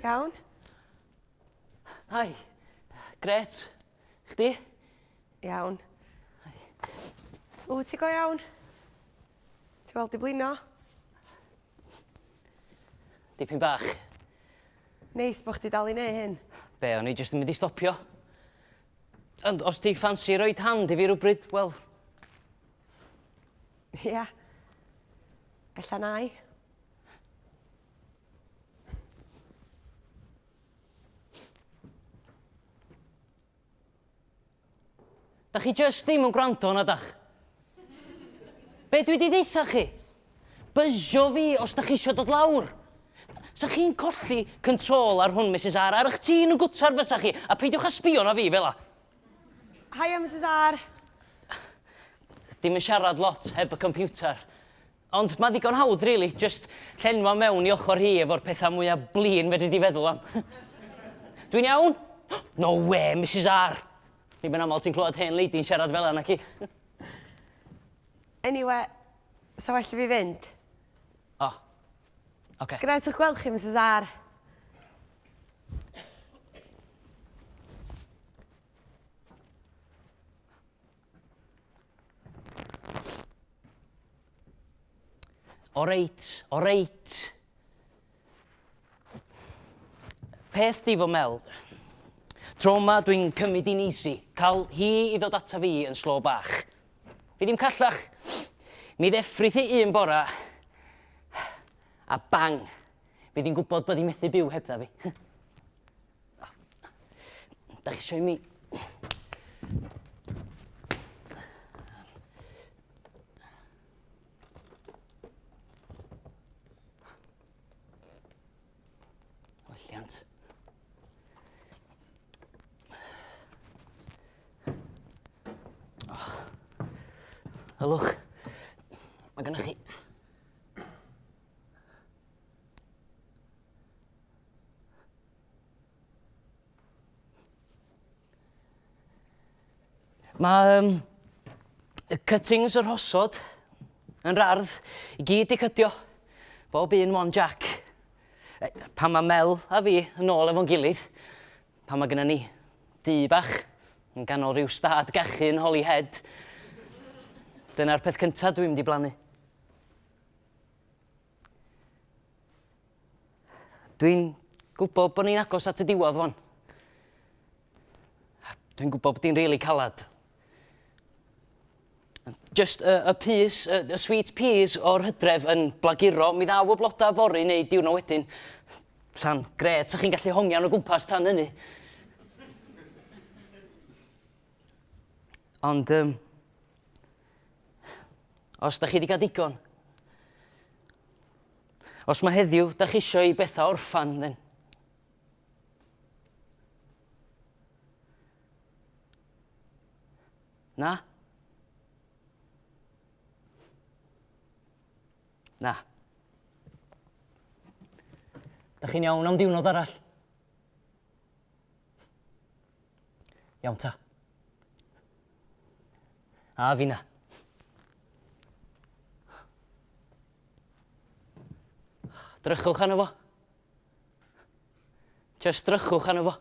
Iawn? Hai, gret. Chdi? Iawn. Ww, ti go iawn? Ti weld i blino? Dipyn bach. Neis bo chdi dal i neu hyn. Be, o'n i jyst yn mynd i stopio. Ond os ti ffansi roed hand i fi rhywbryd, wel, Ia. Ella nai. da chi jyst ddim yn gwrando na dach. Be dwi di ddeitha chi? Bysio fi os da chi isio dod lawr. Sa chi'n colli control ar hwn, Mrs. R. Ar eich tîn yn gwtar fysa chi, a peidiwch â sbio na fi fel la. Haia, Mrs. R. Dim yn siarad lot heb y computer. Ond mae ddigon hawdd, really. Just llenwa mewn i ochr hi efo'r pethau mwyaf blin fedri di feddwl am. Dwi'n iawn? No way, Mrs. R. Ddim yn aml ti'n clywed hen lady'n siarad fel yna, ci. Anyway, sa well i fi fynd. O, oce. Gret o'ch gweld chi, Mrs. R. O reit. Peth di fo Mel, tro yma dwi'n cymryd i'n easy, cael hi i ddod ata fi yn slo bach. Fi ddim callach, mi ddeffrith hi un bora, a bang, fi ddim gwybod bod hi'n methu byw hebdda fi. Da chi isio i mi... Welliant. Hylwch, mae gennych chi... Mae y cuttings yr hosod yn rardd i gyd i cydio, bob un one jack. Pan mae Mel a fi yn ôl efo'n gilydd, pan mae gennym ni dŷ bach yn ganol rhyw stad gachu yn Holyhead, dyna'r peth cyntaf dwi'n mynd i blannu. Dwi'n gwybod bod ni'n agos at y diwedd fon. Dwi'n gwybod bod hi'n rili calad. Just y pys, y sweet peas o'r hydref yn blaguro, mi ddaw y bloda fori neu diwrnod wedyn. Sa'n gret, sa chi'n gallu hongian o gwmpas tan hynny. Ond, os da chi wedi cael digon, os mae heddiw da chi isio i bethau orffan, then... Na? Na. Da chi'n iawn am diwrnod arall? Iawn ta. A fi na. Drychwch arno fo. Just drychwch arno fo.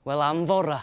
Wel am fora.